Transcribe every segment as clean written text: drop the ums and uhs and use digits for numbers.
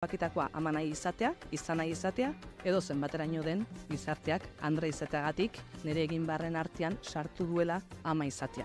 Bakitakoa ama nahi izatea, izan nahi izatea, edo zenbateraino den gizarteak andre izateagatik nire egin barren artean sartu duela ama izatea.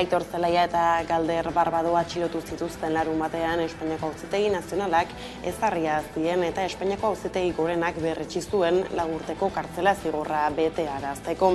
Aitor Zelaia eta Galder Barbado atxilotu zituzten larunbatean Espainiako Auzitegi Nazionalak ezarria zien eta Espainiako Auzitegi Gorenak berretsi zuen lagurteko kartzela zigorra betearazteko.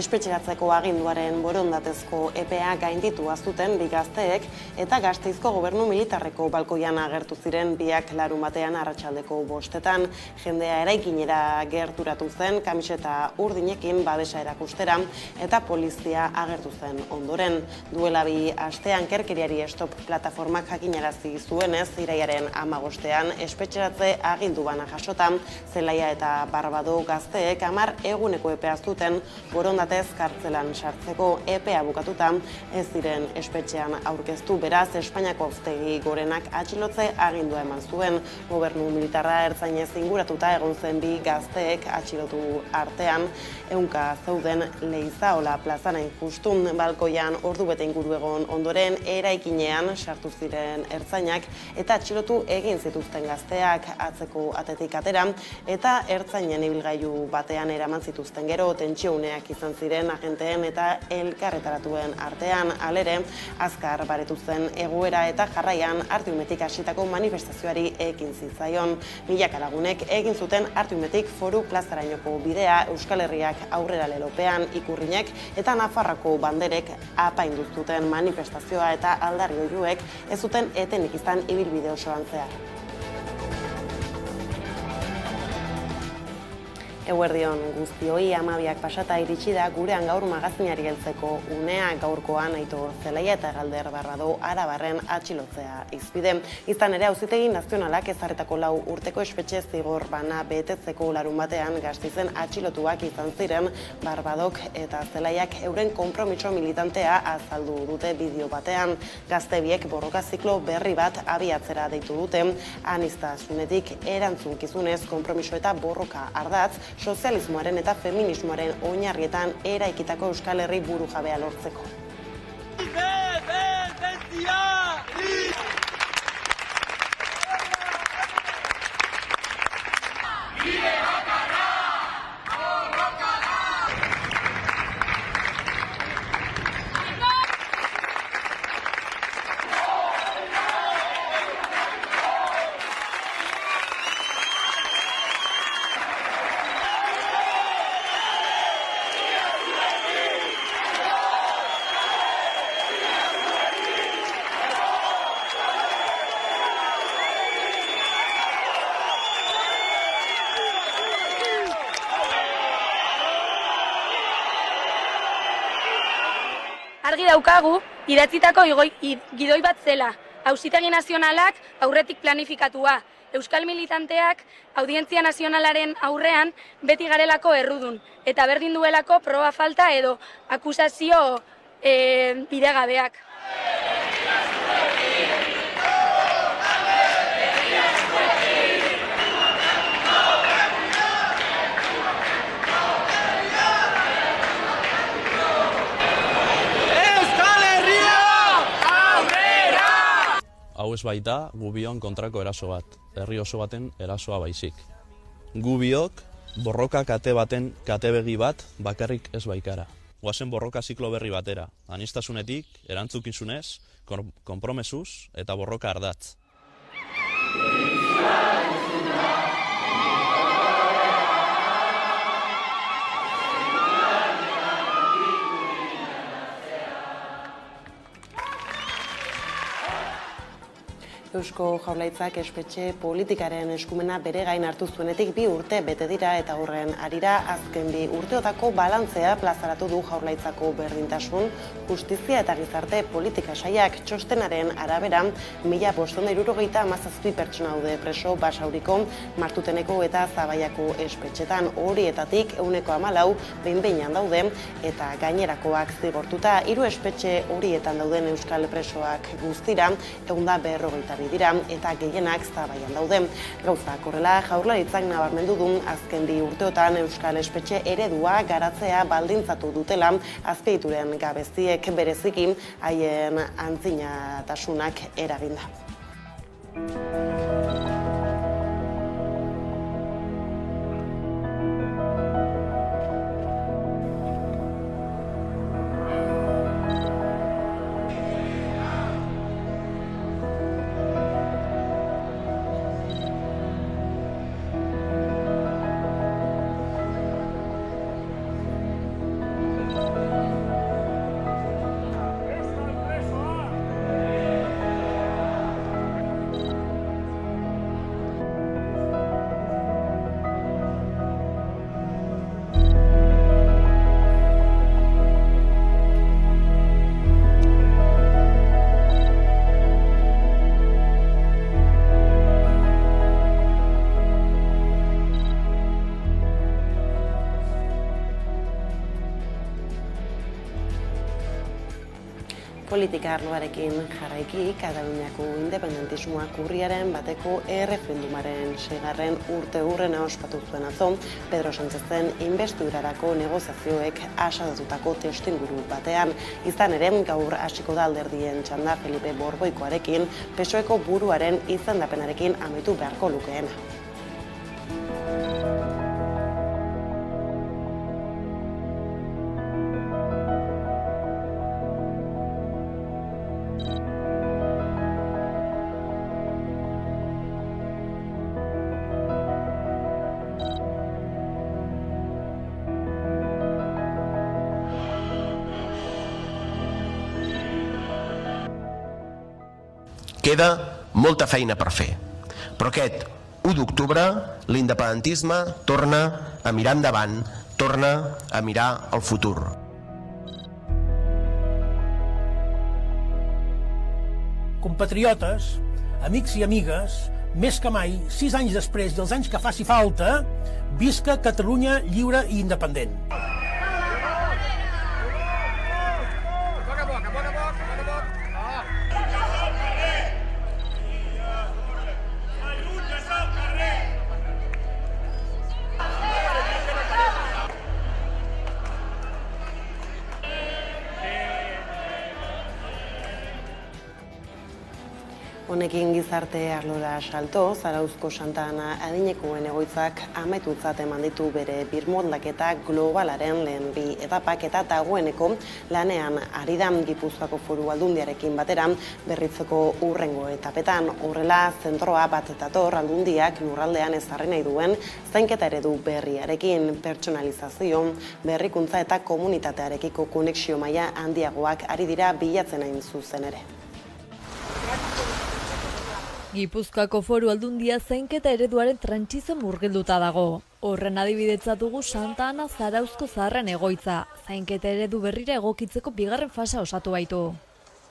Espetxeratzeko aginduaren borondatezko epea gainditua zuten bi gazteek eta Gasteizko Gobernu Militarreko balkoian agertu ziren biak larunbatean arratsaldeko 5:00. Jendea eraikinera gerturatu zen kamiseta urdinekin babesa erakustera eta polizia agertu zen ondoren. Duela bi aste ankerkeriari stop plataformak jakinarazi zuenez, irailaren 15ean espetxeratze agindu bana jasotan, Zelaia eta Barbado gazteek 10 eguneko epea zuten borondatez kartzelan sartzeko. Epea bukatuta ez ziren espetxean aurkeztu, beraz Espainiako Auzitegi Gorenak atxilotze agindua eman zuen. Gobernu Militarra ertzainez inguratuta egon zen bi gazteek atxilotu artean, ehunka zeuden Leizaola plazan hain justun balkoian ordu bete inguru egon ondoren eraikinean sartu ziren ertzainak eta atxilotu egin zituzten gazteak atzeko atetik atera eta ertzainen ibilgailu batean eraman zituzten gero tentsiuneak izan ziren agenteen eta elkarretaratuen artean. Halere, azkar baretu zen egoera eta jarraian Artiumetik hasitako manifestazioari ekin zitzaion. Milaka lagunek egin zuten Artiumetik Foru plazarainoko bidea Euskal Herriak aurrera lelopean ikurrinek eta Nafarroako banderek apaindu zuten manifestazioa eta aldarri oihuek ez zuten etenik izan ibilbide osoan zehar. Eguerdion guztioi, 12 pasata iritsi da gurean gaur magazinari heltzeko unea. Gaurkoan Aitor Zelaia eta Galder Barbado arabarren atxilotzea izpide. Izan ere, Auzitegi Nazionalak ezarritako 4 urteko espetxe zigor bana betetzeko larunbatean Gasteizen atxilotuak izan ziren Barbadok eta Zelaiak euren konpromiso militantea azaldu dute bideo batean. Gazte biek borroka ziklo berri bat abiatzera deitu dute, aniztasunetik erantzunkizunez konpromiso eta borroka ardatz, sozialismoaren eta feminismoaren oinarrietan eraikitako Euskal Herri burujabea lortzeko. Argi daukagu, idatzitako gidoi bat zela, Auzitegi Nazionalak aurretik planifikatua, Euskal militanteak Audientzia Nazionalaren aurrean beti garelako errudun, eta berdin duelako proba falta edo akusazio bidegabeak. Hau ez baita gubion kontrako eraso bat, herri oso baten erasoa baizik. Gubiok borroka kate baten katebegi bat bakarrik ez baikara. Goazen borroka ziklo berri batera, aniztasunetik, erantzukizunez, konpromesuz eta borroka ardatz. Eusko Jaurlaritzak espetxe politikaren eskumena bere gain hartu zuenetik 2 urte bete dira eta horren harira azken 2 urteotako balantzea plazaratu du Jaurlaritzako berdintasun, justizia eta gizarte politika sailak. Txostenaren arabera 1577 pertsona daude preso Basauriko, Martuteneko eta Zabaiako espetxetan, horietatik 14% behin-behinean daude eta gainerakoak zigortuta. 3 espetxe horietan dauden euskal presoak guztira 152 dira eta gehienak Zabaian daude. Gauzak horrela, Jaurlaritzak nabarmendu du azken 2 urteotan euskal espetxe eredua garatzea baldintzatu dutela azpiegituren gabeziek bereziki haien antzinatasunak eraginda. Politika arloarekin jarraiki, Kataluniako independentismoak urriaren 1 erreferendumaren 6. urteurrena ospatu zuen atzo, Pedro Sánchezen inbestidurarako negoziazioek asadatutako testuinguru batean. Izan ere, gaur hasiko da alderdien txanda Felipe Borboikoarekin, PSOEko buruaren izendapenarekin amaitu beharko lukeena. Queda molta feina per fer, però aquest 1 d'octubre l'independentisme torna a mirar endavant, torna a mirar al futur. Compatriotes, amics i amigues, més que mai, 6 anys després dels anys que faci falta, visca Catalunya lliure i independent. Honekin gizarte arlora salto, Zarauzko Santa Ana adinekoen egoitzak amaitutzat eman ditu bere birmoldaketa globalaren lehen 2 etapak eta dagoeneko lanean ari da Gipuzkoako Foru Aldundiarekin batera berritzeko hurrengo etapetan. Horrela, zentroa bat dator Aldundiak lurraldean ezarri nahi duen zainketa eredu berriarekin, pertsonalizazio, berrikuntza eta komunitatearekiko konexio maila handiagoak ari dira bilatzen hain zuzen ere. Gipuzkoako Foru Aldundia zainketa ereduaren trantsizo murgilduta dago. Horren adibidetzat dugu Santa Ana Zarauzko zaharren egoitza. Zainketa eredu berrira egokitzeko 2. fasa osatu baitu.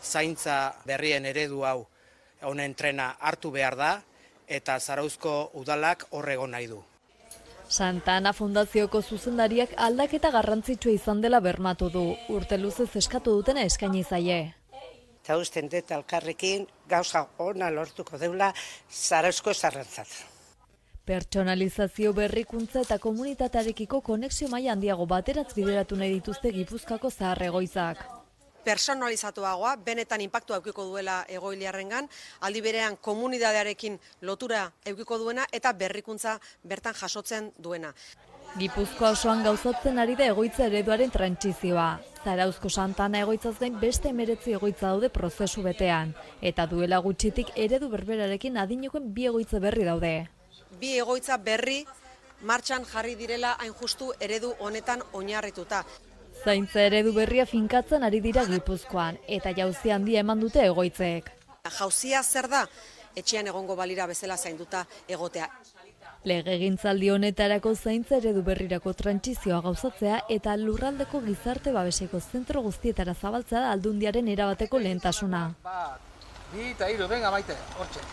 Zaintza berrien eredu hau honen trena hartu behar da eta Zarauzko udalak horrego nahi du. Santa Ana Fundazioko zuzendariak aldaketa garrantzitsua izan dela bermatu du. Urte luzez eskatu dutena eskaini zaie. Eta usten dut alkarrekin gauza ona lortuko deula Zarauzko zaharrentzat. Pertsonalizazio, berrikuntza eta komunitatearekiko konexio maila handiago bateratz bideratu nahi dituzte Gipuzkoako zahar egoitzak. Personalizatuagoa, benetan inpaktua eukiko duela egoiliarrengan, aldi berean komunitatearekin lotura eukiko duena eta berrikuntza bertan jasotzen duena. Gipuzkoa osoan gauzatzen ari da egoitza ereduaren trantsizioa. Zarauzko Santa Ana egoitzaz gain beste 19 egoitza daude prozesu betean. Eta duela gutxitik eredu berberarekin adinekoen 2 egoitza berri daude. 2 egoitza berri martxan jarri direla hain justu eredu honetan oinarrituta. Zaintza eredu berria finkatzen ari dira Gipuzkoan, eta jauzi handia eman dute egoitzek. Jauzia zer da? etxean egongo balira bezala zainduta egotea. Legegintzaldi honetarako zaintza eredu berrirako trantsizioa gauzatzea eta lurraldeko gizarte babeseko zentro guztietara zabaltzea da Aldundiaren erabateko lehentasuna. 2 eta 3, venga Maite, hortxe.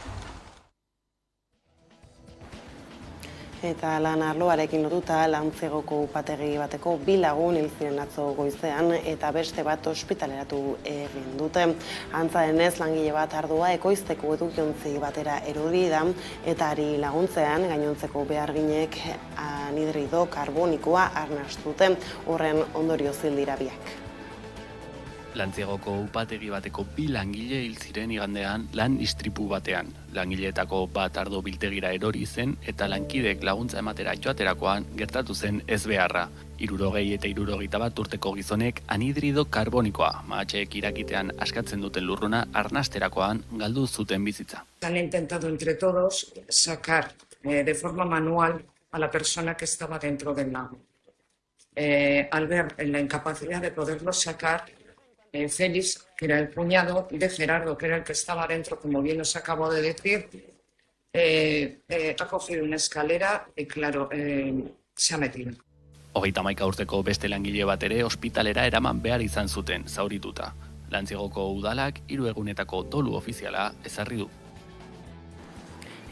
Eta lan arloarekin lotuta Lantzegoko upategi bateko 2 lagun hil ziren atzo goizean eta beste bat ospitaleratu egin dute. Antza denez, langile bat ardua ekoizteko edukiontzi batera erori da eta ari laguntzean gainontzeko beharginek anhidrido karbonikoa arnastu dute. Horren ondorioz hil dira biak. Lantzegoko upategi bateko 2 langile hil ziren igandean lan istripu batean. Langileetako bat ardo biltegira erori zen eta lankidek laguntza ematera joaterakoan gertatu zen ezbeharra. 60 eta 61 urteko gizonek anhidrido karbonikoa, mahatxeek irakitean askatzen duten lurruna arnasterakoan galdu zuten bizitza. Han intentado entre todos sacar de forma manual a la persona que estaba dentro del lago. Al ver la incapacidad de poderlo sacar, Félix, que era el cuñado de Gerardo, que era el que estaba dentro, como bien os acabo de decir, ha cogido una escalera y, claro, se ha metido. 31 urteko beste langile bat ere ospitalera eraman behar izan zuten, zaurituta. Lantzegoko udalak 3 egunetako dolu ofiziala ezarri du.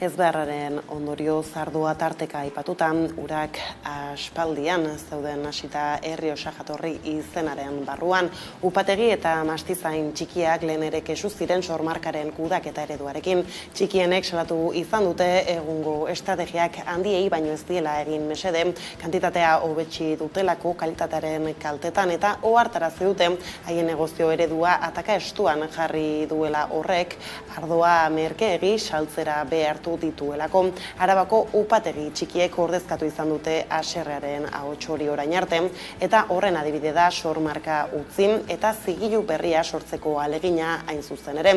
Ezbeharraren ondorio zardua tarteka aipatutan, urak aspaldian zeuden hasita Errioxa jatorri izenaren barruan. Upategi eta mastizain txikiak lehen ere kexu ziren sormarkaren kudaketa ereduarekin. Txikienek salatu izan dute egungo estrategiak handiei baino ez diela egin mesede, kantitatea hobetsi dutelako kalitatearen kaltetan eta ohartarazi dute haien negozio eredua ataka estuan jarri duela horrek, ardoa merkeegi saltzera behartu dituelako. Arabako upategi txikiek ordezkatu izan dute haserrearen ahots hori orain arte eta horren adibide da sormarka utzi eta zigilu berria sortzeko alegina hain zuzen ere.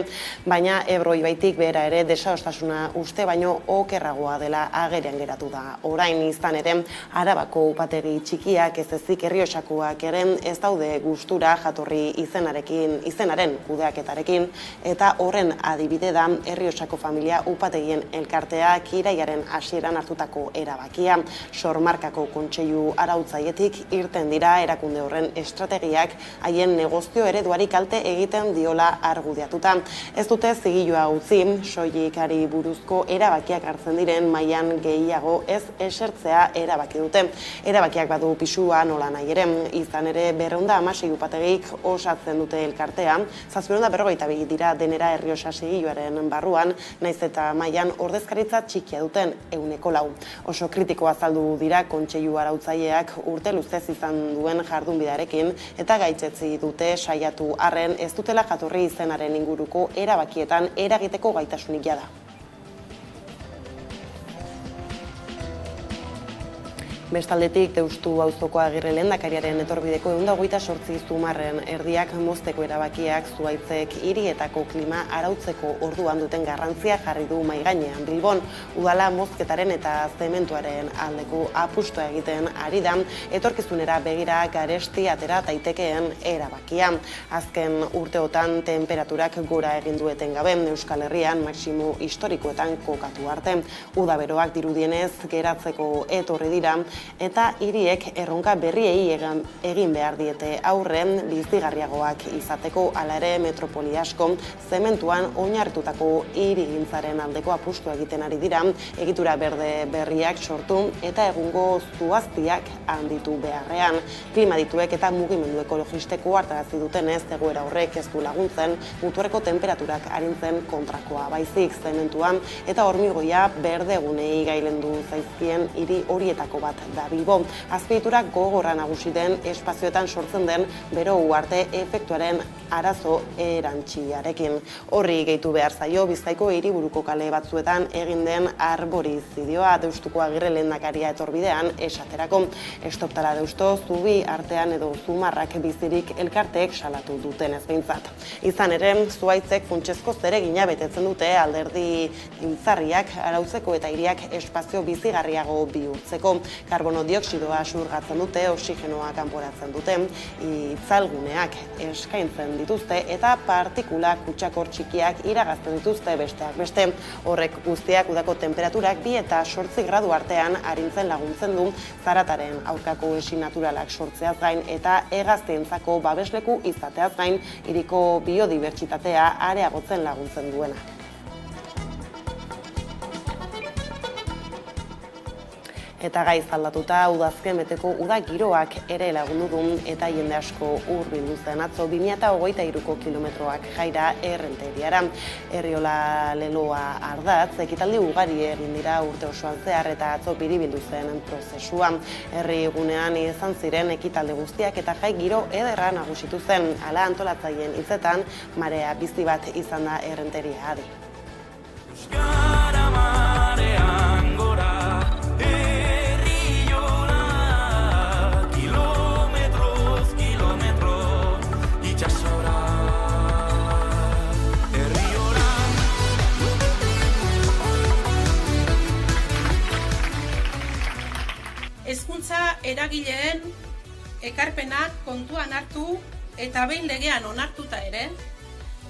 Baina Ebro ibaitik behera ere desadostasuna uste baino okerragoa dela agerian geratu da. Orain izan ere Arabako upategi txikiak ez ezik Errioxakoak ere ez daude gustura jatorri izenaren kudeaketarekin eta horren adibide da Errioxako familia upategien elkarteak iraiaren hasieran hartutako erabakia. Sormarkako kontseilu arautzaietik irten dira erakunde horren estrategiak haien negozio ereduari kalte egiten diola argudiatuta. Ez dute zigilua utzi, soilikari buruzko erabakiak hartzen diren mailan gehiago ez esertzea erabaki dute. Erabakiak badu pisua nola nahi ere, izan ere 216 upategik osatzen dute elkartea, 752 dira denera Errioxa zigiluaren barruan, naiz eta mailan ordezkaritza txikia duten 104. Oso kritiko azaldu dira kontseilu arautzaileak urte luzez izan duen jardunbidearekin eta gaitzetsi dute saiatu arren ez dutela jatorri izenaren inguruko erabakietan eragiteko gaitasunik jada. Bestaldetik, Deustu auzoko Agirre lehendakariaren etorbideko 128 zumarren erdiak mozteko erabakiak Zuhaitzek hirietako klima arautzeko orduan duten garrantzia jarri du mahai gainean. Bilbon, udala mozketaren eta zementuaren aldeko apustua egiten ari da, etorkizunera begira garesti atera daitekeen erabakia. Azken urteotan temperaturak gora egin dueten gabe, Euskal Herrian maximo historikoetan kokatu arte. Udaberoak dirudienez geratzeko etorri dira, eta hiriek erronka berriei egin behar diete aurren bizigarriagoak izateko. Hala ere metropoli asko zementuan oinarritutako hirigintzaren aldeko apustua egiten ari dira, egitura berde berriak sortu eta egungo zuhaztiak handitu beharrean. Klimadituek eta mugimendu ekologisteko hartarazi dutenez egoera horrek ez du laguntzen muturreko temperaturak arintzen kontrakoa baizik. Zementuan eta hormigoia berdegunei gailendu zaizkien hiri horietako bat da Bilbo. Azpiegiturak gogorra nagusi den espazioetan sortzen den bero uharte efektuaren arazo erantziarekin. Horri gehitu behar zaio Bizkaiko hiriburuko kale batzuetan egin den arborizidioa. Deustuko Agirre lehendakaria etorbidean esaterako. Estoptara Deusto, Zubi artean edo Zumarrak bizirik elkarteek salatu duten ez behintzat. Izan ere, Zuhaitzek funtsezko zeregina betetzen dute alderdi gintzarriak arautzeko eta hiriak espazio bizigarriago bihurtzeko. karbono dioksidoa xurgatzen dute, oxigenoa kanporatzen dute, itzalguneak eskaintzen dituzte eta partikula kutsakor txikiak iragazten dituzte besteak beste. Horrek guztiak udako temperaturak 2 eta 8 gradu artean arintzen laguntzen du zarataren aurkako esi naturalak sortzeaz gain eta hegaztientzako babesleku izateaz gain hiriko biodibertsitatea areagotzen laguntzen duena. Eta gaiz aldatuta udazken beteko uda giroak ere lagundu du eta jende asko hurbildu zen atzo 2023ko kilometroak jaira Errenteriara. Herriola Leloa ardatz, ekitaldi ugari egin dira urte osoan zehar eta atzo biribildu zen prozesua. Herri egunean izan ziren ekitaldi guztiak eta jai giro ederra nagusitu zen. Hala antolatzaileen hitzetan marea bizi bat izan da Errenteria adi. Hezkuntza eragileen ekarpenak kontuan hartu eta behin legean onartuta ere,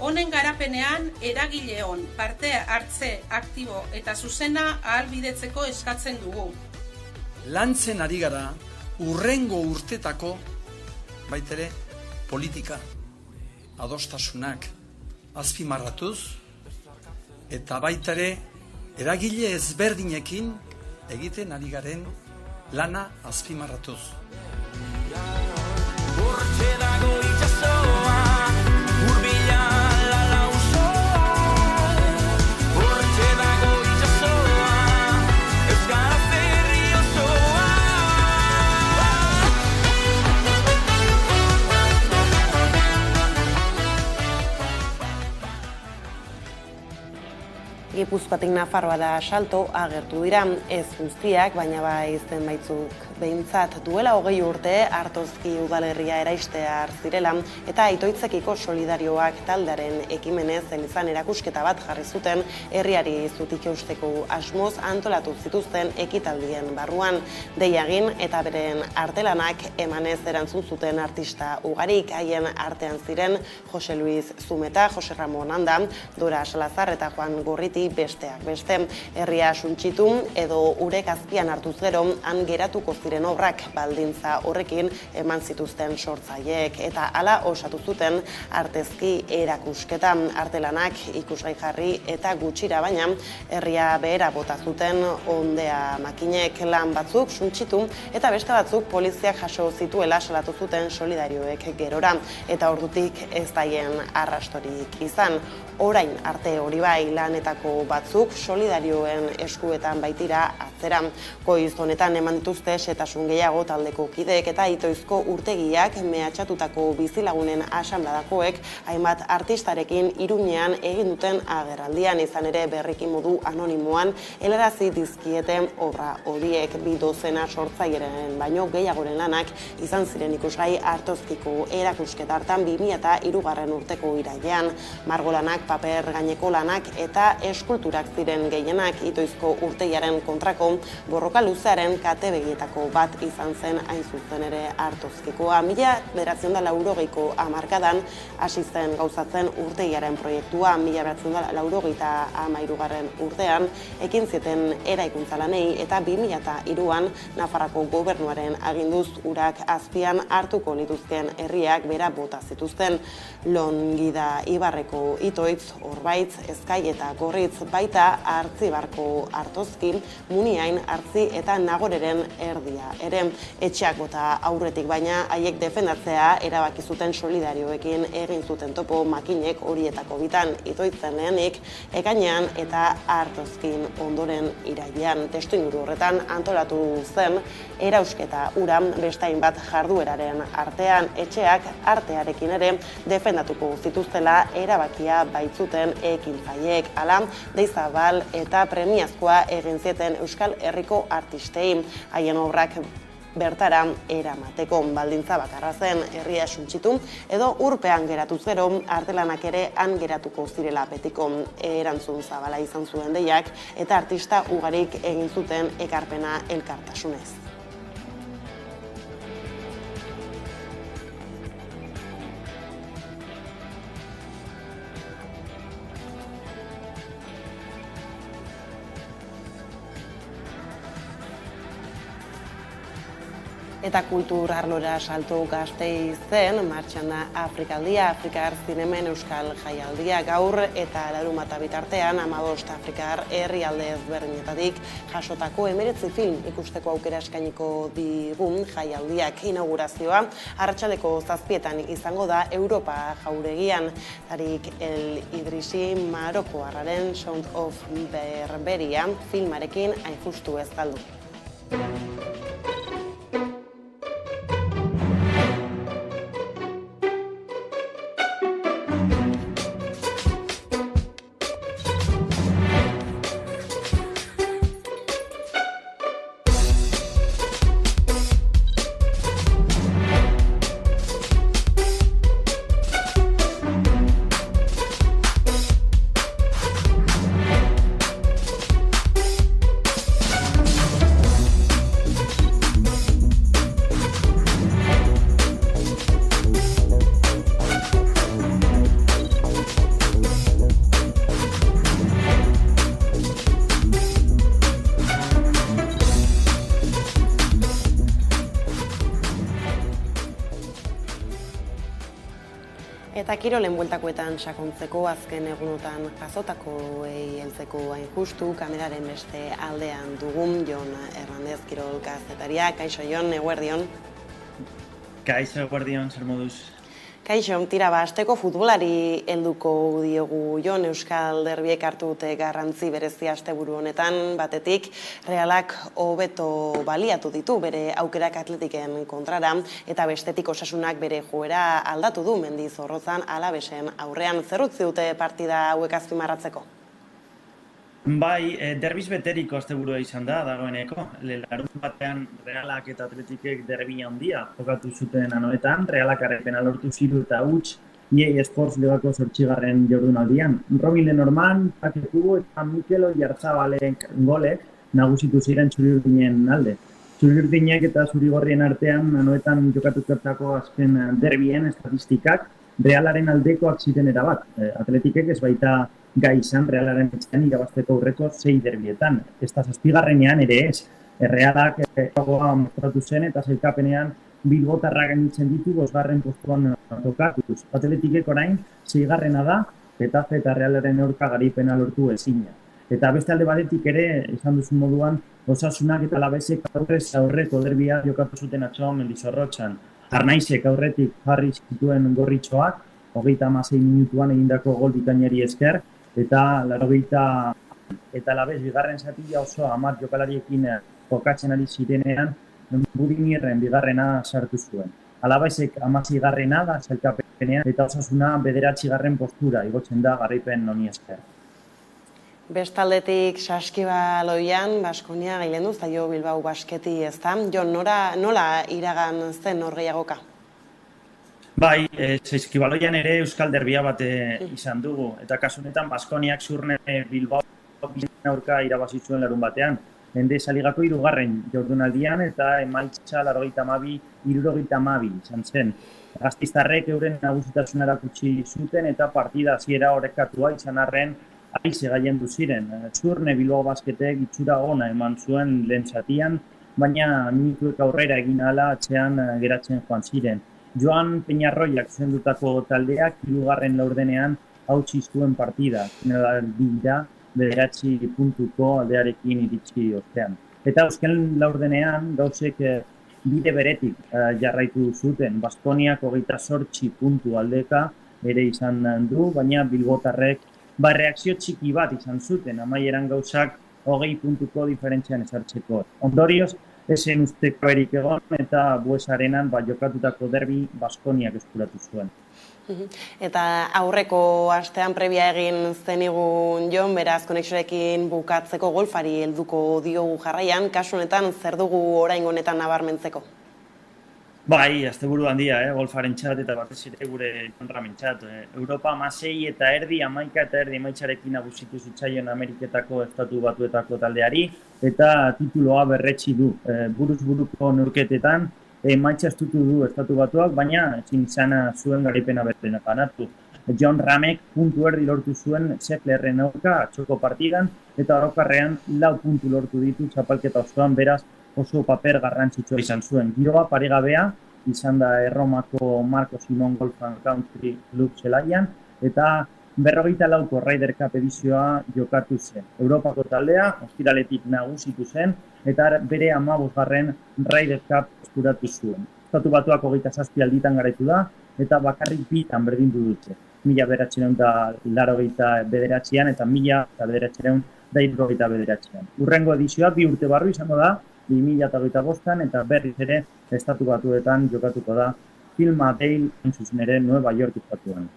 honen garapenean eragileon parte hartze aktibo eta zuzena ahalbidetzeko eskatzen dugu. Lantzen ari gara hurrengo urtetako baitere politika adostasunak azpimarratuz eta baitare eragile ezberdinekin egiten ari garen lana azpimarratuz. Gipuzkoatik Nafarroara salto agertu dira, ez guztiak, baina bai zenbaitzuk behintzat duela 20 urte Artozki udalerria eraistear zirela eta Itoitzekiko solidarioak taldearen ekimenez elizan erakusketa bat jarri zuten herriari zutik eusteko asmoz antolatu zituzten ekitaldien barruan. Deiagin eta beren artelanak emanez erantzun zuten artista ugarik, haien artean ziren Jose Luis Zumeta, Jose Ramon Anda, Dora Salazar eta Juan Gorriti besteak beste. Herria suntsitu edo urek azpian hartuz gero han geratuko ziren obrak baldintza horrekin eman zituzten sortzaileek eta hala osatu zuten artezki erakusketa. Artelanak ikusgai jarri eta gutxira baina herria behera bota zuten ondea makinek, lan batzuk suntsitu eta beste batzuk poliziak jaso zituela salatu zuten solidarioek gerora eta ordutik ez daien arrastorik izan. Orain arte hori bai lanetako batzuk solidarioen eskuetan baitira atzera. Goiz honetan eman dituzte xehetasun gehiago taldeko kideek eta Itoizko urtegiak mehatxatutako bizilagunen asanbladakoek hainbat artistarekin Iruñean egin duten agerraldian, izan ere berriki modu anonimoan helarazi dizkiete obra horiek. 2 dozena sortzaileren baino gehiagoren lanak izan ziren ikusgai Artozkiko erakusketa hartan 2003 urteko irailean. Margolanak, paper gaineko lanak eta eskulturak ziren gehienak. Itoizko urtegiaren kontrako borroka luzearen katebegietako bat izan zen hain zuzen ere Artozkikoa. 1980ko hamarkadan hasi zen gauzatzen urtegiaren proiektua. 1983 urtean ekin zieten eraikuntza lanei eta 2003an Nafarrako gobernuaren aginduz urak azpian hartuko lituzken herriak bera bota zituzten. Longida Ibarreko Itoitz, Orbaitz, Ezkai eta Gorritz, baita Artzibarko Artozki, Muniain, Artzi eta Nagoreren erdia ere. Etxeak bota aurretik baina haiek defendatzea erabaki zuten solidarioekin egin zuten topo makinek horietako bitan Itoitzen lehenik, ekainean eta Artozkin ondoren irailean. Testuinguru horretan antolatu zen erausketa ura bestain bat jardueraren artean, etxeak artearekin ere defendatuko zituztela erabakia baitzuten ekintzaileek. Hala, deizabal eta premiazkoa egin zieten Euskal Herriko artistei. Haien obrak bertara eramateko baldintza bakarra zen herria suntsitu edo urpean geratuz gero artelanak ere han geratuko zirela betiko. Erantzun zabala izan zuen deiak eta artista ugarik egin zuten ekarpena elkartasunez. Eta kultur arlora salto Gasteizen, martxan da Afrikaldia, Afrikar zinemen euskal jaialdia gaur eta larunbata bitartean 15 Afrikar herrialde ezberdinetatik jasotako 19 film ikusteko aukera eskainiko digun jaialdiak inaugurazioa arratsaldeko 7etan izango da Europa jauregian. Tarik El Idrisi Marokoarraren Sound of Berberia filmarekin hain justu ez galdu. Eta kirolen bueltakoetan sakontzeko azken egunotan jazotakoei heltzeko hain justu kameraren beste aldean dugun Jon Hernandez kirol kazetaria. Kaixo Jon, eguerdion. Kaixo, eguerdion, zer moduz? Kaixo, tira asteko futbolari helduko diogu Jon, Euskal Derbiek hartu dute garrantzi berezia asteburu honetan, batetik Realak hobeto baliatu ditu bere aukerak Atletiken kontrara, eta bestetik Osasunak bere joera aldatu du Mendizorrotzan Alavesen aurrean. Zer utzi dute partida hauek azpimarratzeko? Bai, derbiz beteriko asteburua izan da, dagoeneko. Larunbatean Realak eta Atletikek derbi handia jokatu zuten anoetan, Realak garapena lortu ziru eta huts EA Sports Ligako 8. jardunaldian. Robin Lenormand, Paque Cubo eta Mikel Oyarzabalen golek nagusitu ziren txuri-urdinen alde. Txuri-urdinek eta zuri-gorrien artean anoetan jokatutako azken derbien estatistikak Realaren aldekoak ziren erabat. Atletikek ez baita gai izan Realaren etxean irabazteko aurreko 6 derbietan. Ez da 7. ere ez. Realak gogoa mostratu zen eta sailkapenean bilbotarra gainditzen ditu 5. postuan tokatuz. Atletikek orain 6. da, Getafe eta Realaren aurka garaipena lortu ezina. Eta beste alde batetik ere, esan duzun moduan, Osasunak eta Alavesek aurrez aurreko derbia jokatu zuten atzo Mendizorrotzan. Arnaizek aurretik jarri zituen gorritxoak, 36 minutuan egindako gol bikainari esker, eta 80 eta Alaves bigarren zatia oso 10 jokalariekin jokatzen ari zirenean, Budimirren bigarrena sartu zuen. Alavesek 16. da sailkapenean eta Osasuna 9. postura igotzen da garaipen honi esker. Bestaldetik Saskibaloian, Baskonia gailendu zaio Bilbao Basketi ezta. Jon, nola iragan zen norgehiagoka? Bai, Saskibaloian ere Euskal Derbia bat izan dugu. Eta kasu honetan Baskoniak Zurne Bilbao aurka irabazi zuen larunbatean. Endesa Ligako 3. jardunaldian eta emaitza 82-62 izan zen. Gasteiztarrek euren nagusitasuna erakutsi zuten eta partida hasiera orekatua izan arren aize gailendu ziren. Zurne Bilbao Basketek itxura ona eman zuen lehen zatian, baina minutuek aurrera egin ahala atzean geratzen joan ziren. Joan Peñarroiak zendutako taldeak 3. laurdenean hautsi zuen partida. Finalaldira 9 puntuko aldearekin iritsi ostean. Eta azken laurdenean gauzek bide beretik jarraitu zuten. Baskoniak 28 puntu aldeka ere izan du, baina bilbotarrek reakzio txiki bat izan zuten, amaieran gauzak 20 puntuko diferentzian esartzeko. Ondorioz, esen usteko erik egon eta Buesarenan jokatutako derbi Baskoniak eskuratu zuen. Eta aurreko astean prebia egin zenigun Jon, beraz konexiorekin bukatzeko golfari helduko diogu jarraian, kasu honetan zer dugu oraingo honetan nabarmentzeko? Bai, asteburu handia, golfaren txat eta batez ere gure kontramentzat. Europa 16 eta erdi, 11 eta erdi emaitzarekin nagusitu zitzaion Ameriketako Estatu Batuetako taldeari eta tituloa berretsi du. Buruz buruko neurketetan emaitza estutu du Estatu Batuak, baina ezin izan zuen garaipena bertena banatu. John Ramek puntu erdi lortu zuen Schefflerren aurka atxoko partidan eta orokarrean 4 puntu lortu ditu txapelketa osoan, beraz oso paper garrantzitsua izan zuen. Giroa paregabea izan da Erromako Marco Simon Golf and Country Club zelaian, eta 44ko Ryder Cup edizioa jokatu zen. Europako taldea ostiraletik nagusitu zen eta bere 15. Ryder Cup eskuratu zuen. Estatu Batuak 27 alditan garaitu da eta bakarrik 2 berdindu dute. 1989an eta 1999an. Hurrengo edizioa 2 urte barru izango da 2025an eta berriz ere Estatu Batuetan jokatuko da Filmadale zuzen ere Nueva York estatuan.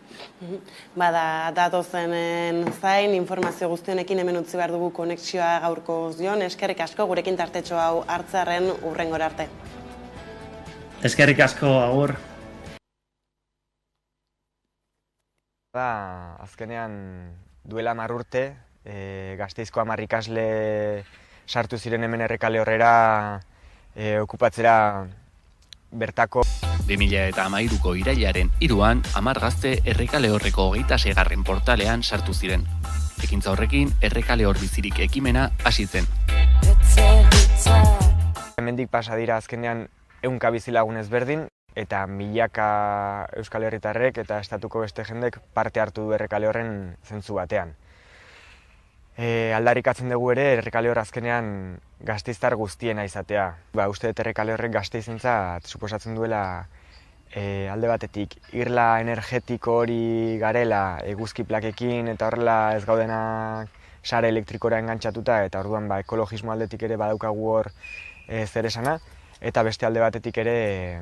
Bada datozenen zain, informazio guztionekin hemen utzi behar dugu konexioa gaurko zion. Eskerrik asko gurekin tartetxo hau hartzearen hurrengora arte. Eskerrik asko, agur. Azkenean duela 10 urte, Gasteizko 10 ikasle sartu ziren hemen Errekale Horrera okupatzera bertako. 2013ko irailaren 3an 10 gazte Errekale Horreko 26. portalean sartu ziren. Ekintza horrekin Errekale Hor bizirik ekimena hasi zen. Hemendik pasa dira azkenean 100 bizilagun ezberdin eta milaka Euskal Herritarrek eta estatuko beste jendek parte hartu du Errekale Horren zentzu batean. Aldarrikatzen dugu ere Errekale Hor azkenean gasteiztar guztiena izatea. Uste dut Errekale Horrek gasteizentzat suposatzen duela alde batetik irla energetiko hori garela eguzki plakekin eta horrela ez gaudenak sare elektrikora engantzatuta eta orduan ekologismo aldetik ere badaukagu hor zer esana eta beste alde batetik ere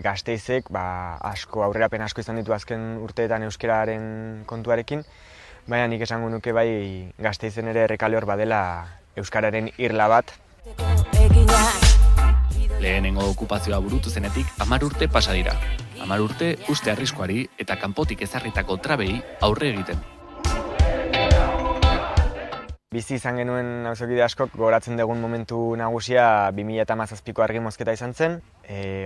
Gasteizek aurrerapen asko izan ditu azken urteetan euskararen kontuarekin, baina nik esango nuke bai Gasteizen ere Errekale Hor badela euskararen irla bat. Lehenengo okupazioa burutu zenetik 10 urte pasa dira. 10 urte uste arriskuari eta kanpotik ezarritako trabei aurre egiten. Bizi izan genuen auzokide askok gogoratzen dugun momentu nagusia 2017ko argi mozketa izan zen.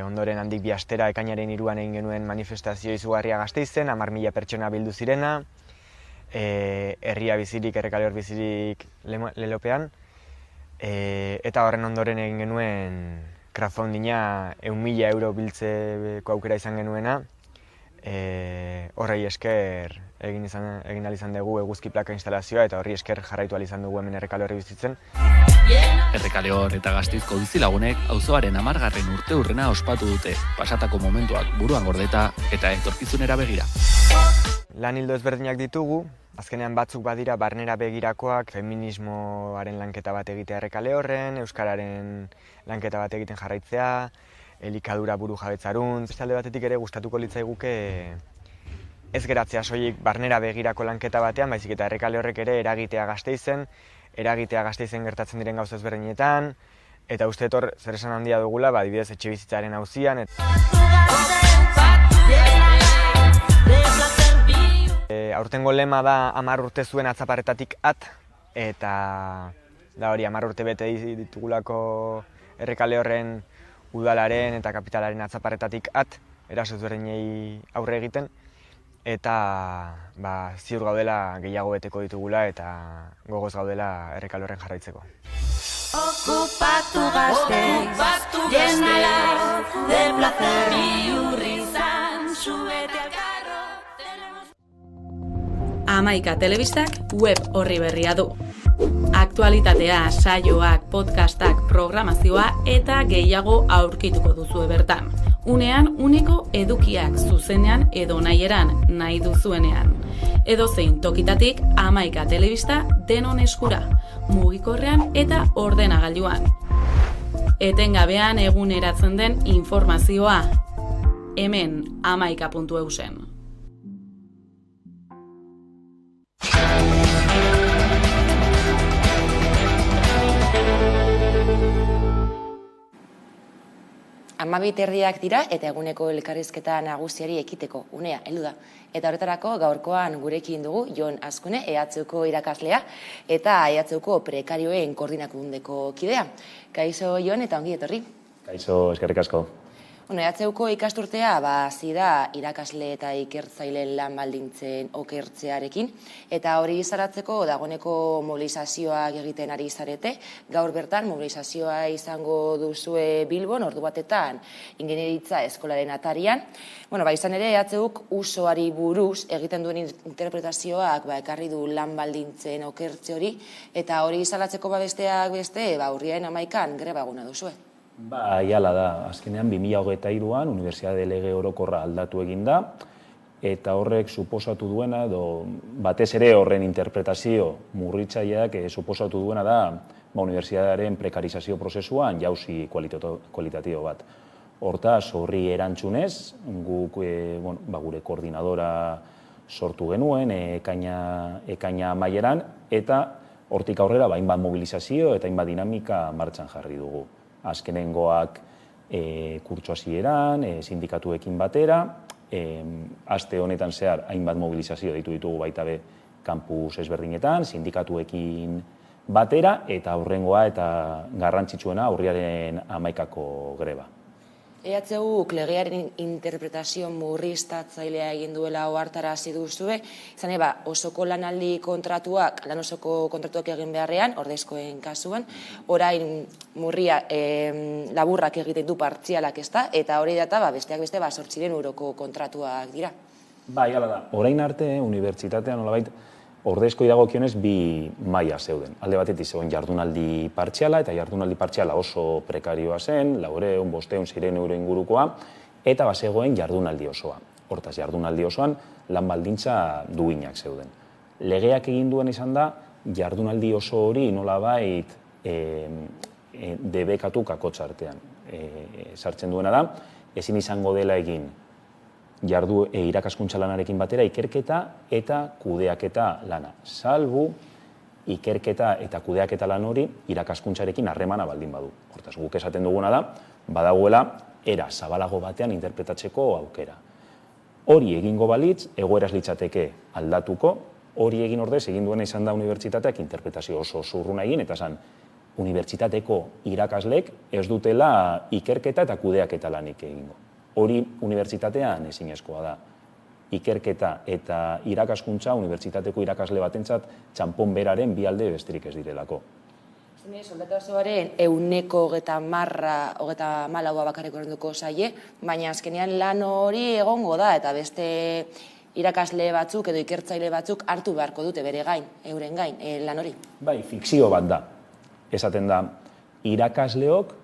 Ondoren handik 2 astera ekainaren 3an egin genuen manifestazio izugarria Gasteizen, 10.000 pertsona bildu zirena. Herria bizirik, Errekale Hor bizirik lelopean. Eta horren ondoren egin genuen crowdfundinga 100.000 euro biltzeko aukera izan genuena. Horrei esker egin ahal izan dugu eguzki plaka instalazioa eta horri esker jarraitu ahal izan dugu hemen Errekale Horri bizitzen. Errekale Hor eta Gasteizko bizilagunek auzoaren 10. urteurrena ospatu dute, pasatako momentuak buruan gordeta eta etorkizunera begira. Lan ildo ezberdinak ditugu, azkenean batzuk badira barnera begirakoak, feminismoaren lanketa bat egitea Errekale Horren, euskararen lanketa bat egiten jarraitzea, elikadura buru jabetzarun. Beste alde batetik ere gustatuko litzaiguke ez geratzea soilik barnera begirako lanketa batean, baizik eta Errekale Horrek ere eragitea Gasteizen gertatzen diren gauza ezberdinetan, eta uste hor zer esan handia dugula, adibidez etxebizitzaren auzian. Aurtengo lema da 10 urte zuen atzaparretatik at, eta da hori 10 urte bete ditugulako Errekale Horren udalaren eta kapitalaren atzaparretatik at, eraso ezberdinei aurre egiten, eta ziur gaudela gehiago beteko ditugula eta gogoz gaudela Errekale Horren jarraitzeko. Okupatu Gasteiz, llenala de placer, bihurrizan zuete al carro. 11 telebistak web orri berria du. Aktualitatea, saioak, podcastak, programazioa eta gehiago aurkituko duzue bertan. Unean uneko edukiak zuzenean edo nahieran nahi duzuenean. Edozein tokitatik 11 telebista denon eskura, mugikorrean eta ordenagailuan. Etengabean eguneratzen den informazioa. Hemen 11.eusen. Amabiterdiak dira eta eguneko elkarrizketa nagusiari ekiteko unea heldu da. Eta horretarako gaurkoan gurekin dugu Jon Azkune, EHUko irakaslea eta EHUko prekarioen koordinakundeko kidea. Kaixo Jon eta ongi etorri. Kaixo, eskerrik asko. EHUko ikasturtea hasi da irakasle eta ikertzaile lan baldintzen okertzearekin, eta hori zaratzeko dagoeneko mobilizazioak egiten ari zarete. Gaur bertan mobilizazioa izango duzue Bilbon, ordu batetan ingenieritza eskolaren atarian. Izan ere, EHUk usoari buruz egiten duen interpretazioak ekarri du lan baldintzen okertze hori, eta hori salatzeko besteak beste, urriaren 11an greba eguna duzue. Hala da, azkenean 2023an Unibertsitate Lege Orokorra aldatu egin da, eta horrek suposatu duena, batez ere horren interpretazio murritzaileak suposatu duena da unibertsitatearen prekarizazio prozesuan jauzi kualitatibo bat. Hortaz, horri erantzunez, guk gure koordinadora sortu genuen, ekaina amaieran, eta hortik aurrera hainbat mobilizazio eta hainbat dinamika martxan jarri dugu. Azkenengoak kurtso hasieran, sindikatuekin batera, aste honetan zehar hainbat mobilizazio deitu ditugu baita be kampus ezberdinetan, sindikatuekin batera, eta aurrengoa eta garrantzitsuena urriaren 11ako greba. EHUk legearen interpretazio murriztatzailea egin duela ohartarazi duzue, izan osoko lanaldi kontratuak, lan osoko kontratuak egin beharrean, ordezkoen kasuan, orain murria laburrak egiten du partzialak ezta, eta hori data besteak beste 8.000 kontratuak dira. Hala da. Orain arte, unibertsitatean nolabait ordezkoi dagokionez bi maila zeuden. Alde batetik zegoen jardunaldi partziala, eta jardunaldi partziala oso prekarioa zen, 400, 500, 600 euro ingurukoa, eta bazegoen jardunaldi osoa. Hortaz, jardunaldi osoan lan baldintza duinak zeuden. Legeak egin duen izan da, jardunaldi oso hori nolabait debekatu kakotxa artean. Sartzen duena da, ezin izango dela egin irakaskuntza lanarekin batera ikerketa eta kudeaketa lana. Salbu, ikerketa eta kudeaketa lan hori irakaskuntzarekin harremana baldin badu. Hortaz, guk esaten duguna da, badagoela era zabalago batean interpretatzeko aukera. Hori egingo balitz, egoeraz litzateke aldatuko, hori egin ordez, egin duena izan da unibertsitateak interpretazio oso zurruna egin, eta zan, unibertsitateko irakaslek ez dutela ikerketa eta kudeaketa lanik egingo. Hori unibertsitatean ezinezkoa da. Ikerketa eta irakaskuntza unibertsitateko irakasle batentzat txanpon beraren bi alde besterik ez direlako. Soldata osoaren 130 bakarrik orduko zaie, baina azkenean lan hori egongo da, eta beste irakasle batzuk edo ikertzaile batzuk hartu beharko dute bere gain, euren gain, lan hori. Fikzio bat da. Esaten da, irakasleok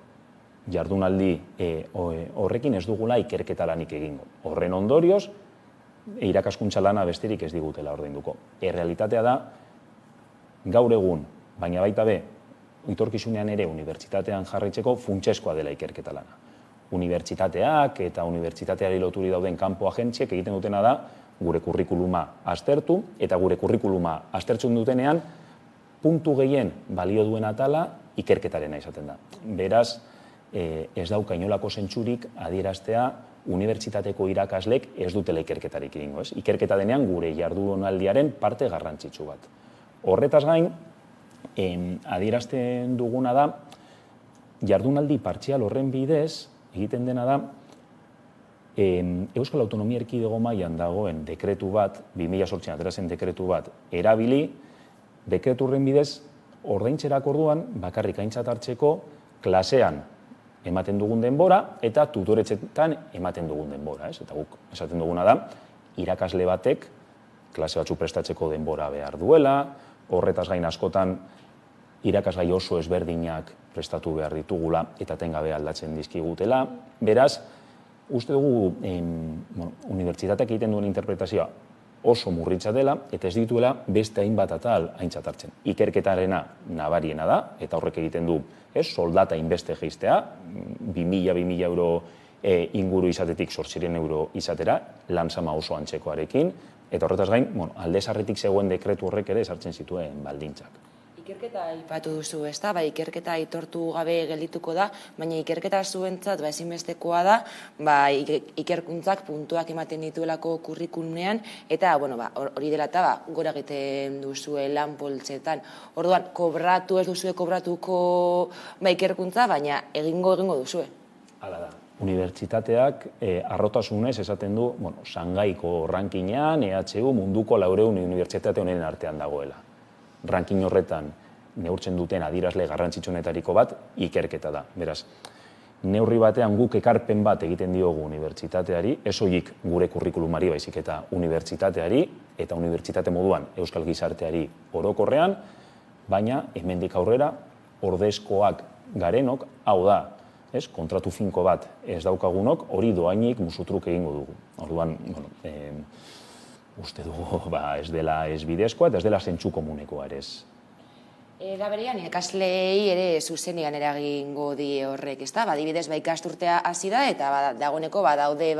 jardunaldi horrekin ez dugula ikerketa lanik egingo. Horren ondorioz, irakaskuntza lana besterik ez digutela ordainduko. Errealitatea da, gaur egun, baina baita be, etorkizunean ere unibertsitatean jarraitzeko funtsezkoa dela ikerketa lana. Unibertsitateak eta unibertsitateari loturi dauden kanpo agentziek egiten dutena da gure kurrikuluma aztertu, eta gure kurrikuluma aztertzen dutenean puntu gehien balio duen atala ikerketarena izaten da. Beraz, ez dauka inolako zentzurik adieraztea unibertsitateko irakaslek ez dutela ikerketarik egingo. Ikerketa denean gure jardunaldiaren parte garrantzitsu bat. Horretaz gain, adierazten duguna da, jardunaldi partzial horren bidez, egiten dena da, Euskal Autonomia Erkidego mailan dagoen dekretu bat, 2008an atera zen dekretu bat, erabili, dekretu horren bidez, ordaintzerak orduan, bakarrik aintzat hartzeko, klasean ematen dugun denbora, eta tutoretxetan ematen dugun denbora. Eta guk esaten duguna da, irakasle batek klase batzu prestatzeko denbora behar duela, horretaz gain askotan irakasgai oso ezberdinak prestatu behar ditugula, eta tengabe aldatzen dizkigutela. Beraz, uste dugu unibertsitateak egiten duen interpretazioa oso murritza dela, eta ez dituela beste hainbat atal aintzat hartzen. Ikerketarena nabariena da, eta horrek egiten du soldata inbeste geistea, 2.000 euro inguru izatetik 800 euro izatera, lanzama oso antzekoarekin, eta horretaz gain, aldezarretik zegoen dekretu horrek ere sartzen zituen baldintzak. Ikerketa aipatu duzu, ezta? Ikerketa aitortu gabe geldituko da, baina ikerketa zuentzat ezinbestekoa da, ikerkuntzak puntuak ematen dituelako kurrikulumean, eta hori dela eta gora egiten duzue lan poltsetan. Orduan, kobratu ez duzue kobratuko ikerkuntza, baina egingo duzue. Hala da. unibertsitateak harrotasunez esaten du, Shangaiko rankingean EHU munduko 400 unibertsitate honen artean dagoela. Ranking horretan neurtzen duten adierazle garrantzitsuenetariko bat ikerketa da. Beraz, neurri batean guk ekarpen bat egiten diogu unibertsitateari, ez soilik gure kurrikulumari baizik eta unibertsitateari eta unibertsitate moduan euskal gizarteari orokorrean, baina hemendik aurrera ordezkoak garenok, hau da, kontratu finko bat ez daukagunok, hori doainik musutruk egingo dugu. Orduan, uste dugu ez dela ez bidezkoa eta ez dela zentsu komunekoa ere ez. Era berean, ikasleei ere zuzenean eragingo die horrek, ezta? Adibidez, ikasturtea hasi da eta dagoeneko badaude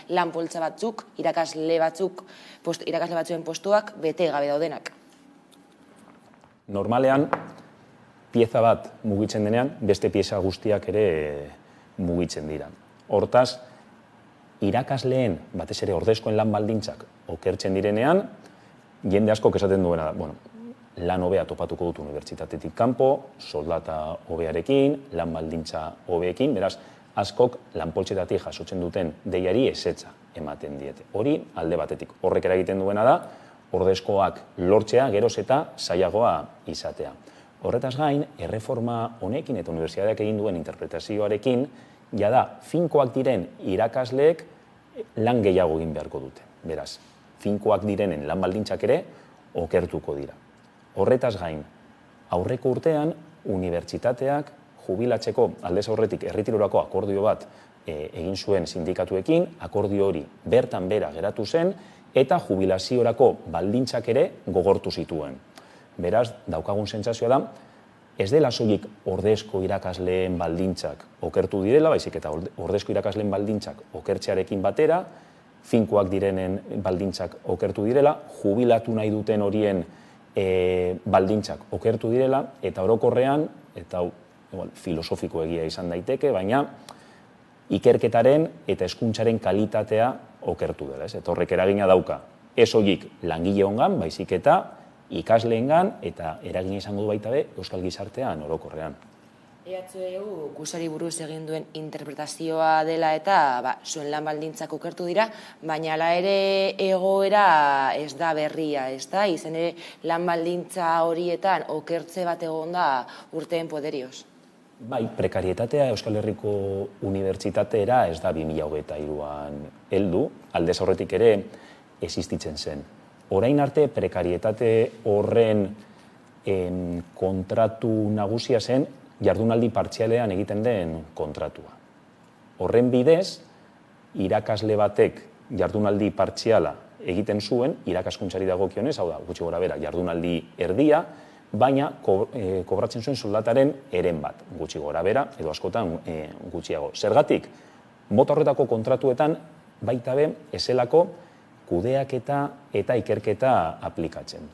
lan poltsa batzuk, irakasle batzuen postuak bete gabe daudenak. Normalean, pieza bat mugitzen denean, beste pieza guztiak ere mugitzen dira. Hortaz, irakasleen, batez ere ordezkoen lan baldintzak okertzen direnean, jende askok esaten duena da, lan hobea topatuko dut unibertsitatetik kanpo, soldata hobearekin, lan baldintza hobeekin, beraz, askok lanpoltsetatik jasotzen duten deiari ezetza ematen diete. Hori alde batetik. Horrek eragiten duena da, ordezkoak lortzea geroz eta zailagoa izatea. Horretaz gain, erreforma honekin eta unibertsitateak egin duen interpretazioarekin, jada, finkoak diren irakasleek lan gehiago egin beharko dute. Beraz, finkoak direnen lan baldintzak ere okertuko dira. Horretaz gain, aurreko urtean, unibertsitateak jubilatzeko aldez aurretik erritirorako akordio bat egin zuen sindikatuekin, akordio hori bertan bera geratu zen, eta jubilaziorako baldintzak ere gogortu zituen. Beraz, daukagun sentsazioa da, ez dela soilik ordezko irakasleen baldintzak okertu direla, baizik eta ordezko irakasleen baldintzak okertzearekin batera, finkoak direnen baldintzak okertu direla, jubilatu nahi duten horien baldintzak okertu direla, eta orokorrean, eta filosofiko egia izan daiteke, baina ikerketaren eta hezkuntzaren kalitatea okertu dela. Eta horrek eragina dauka, ez soilik langile ongan, baizik eta ikasleengan eta eragina izango du baita be euskal gizartean orokorrean. EHU kursari buruz egin duen interpretazioa dela eta zuen lan baldintzak okertu dira, baina hala ere egoera ez da berria, ez da? Izen ere lan baldintza horietan okertze bat egon da urteen poderioz. Bai, prekarietatea Euskal Herriko unibertsitateera ez da 2023an heldu, aldez aurretik ere existitzen zen. Orain arte prekarietate horren kontratu nagusia zen jardunaldi partzialean egiten den kontratua. Horren bidez, irakasle batek jardunaldi partziala egiten zuen, irakaskuntzari dagokionez, hau da, gutxi gora bera, jardunaldi erdia, baina kobratzen zuen soldataren eren bat, gutxi gora bera, edo askotan gutxiago. Zergatik, mota horretako kontratuetan baita be ezelako kudeaketa eta ikerketa aplikatzen.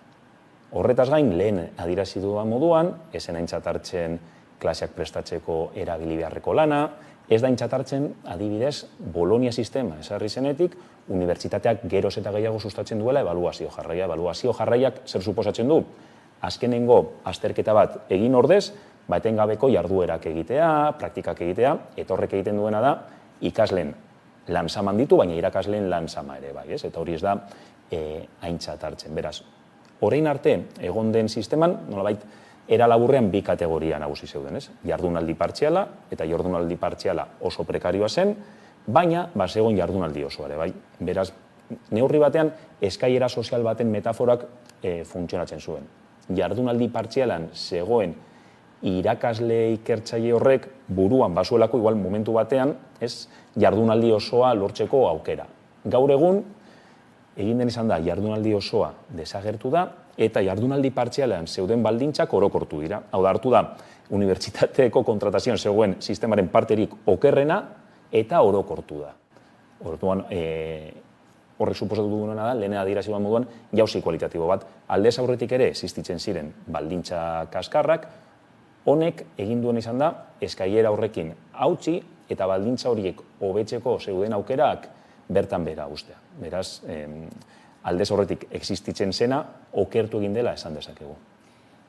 Horretaz gain, lehen adierazi dudan moduan, ezen aintzat hartzen klaseak prestatzeko erabili beharreko lana, ez da aintzat hartzen, adibidez, Bolonia sistema ezarri zenetik, unibertsitateak geroz eta gehiago sustatzen duela ebaluazio jarraia. Ebaluazio jarraiak zer suposatzen du? Azkenengo azterketa bat egin ordez, etengabeko jarduerak egitea, praktikak egitea, eta horrek egiten duena da, ikasleen lan saman ditu, baina irakasleen lan sama ere bai, ez? Eta hori ez da aintzat hartzen. Beraz, orain arte egon den sisteman, nolabait, era laburrean bi kategoria nagusi zeuden, ez? Jardunaldi partziala, eta jardunaldi partziala oso prekarioa zen, baina zegoen jardunaldi osoa ere bai. Beraz, neurri batean, eskaiera sozial baten metaforak funtzionatzen zuen. Jardunaldi partzialan zegoen irakasle ikertzaile horrek buruan bazuelako igual momentu batean, ez, jardunaldi osoa lortzeko aukera. Gaur egun, egin den izan da, jardunaldi osoa desagertu da, eta jardunaldi partzialean zeuden baldintzak orokortu dira. Hau da, hartu da, unibertsitateko kontratazioan zegoen sistemaren parterik okerrena, eta orokortu da. Orduan, horrek suposatu duena da, lehen adierazi bat moduan, jauzi kualitatibo bat. Aldez aurretik ere, existitzen ziren baldintza kaskarrak, honek egin duen izan da, eskaiera horrekin hautsi eta baldintza horiek hobetzeko zeuden aukerak bertan bera ustea. Beraz, aldez horretik existitzen zena, okertu egin dela esan dezakegu.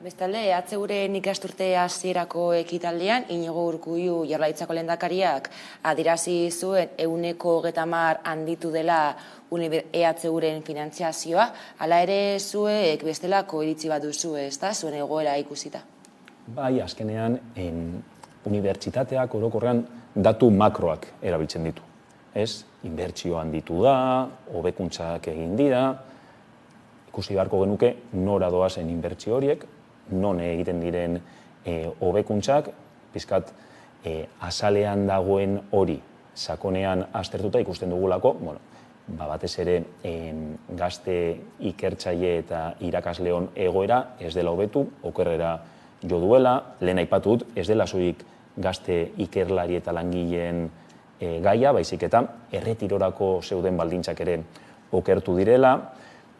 Bestalde, EHUren ikasturte hasierako ekitaldean, Inigo Urkullu Jaurlaritzako lehendakariak adierazi zuen 130 handitu dela EHUren finantziazioa, hala ere zuek bestelako iritzi bat duzu, ezta, zuen egoera ikusita? Bai, azkenean, unibertsitateak orokorrean datu makroak erabiltzen ditu. Ez, inbertsio handitu da, hobekuntzak egin dira, ikusi beharko genuke nora doazen inbertsio horiek, non egiten diren hobekuntzak, pizkat azalean dagoen hori sakonean aztertuta ikusten dugulako, batez ere gazte ikertzaile eta irakasleon egoera ez dela hobetu, okerrera jo duela, lehen aipatut, ez dela soilik gazte ikerlari eta langileen gaia, baizik eta erretirorako zeuden baldintzak ere okertu direla,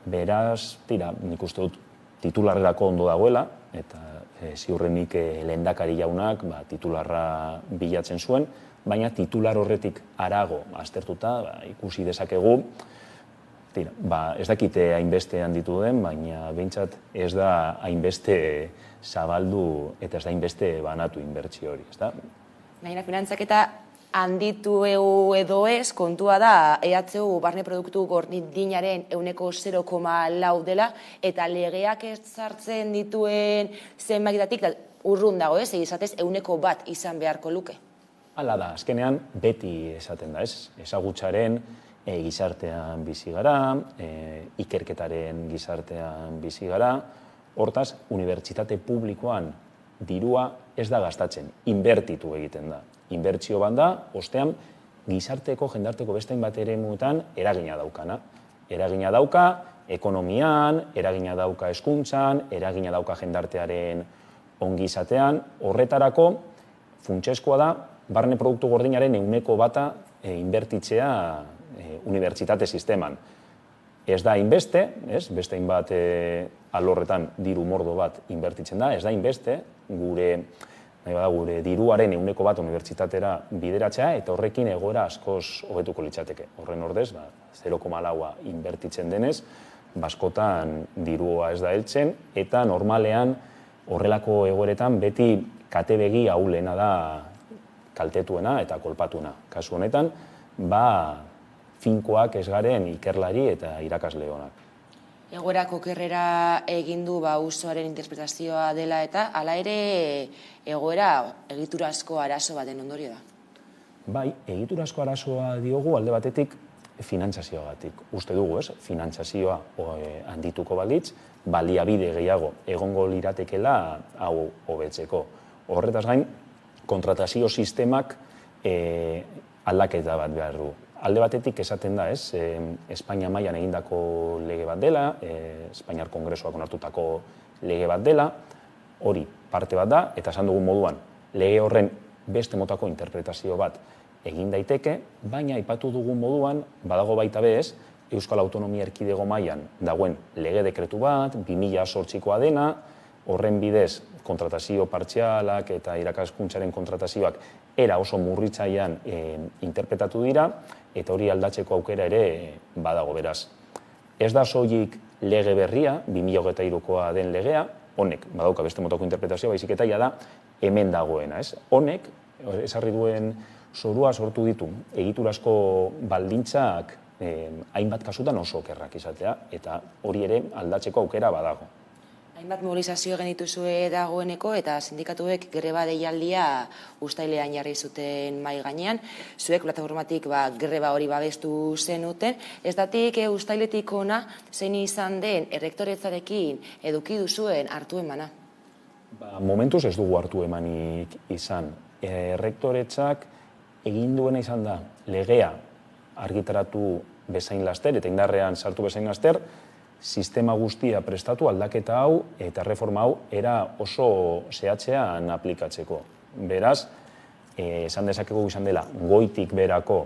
beraz, nik uste dut titularrerako ondo dagoela, eta ziurrenik lehendakari jaunak titularra bilatzen zuen, baina titular horretik harago aztertuta ikusi dezakegu, ez dakite hainbeste handitu den, baina behintzat ez da hainbeste zabaldu eta ez da hainbeste banatu inbertsio hori, ezta? Gainera, finantzaketa handitu edo ez, kontua da, EHU barne produktu gordinaren 0,4 dela, eta legeak ez sartzen dituen zenbaitatik urrun dago, ez? Egizatez, 1% izan beharko luke. Hala da, azkenean beti esaten da, ez? Ezagutzaren gizartean bizi gara, ikerketaren gizartean bizi gara, hortaz, unibertsitate publikoan dirua ez da gastatzen, inbertitu egiten da. Inbertsio banda, ostean, gizarteko, jendarteko bestein bat ere muetan eragina daukana. Eragina dauka ekonomian, eragina dauka hezkuntzan, eragina dauka jendartearen ongizatean. Horretarako, funtsezkoa da, barne produktu gordinaren 1% inbertitzea unibertsitate sisteman. Ez da inbeste, beste hainbat alorretan diru mordo bat inbertitzen da, ez da inbeste, gure diruaren 1% unibertsitatera bideratzea, eta horrekin egoera askoz hobetuko litzateke. Horren ordez, 0,4 inbertitzen denez, askotan dirua ez da heltzen, eta normalean horrelako egoeretan beti katebegi ahulena da kaltetuena eta kolpatuena. Kasu honetan, finkoak ez garen ikerlari eta irakasle onak. Egoerako okerrera egin du usoaren interpretazioa dela eta hala ere egoera egiturazko arazo baten ondorio da. Bai, egiturazko arazoa diogu alde batetik finantzazioagatik. Uste dugu, finantzazioa handituko balitz, baliabide gehiago egongo liratekela hau hobetzeko. Horretaz gain, kontratazio sistemak aldaketa bat behar du. Alde batetik esaten da, Espainia mailan egindako lege bat dela, Espainiar Kongresuak onartutako lege bat dela, hori parte bat da, eta esan dugun moduan, lege horren beste motako interpretazio bat egin daiteke, baina aipatu dugun moduan, badago baita bez, Euskal Autonomia Erkidego mailan dagoen lege dekretu bat, 2008koa dena, horren bidez kontratazio partzialak eta irakaskuntzaren kontratazioak era oso murritzailean interpretatu dira, eta hori aldatzeko aukera ere badago beraz. Ez da soilik lege berria, 2023koa den legea, honek badauka beste motako interpretazioa, baizik eta da hemen dagoena. Honek, esarri duen zorua sortu ditu, egiturazko baldintzak hainbat kasutan oso okerrak izatea, eta hori ere aldatzeko aukera badago. Hainbat mobilizazio genituzue dagoeneko eta sindikatuek greba deialdia uztailean jarri zuten mahai gainean. Zuek plataformatik greba hori babestu zenuten. Ez datik uztailetik ona zein izan den errektoretzarekin eduki duzuen hartu emana? Momentuz ez dugu hartu emanik izan. Errektoretzak egin duena izan da legea argitaratu bezain laster eta indarrean sartu bezain laster, sistema guztia prestatu aldaketa hau eta reforma hau era oso zehatzean aplikatzeko. Beraz, esan dezakegu izan dela goitik berako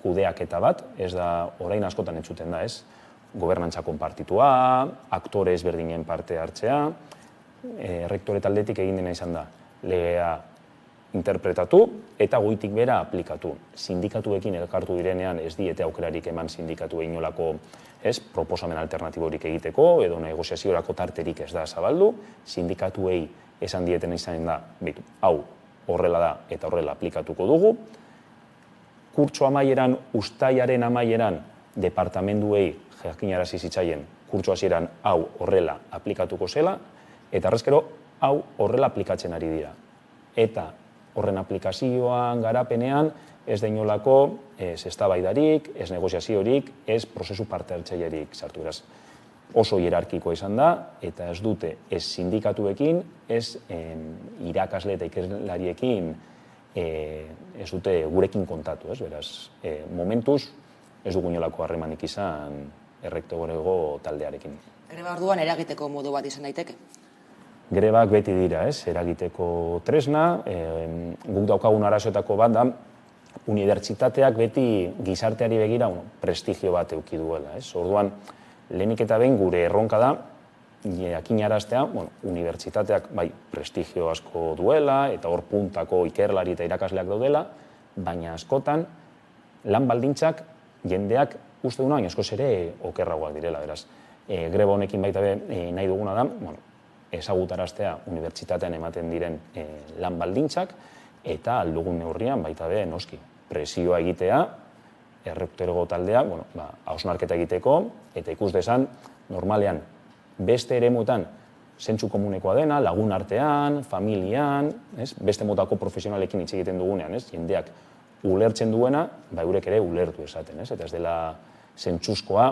kudeaketa bat, ez da orain askotan entzuten da, gobernantza konpartitua, aktore ezberdinen parte hartzea, errektore taldetik egin dena izan da legea interpretatu eta goitik bera aplikatu. Sindikatuekin elkartu direnean ez diete aukerarik eman sindikatuei inolako proposamen alternatiborik egiteko edo negoziaziorako tarterik ez da zabaldu. Sindikatuei esan dieten izan da, hau horrela da eta horrela aplikatuko dugu. Kurtso amaieran, ustaiaren amaieran, departamenduei jakinarazi zitzaien kurtso hasieran hau horrela aplikatuko zela, eta arrezkero hau horrela aplikatzen ari dira. Eta horren aplikazioan, garapenean, ez da inolako eztabaidarik, ez negoziaziorik, ez prozesu parte hartzailerik sartu. Beraz, oso hierarkikoa izan da, eta ez dute ez sindikatuekin, ez irakasle eta ikerlariekin ez dute gurekin kontatu. Beraz, momentuz ez dugu inolako harremanik izan errektorego taldearekin. Greba orduan eragiteko modu bat izan daiteke? Grebak beti dira, eragiteko tresna, guk daukagun arazoetako bat da, unibertsitateak beti gizarteari begira prestigio bat eduki duela. Orduan, lehenik eta behin gure erronka da, jakinaraztea, unibertsitateak bai prestigio asko duela, eta hor puntako ikerlari eta irakasleak daudela, baina askotan, lan baldintzak jendeak uste duna, baina askoz ere okerragoak direla. Beraz, greba honekin baita nahi duguna da, ezagutaraztea unibertsitatean ematen diren lan baldintzak, eta aldugun neurrian baita be, noski, presioa egitea, errektorego taldea, hausnarketa egiteko, eta ikus desan, normalean, beste eremuetan, zentzu komunekoa dena, lagun artean, familian, beste motako profesionalekin hitz egiten dugunean, jendeak ulertzen duena, eurek ere ulertu esaten, eta ez dela zentzuzkoa,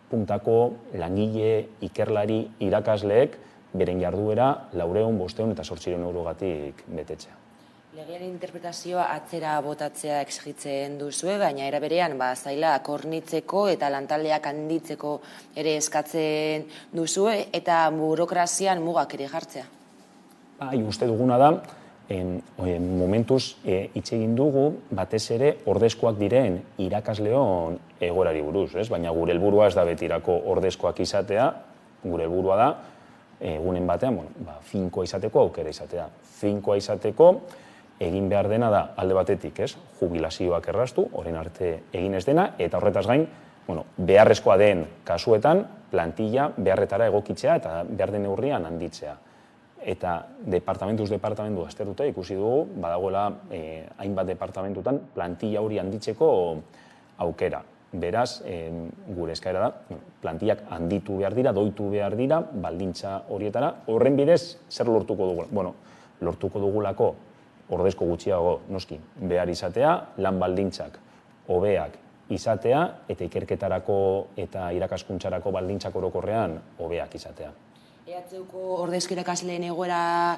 puntako langile, ikerlari, irakasleek, beren jarduera 400, 500 eta 800 eurogatik betetzea. Legearen interpretazioa atzera botatzea exigitzen duzue, baina era berean zaila kornitzeko eta lantaldeak handitzeko ere eskatzen duzue eta burokrazian mugak ere jartzea. Uste duguna da, momentuz hitz egin dugu batez ere ordezkoak diren irakasleon egoerari buruz, baina gure helburua ez da betirako ordezkoak izatea, gure helburua da egunen batean, finkoa izateko aukera izatea. Finkoa izateko egin behar dena da alde batetik, jubilazioak erraztu, orain arte egin ez dena, eta horretaz gain, beharrezkoa den kasuetan, plantilla beharretara egokitzea eta behar den neurrian handitzea. Eta departamentuz departamentu aztertuta ikusi dugu, badagoela hainbat departamentutan plantilla hori handitzeko aukera. Beraz, gure eskaera da, plantillak handitu behar dira, doitu behar dira, baldintza horietara. Horren bidez, zer lortuko dugu? Lortuko dugulako ordezko gutxiago noski behar izatea, lan baldintzak hobeak izatea, eta ikerketarako eta irakaskuntzarako baldintzak orokorrean hobeak izatea. EHUko ordezko irakasleen egoera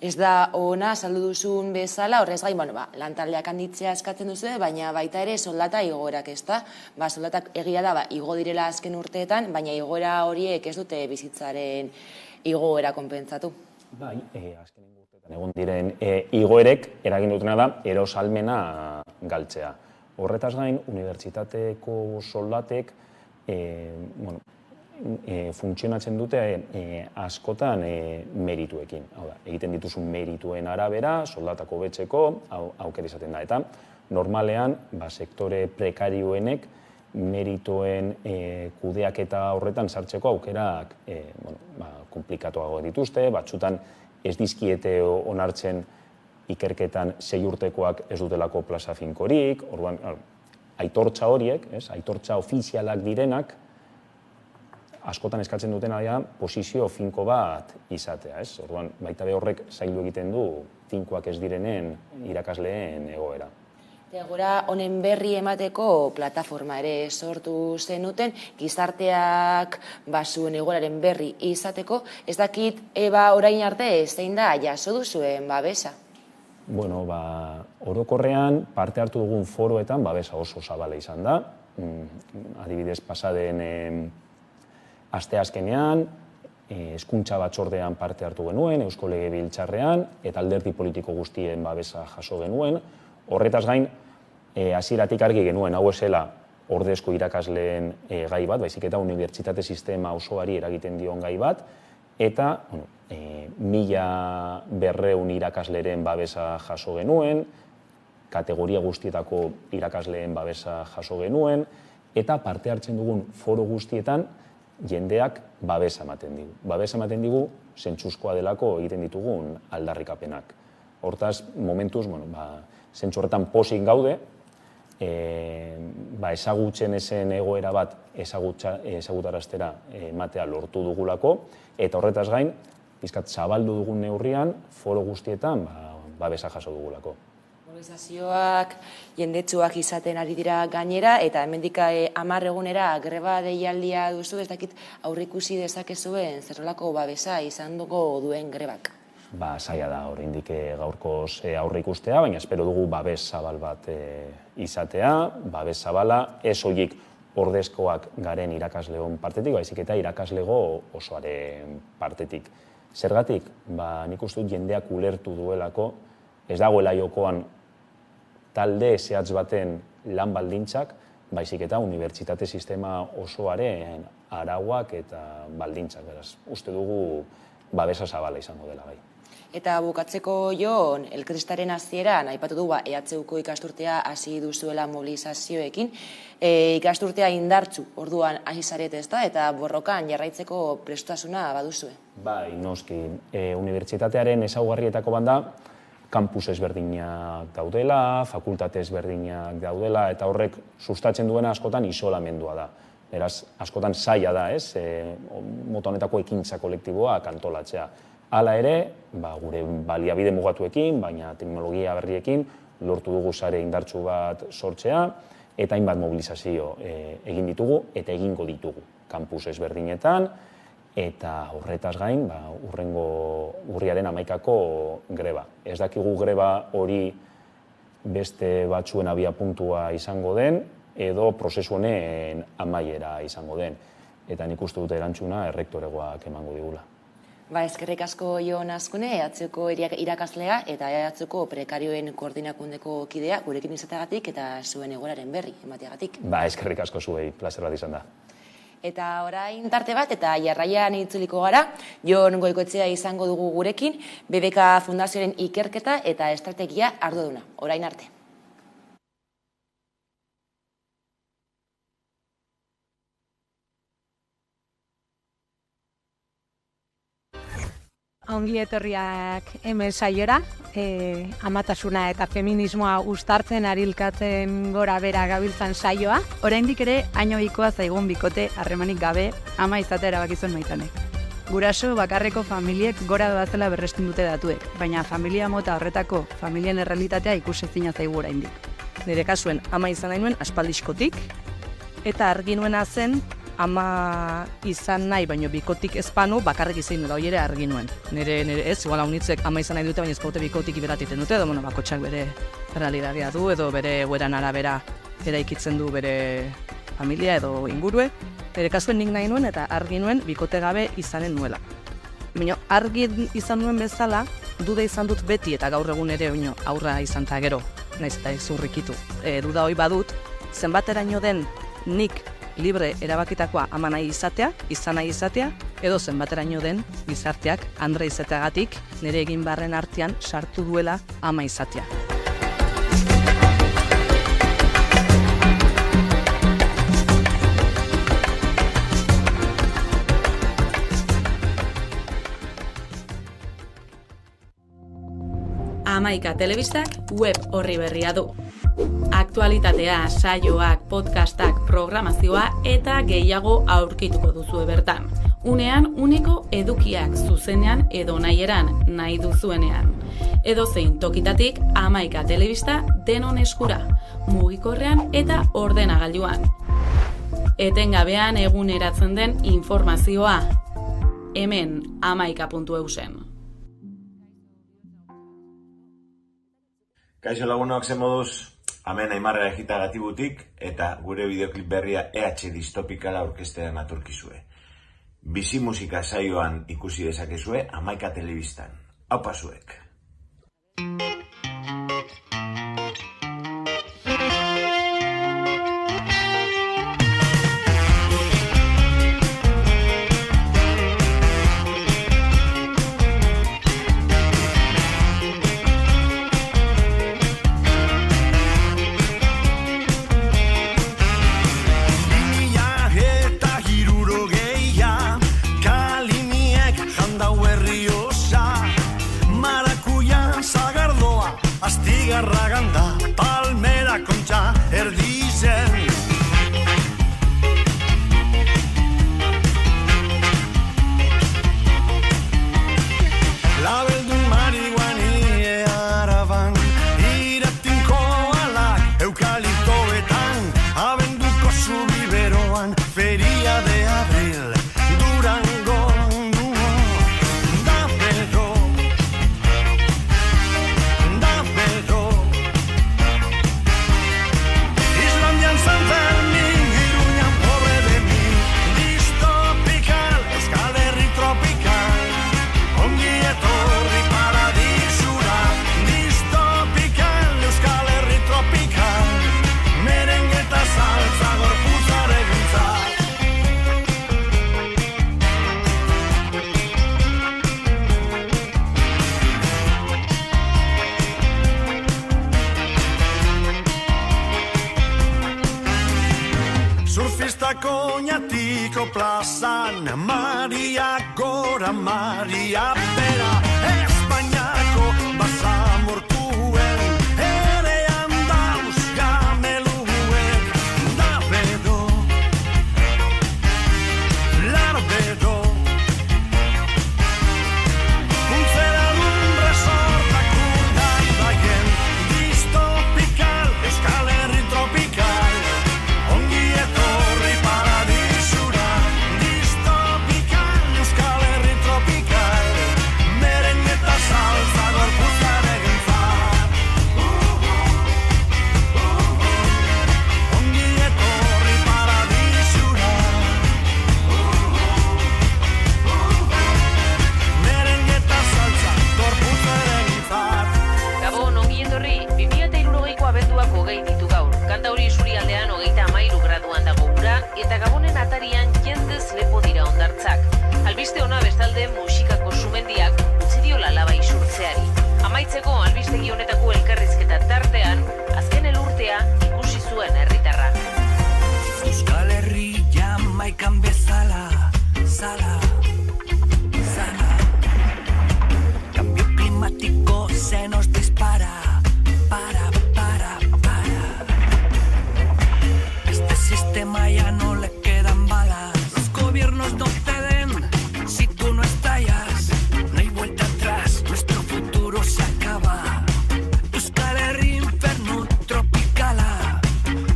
ez da ona, saldu duzun bezala, horrez gain, lantaldeak handitzea eskatzen duzu, baina baita ere soldata igoerak ez da. Soldatak egia da, igo direla azken urteetan, baina igoera horiek ez dute bizitzaren igoera konpentsatu. Bai, azken urteetan egon diren igoerek eragin dutena da erosalmena galtzea. Horretaz gain, unibertsitateko soldatek funtzionatzen dute askotan merituekin. Egiten dituzun merituen arabera, soldatako betzeko aukera izaten da. Eta normalean, sektore prekarioenek merituen kudeaketa horretan sartzeko aukerak komplikatuago dituzte, batzutan ez dizkiete onartzen ikerketan 6 urtekoak ez dutelako plaza finkorik, orduan, aitortza horiek, aitortza ofizialak direnak, askotan eskatzen dutena da posizio finko bat izatea. Orduan, baita be horrek zaildu egiten du finkoak ez direnen irakasleen egoera. Gora honen berri emateko plataforma ere sortu zenuten, gizarteak zuen egoeraren berri izateko, ez dakit orain arte zein da jaso duzuen babesa? Orokorrean parte hartu dugun foroetan babesa oso zabala izan da. Adibidez, pasaden asteazkenean, hezkuntza batzordean parte hartu genuen, Eusko Legebiltzarrean, eta alderdi politiko guztien babesa jaso genuen. Horretaz gain, hasieratik argi genuen, hau esela ordezko irakasleen gai bat, baizik eta unibertsitate sistema osoari eragiten dion gai bat, eta 1.200 irakasleren babesa jaso genuen, kategoria guztietako irakasleen babesa jaso genuen, eta parte hartzen dugun foro guztietan jendeak babesa ematen digu. Babesa ematen digu, zentzuzkoa delako egiten ditugun aldarrikapenak. Hortaz, momentuz, zentzu horretan pozik gaude, ezagutzen ezen egoera bat ezagutaraztera ematea lortu dugulako, eta horretaz gain, pizkat zabaldu dugun neurrian, foro guztietan babesa jaso dugulako. Mobilizazioak jendetsuak izaten ari dira gainera, eta hemendik 10 egunera greba deialdia duzu, ez dakit aurreikusi dezakezuen zerrolako babesa izan dugu duen grebak. Zaila da, oraindik gaurkoz aurre ikustea, baina espero dugu babes zabal bat izatea, babes zabala ez horiek ordezkoak garen irakasleon partetik, baizik eta irakaslego osoaren partetik. Zergatik, nik uste dut jendeak ulertu duelako, ez dagoela jokoan talde zehatz baten lan baldintzak, baizik eta unibertsitate sistema osoaren arauak eta baldintzak. Beraz, uste dugu babesa zabala izango dela bai. Eta bukatzeko Jon, elkarrizketaren hasieran aipatu du EHUko ikasturtea hasi duzuela mobilizazioekin. Ikasturtea indartsu orduan hasi zarete, ezta, eta borrokan jarraitzeko prestasuna baduzue. Bai, noski. Unibertsitatearen ezaugarrietako banda, kampus ezberdinak daudela, fakultate ezberdinak daudela, eta horrek sustatzen duena askotan isolamendua da. Beraz, askotan zaila da, ez, mota honetako ekintza kolektiboak antolatzea. Hala ere, gure baliabide mugatuekin, baina teknologia berriekin, lortu dugu sare indartsu bat sortzea, eta hainbat mobilizazio egin ditugu eta egingo ditugu kampus ezberdinetan, eta horretaz gain, urrengo urriaren 11ako greba. Ez dakigu greba hori beste batzuen abiapuntua izango den, edo prozesu honen amaiera izango den. Eta nik uste dute erantzuna errektoregoak emango digula. Eskerrik asko Jon Azkune, EHUko irakaslea eta EHUko prekarioen koordinakundeko kidea, gurekin izateagatik eta zuen egoeraren berri emateagatik. Eskerrik asko zuei, plazer bat izan da. Eta orain tarte bat eta jarraian itzuliko gara, Jon Goikoetxea izango dugu gurekin, BBK Fundazioaren ikerketa eta estrategia arduraduna. Orain arte. Ongi etorriak hemen saiora, amatasuna eta feminismoa uztartzen arilkatzen gora bera gabiltzan saioa. Oraindik ere ainoikoa zaigun bikote harremanik gabe ama izatea erabakizuen Maitanek. Guraso bakarreko familiek gora doazela berresten dute datuek, baina familia mota horretako familien errealitatea ikusezina zaigu oraindik. Nire kasuen ama izan nahi nuen aspaldiskotik, eta argi nuena zen ama izan nahi, baino bikotik ezpanu, bakarrik izan nuela, hori ere argi nuen. Nire ez, igual haunitzek ama izan nahi dute, baina ez baute bikotik iberatiten dute, edo bakotxak bere realitatea du, edo bere egoeran arabera eraikitzen du bere familia edo ingurue. Nire kasuen nik nahi nuen eta argi nuen bikote gabe izanen nuela. Baina argi izan nuen bezala, duda izan dut beti eta gaur egun ere aurra izan ta gero, naiz eta ez urrikitu. Duda hori badut, zenbateraino den nik libre erabakitakoa ama nahi izatea, izan nahi izatea, edo zenbateraino den gizarteak andre izateagatik nire egin barren artean sartu duela ama izatea. Amaika telebistak web orri berria du. Aktualitatea, saioak, podcastak, programazioa eta gehiago aurkituko duzue bertan. Unean uniko edukiak zuzenean edo nahieran nahi duzuenean. Edozein tokitatik Amaika telebista denon eskura, mugikorrean eta ordenagailuan. Etengabean eguneratzen den informazioa. Hemen amaika.eusen. Kaixo lagunok, zen moduz, hemen Aimarra Ejita Gatibutik eta gure bideoklip berria EH distopikala aurkeztean aturkizue. Bizi musika saioan ikusi dezakezue Amaika telebistan. Aupa zuek! zigarra ganda, palmera kontxa erdizen. Labeldun marihuani araban, iratinko alak eukaliptoetan, abenduko zubiberoan, feria de abril, Durango, da Pedro, Islandian San Fermin, Iruñan pobre de mi, distopical, Euskal Herri tropical, ongi etorri paradisura, distopical, Euskal Herri tropical, merengue eta salsa gorputzaregintza. Surfista Koñatiko plazan, Maria Gora, Maria Bera, Espainiako basamortuen, erean dauz gameluek, da bedo, larbedo, puntzera lumbre sortak urdai baien, distopical, Euskal Herri tropical, ongi etorri paradisura, distopical, Euskal Herri tropical, merengue eta salsa gorputzaregintza. Ongi etorri paradisura, merengue eta salsa gorputzaregintza. Gabon, ongi etorri, 2060ko abenduak 20 ditu gaur. Kantauri isurialdean 33 graduan dago ura, eta Gabonen atarian jendez lepo dira hondartzak. Albiste ona bestalde musikako sumendiak utzi diola laba isurtzeari. Amaitzeko albistegi honetako elkarrizketa tartean, azken elurtea ikusi zuen herritarra. Euskal Herri Jamaikan bezala, sala. Cambio climático se nos dispara, para. Este sistema ya no le quedan balas. Los gobiernos no ceden si tú no estallas. No hay vuelta atrás, nuestro futuro se acaba. Euskal Herri inferno tropicala,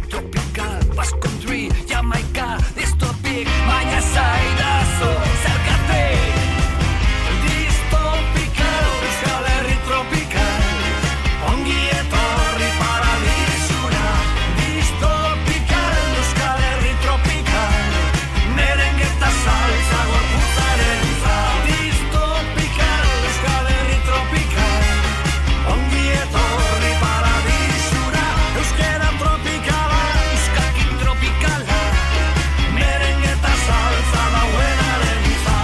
tropical, Basque Country, Jamaica, dystopic, baina zaidazu, zergate. Distopical, Euskal Herri tropical, ongi etorri paradisura. Distopical, Euskal Herri tropical, merengue eta salsa gorputzaregintza. Distopical, Euskal Herri tropical, ongi etorri paradisura. Euskera tropikala, euskakin tropikala, merengue eta salsa dauenaregintza.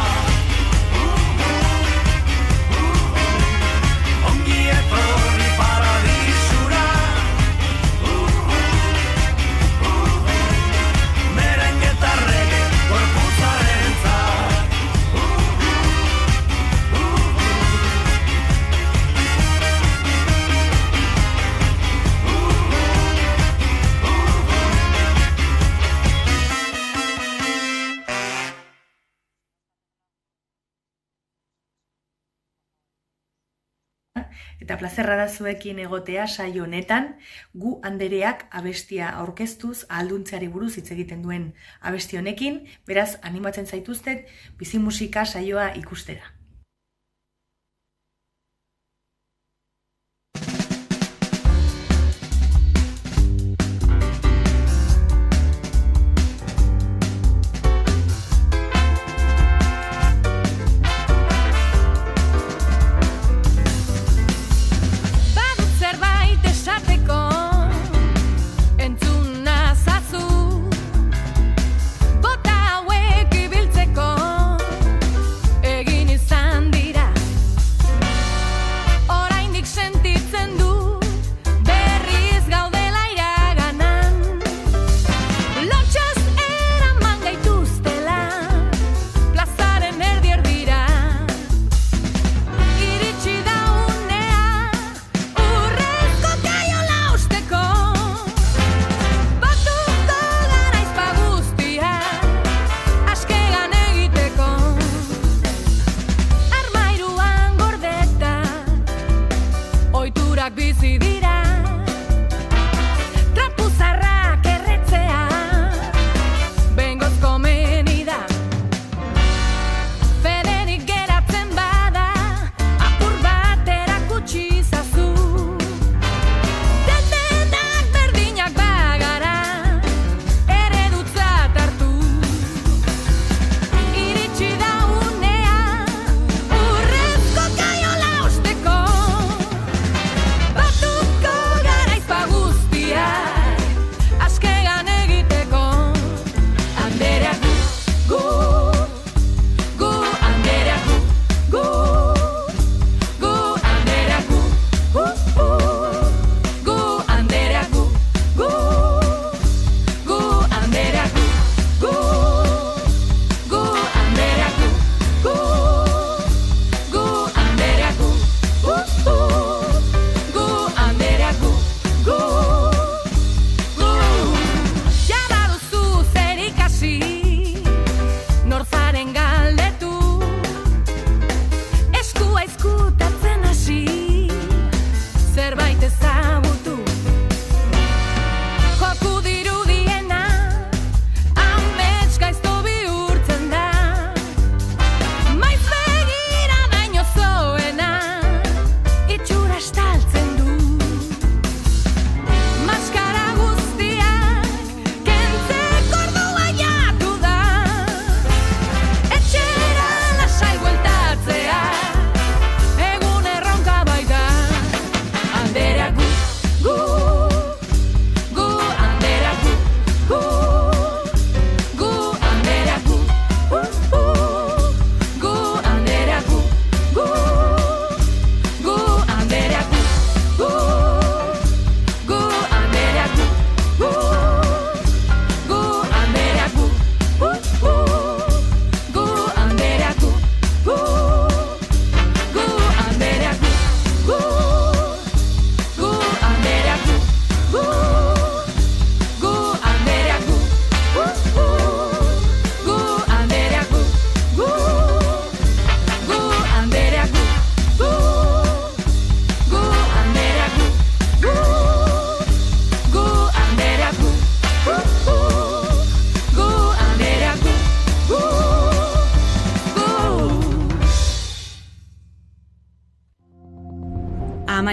Ongi etorri paradisura, merengue eta reggae gorputzaregintza. Eta plazerra da zuekin egotea saio honetan, Gu Andereak abestia aurkeztuz ahalduntzeari buruz hitz egiten duen abesti honekin, beraz animatzen zaituztet bizi musika saioa ikustera. Badut zerbait esateko, entzun nazazu, bota hauek ibiltzeko, egin izan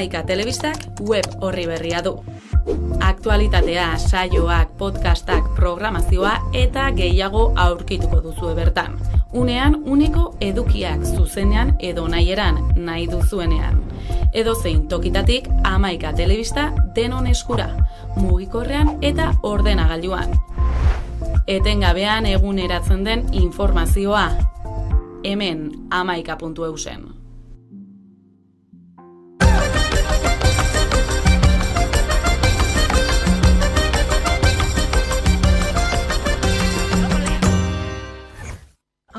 Hamaika Telebistak web orri berria du. Aktualitatea, saioak, podcastak, programazioa eta gehiago aurkituko duzue bertan. Unean, uneko edukiak zuzenean edo nahieran, nahi duzuenean. Edozein tokitatik Hamaika Telebista denon eskura, mugikorrean eta ordenagailuan. Etengabean eguneratzen den informazioa. Hemen hamaika.eusen.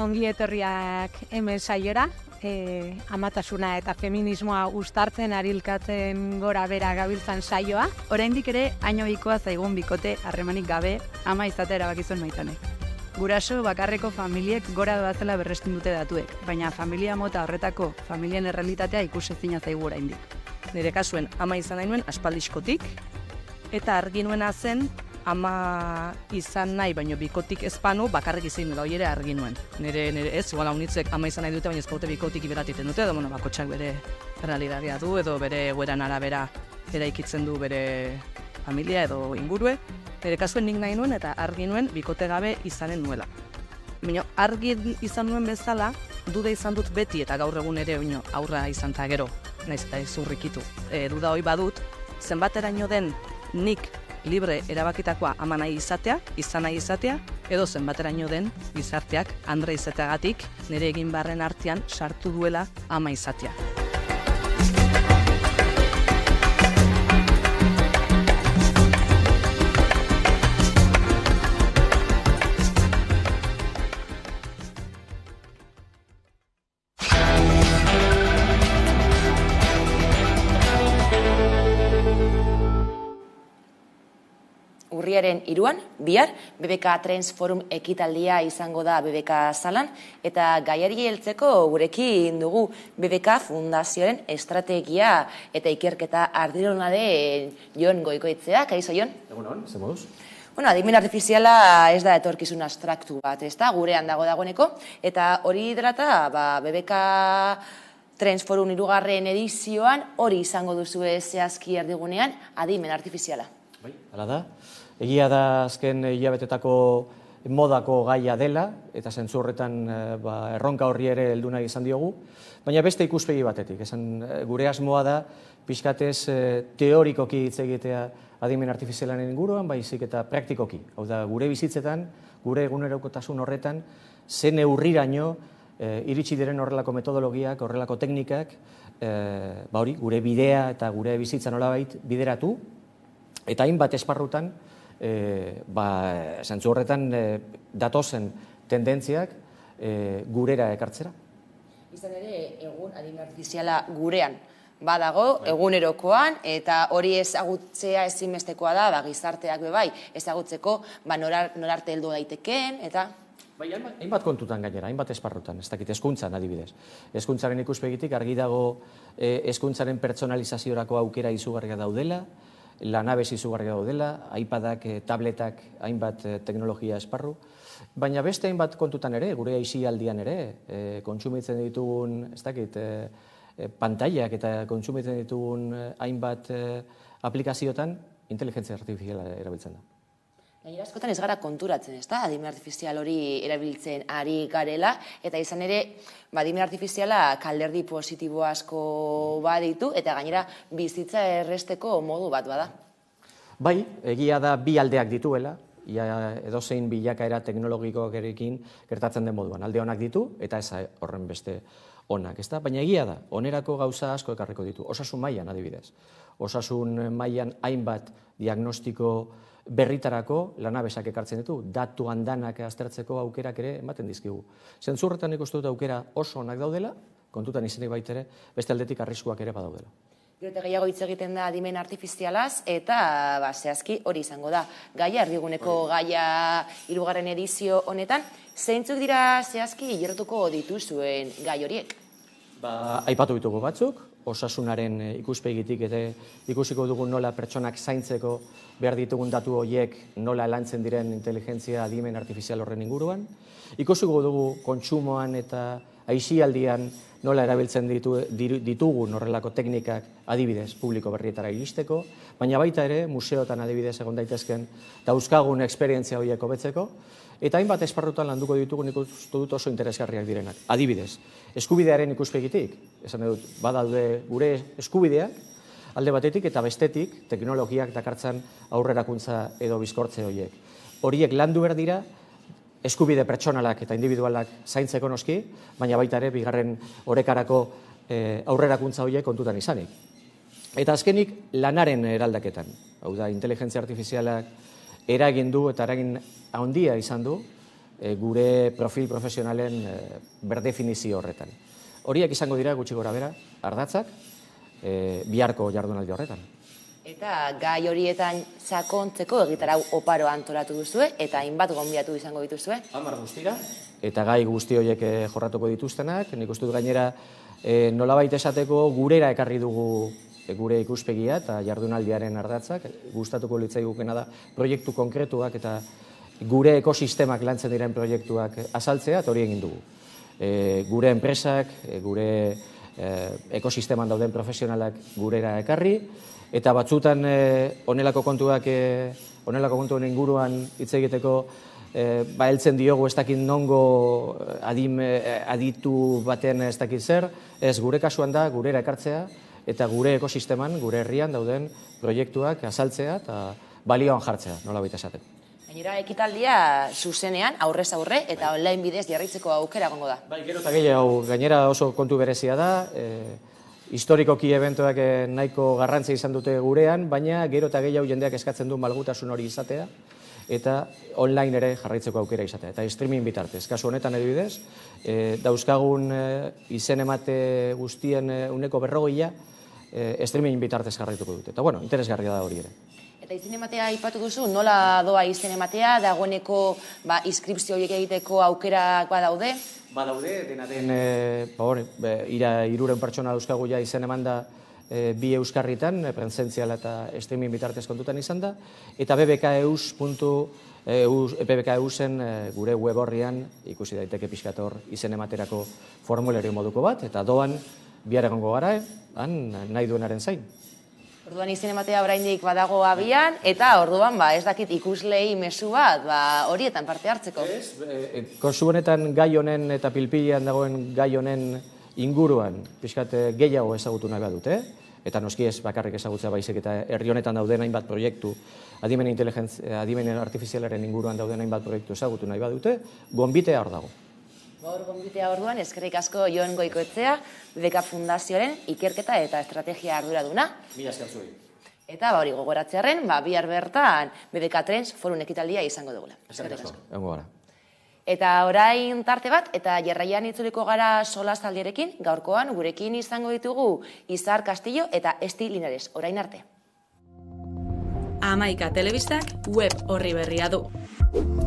Ongi etorriak hemen saiora, amatasuna eta feminismoa uztartzen arilkatzen gora bera gabiltzan saioa. Oraindik ere ainoikoa zaigun bikote harremanik gabe ama izatea erabakizuen Maitanek. Guraso bakarreko familiek gora doazela berresten dute datuek, baina familia mota horretako familien errealitatea ikusezina zaigu oraindik. Nire kasuen ama izan nahi nuen aspaldiskotik, eta argi nuena zen ama izan nahi, baino bikotik ezpanu bakarrik izan nuela, hori ere argi nuen. Nire ez, igual haunitzek ama izan nahi dute, baina ez baute bikotik iberatiten dute, edo bakotxak bere realitatea du, edo bere egoeran arabera eraikitzen du bere familia edo ingurue. Nire kasuen nik nahi nuen eta argi nuen bikote gabe izanen nuela. Baina argi izan nuen bezala, duda izan dut beti eta gaur egun ere oino aurra izan ta gero, naiz eta ez urrikitu. Duda hori badut, zenbateraino den nik libre erabakitakoa ama nahi izatea, izan nahi izatea, edo zenbateraino den gizarteak andre izateagatik nire egin barren artean sartu duela ama izatea. Urriaren 3an, bihar, BBK Trans Forum ekitaldia izango da BBK Salan, eta gaiari heltzeko gurekin dugu BBK Fundazioaren estrategia eta ikerketa arduradun Jon Goikoitzea. Kaixo, Jon? Egunon, ze moduz? Adimen artifiziala ez da etorkizun abstraktu bat, ez da, gurean dagoeneko, eta hori dela eta BBK Trans Forum 3. edizioan hori izango duzue zehazki erdigunean, adimen artifiziala. Bai, hala da. Egia da azken hilabetetako modako gaia dela, eta zentzu horretan erronka horri ere heldu nahi izan diogu, baina beste ikuspegi batetik. Gure asmoa da, pixkatez teorikoki hitz egitea adimen artifizialaren inguruan, baizik eta praktikoki. Hau da, gure bizitzetan, gure egunerokotasun horretan, ze neurriraino iritsi diren horrelako metodologiak, horrelako teknikak, hori, gure bidea eta gure bizitza nolabait bideratu, eta hainbat esparrutan, zentzu horretan datozen tendentziak gurera ekartzera. Izan ere, egun adimen artifiziala gurean badago, egunerokoan, eta hori ezagutzea ezinbestekoa da, gizarteak bebai, ezagutzeko norarte heldu daitekeen, eta... Hainbat kontutan gainera, hainbat esparrutan, ez dakit, hezkuntzan adibidez. Hezkuntzaren ikuspegitik argi dago hezkuntzaren pertsonalizaziorako aukera izugarria daudela, lanabes izugarria daudela, iPadak, tabletak, hainbat teknologia esparru, baina beste hainbat kontutan ere, gure aisialdian ere, kontsumitzen ditugun, ez dakit, pantailak eta kontsumitzen ditugun hainbat aplikaziotan, inteligentzia artifiziala erabiltzen da. Gainera askotan ez gara konturatzen, ez da, adimen artifizial hori erabiltzen ari garela, eta izan ere, adimen artifiziala alderdi positibo asko baditu, eta gainera bizitza erresteko modu bat bada. Bai, egia da bi aldeak dituela, edozein bilakaera teknologikoak erekin gertatzen den moduan. Alde onak ditu, eta ez horren beste onak, ez da? Baina egia da, onerako gauza asko ekarriko ditu. Osasun mailan adibidez. Osasun mailan hainbat diagnostiko berritarako lanabesak ekartzen ditu, datu handanak aztertzeko aukerak ere ematen dizkigu. Zentzurretan ikustu dut aukera oso onak daudela, kontutan izenek baitere, beste aldetik arriskuak ere badaudela. Gero eta gehiago hitz egiten da adimen artifizialaz, eta zehazki hori izango da. Gaia, erdiguneko gaia 3. edizio honetan, zeintzuk dira zehazki hilertuko dituzuen gai horiek? Aipatu ditugu batzuk, osasunaren ikuspegitik eta ikusiko dugu nola pertsonak zaintzeko behar ditugun datu horiek nola lantzen diren inteligentzia adimen artifizial horren inguruan. Ikusiko dugu kontsumoan eta aisialdian nola erabiltzen ditugun horrelako teknikak adibidez publiko berrietara iristeko, baina baita ere museotan adibidez egon daitezken dauzkagun esperientzia horiek hobetzeko, eta hainbat esparrutan landuko ditugu nik uste dut oso interesgarriak direnak. Adibidez, eskubidearen ikuspegitik, esan dut, badaude gure eskubideak, alde batetik eta bestetik teknologiak dakartzan aurrerakuntza edo bizkortze horiek. Horiek landu behar dira, eskubide pertsonalak eta individualak zaintzeko noski, baina baita ere bigarren orekarako aurrerakuntza horiek kontutan izanik. Eta azkenik lanaren eraldaketan. Hau da, inteligentzia artifizialak eragin du eta eragin handia izan du gure profil profesionalen berdefinizio horretan. Horiek izango dira gutxi gora bera, ardatzak, biharko jardunaldi horretan. Eta gai horietan sakontzeko egitarau oparo antolatu duzue eta hainbat gonbidatu izango dituzue? 10 guztira, eta gai guzti horiek jorratuko dituztenak. Nik uste dut gainera nolabait esateko gurera ekarri dugu gure ikuspegia eta jardunaldiaren ardatzak. Gustatuko litzaigukena da proiektu konkretuak eta gure ekosistemak lantzen diren proiektuak azaltzea, eta hori egin dugu. Gure enpresak, gure ekosisteman dauden profesionalak gurera ekarri, eta batzutan honelako kontuen inguruan hitz egiteko heltzen diogu ez dakit nongo aditu baten ez dakit zer, ez gure kasuan da gurera ekartzea eta gure ekosisteman, gure herrian dauden proiektuak azaltzea eta balioan jartzea, nolabait esateko. Gainera, ekitaldia zuzenean, aurrez aurre eta online bidez jarraitzeko aukera egongo da. Bai, gero eta gehiago, gainera oso kontu berezia da, historikoki eventoak nahiko garrantzia izan dute gurean, baina gero eta gehiago jendeak eskatzen du malgutasun hori izatea, eta online ere jarraitzeko aukera izatea. Eta streaming bitartez, kasu honetan adibidez, dauzkagun izen emate guztien 40% streaming bitartez jarraituko dute. Eta bueno, interesgarria da hori ere. Eta izen ematea aipatu duzu, nola doa izen ematea, dagoeneko inskripzio horiek egiteko aukerak badaude? Badaude, dena den, 300 pertsona dauzkagu ja izen emanda bi euskarritan, presentziala eta streaming bitartez kontutan izan da, eta bbkeus-en gure web horrian ikusi daiteke pixkator izen ematerako formulario moduko bat, eta doan bihar egongo gara, han nahi duenaren zain. Orduan izen ematea oraindik badago abian, eta orduan ez dakit ikuslei mezu bat horietan parte hartzeko. Konsu honetan gai honen eta pilpilean dagoen gai honen inguruan pixkat gehiago ezagutu nahi badute, eta noski ez bakarrik ezagutzea baizik eta herri honetan dauden hainbat proiektu, adimen artifizialaren inguruan dauden hainbat proiektu ezagutu nahi badute, gonbitea hor dago. Gaur gonbitea orduan, eskerrik asko Jon Goikoetxea, BBK Fundazioaren ikerketa eta estrategia arduraduna. Mila esker zuei. Eta hori gogoratzearren, bihar bertan BBK Trends Forum ekitaldia izango dugula. Eskerrik asko. Egongo gara. Eta orain tarte bat, eta jarraian itzuliko gara solasaldiarekin, gaurkoan gurekin izango ditugu Izar Castillo eta Esti Linares. Orain arte. Hamaika telebistak web orri berria du.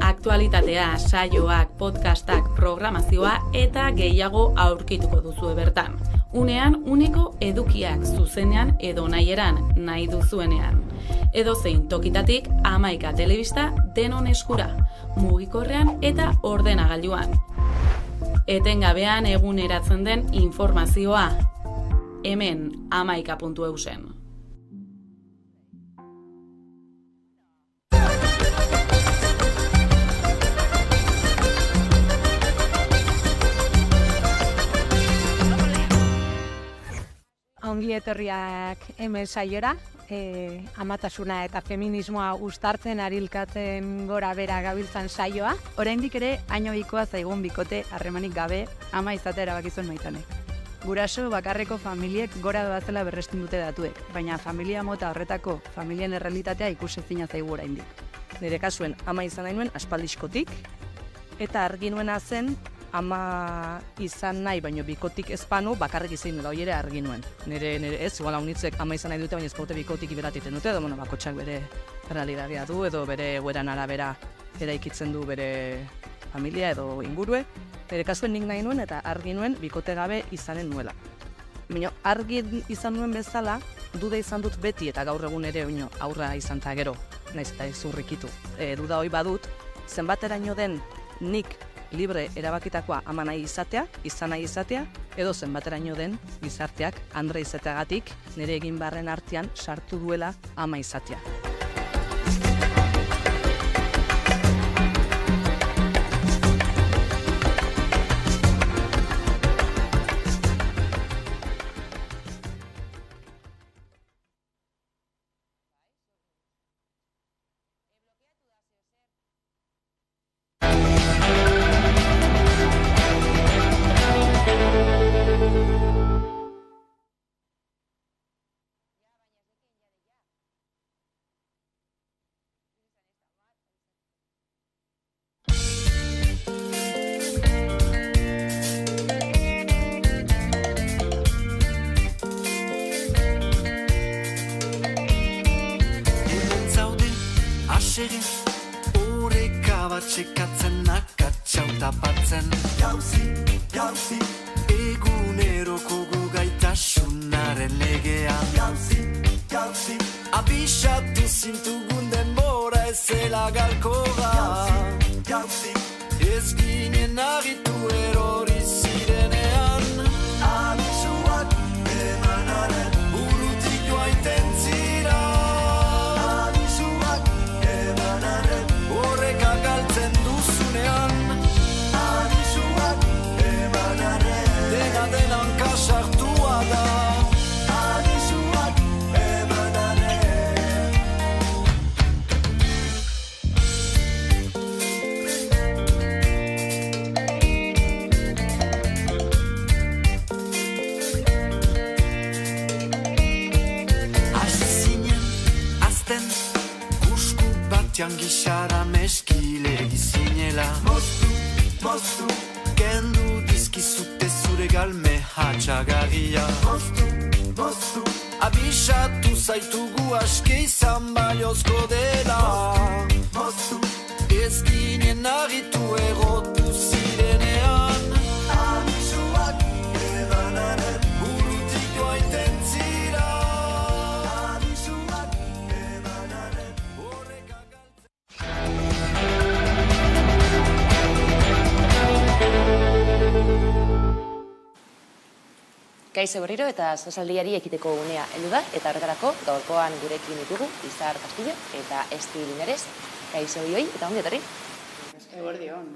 Aktualitatea, saioak, podcastak, programazioa eta gehiago aurkituko duzue bertan. Unean, uneko edukiak zuzenean edo nahieran, nahi duzuenean. Edozein tokitatik Hamaika telebista denon eskura, mugikorrean eta ordenagailuan. Etengabean eguneratzen den informazioa. Hemen hamaika.eusen. Ongi etorriak hemen saiora, amatasuna eta feminismoa uztartzen arilkatzen gora bera gabiltzan saioa. Oraindik ere ainoikoa zaigun bikote harremanik gabe ama izatea erabakizuen Maitanek. Guraso bakarreko familiek gora doazela berresten dute datuek, baina familia mota horretako familien errealitatea ikusezina zaigu oraindik. Nire kasuen ama izan nahi nuen aspaldiskotik, eta argi nuena zen ama izan nahi, baino bikotik ezpanu bakarrik izan dela, hori ere argi nuen. Nire ez, igual haunitzek ama izan nahi dute, baina ez baute bikotik iberatiten dute, edo bakotxak bere realitatea du, edo bere egoeran arabera eraikitzen du bere familia edo ingurue. Nire kasuen nik nahi nuen eta argi nuen bikote gabe izanen nuela. Baina argi izan nuen bezala, duda izan dut beti eta gaur egun ere aurra izan eta gero, naiz eta ez urrikitu. Duda hori badut, zenbateraino den nik libre erabakitakoa ama nahi izatea, izan nahi izatea, edo zenbateraino den gizarteak andre izateagatik nire egin barren artean sartu duela ama izatea. Oreka bat txekatzen akatxau tapatzen Jauzi, eguneroko gogaitasunaren legean Jauzi, abisatu zintugun denbora ezela galkoa Jauzi, ez ginen agitu erori zirenean Abisuak emanaren burutik joaiten zira Horreka galtzen duzunean Abisuak emanaren Denan kasartua da Abisuak emanaren Hasi zinen, azten Batean gixara meskile gizinela Moztu, kendu dizkizute zure galme hatxagarria Moztu, abisatu zaitugu aske izan baliozko dela Moztu, ez ginen agitu egotu zirenean Abisuak emanaren burutik joaiten zira Abisuak emanaren Kaixo berriro eta sozialdiari ekiteko unea heldu da eta horretarako gaurkoan gurekin ditugu Izar Castillo eta Esti Linares. Kaixo bioi eta ongi etorri. Eguerdion.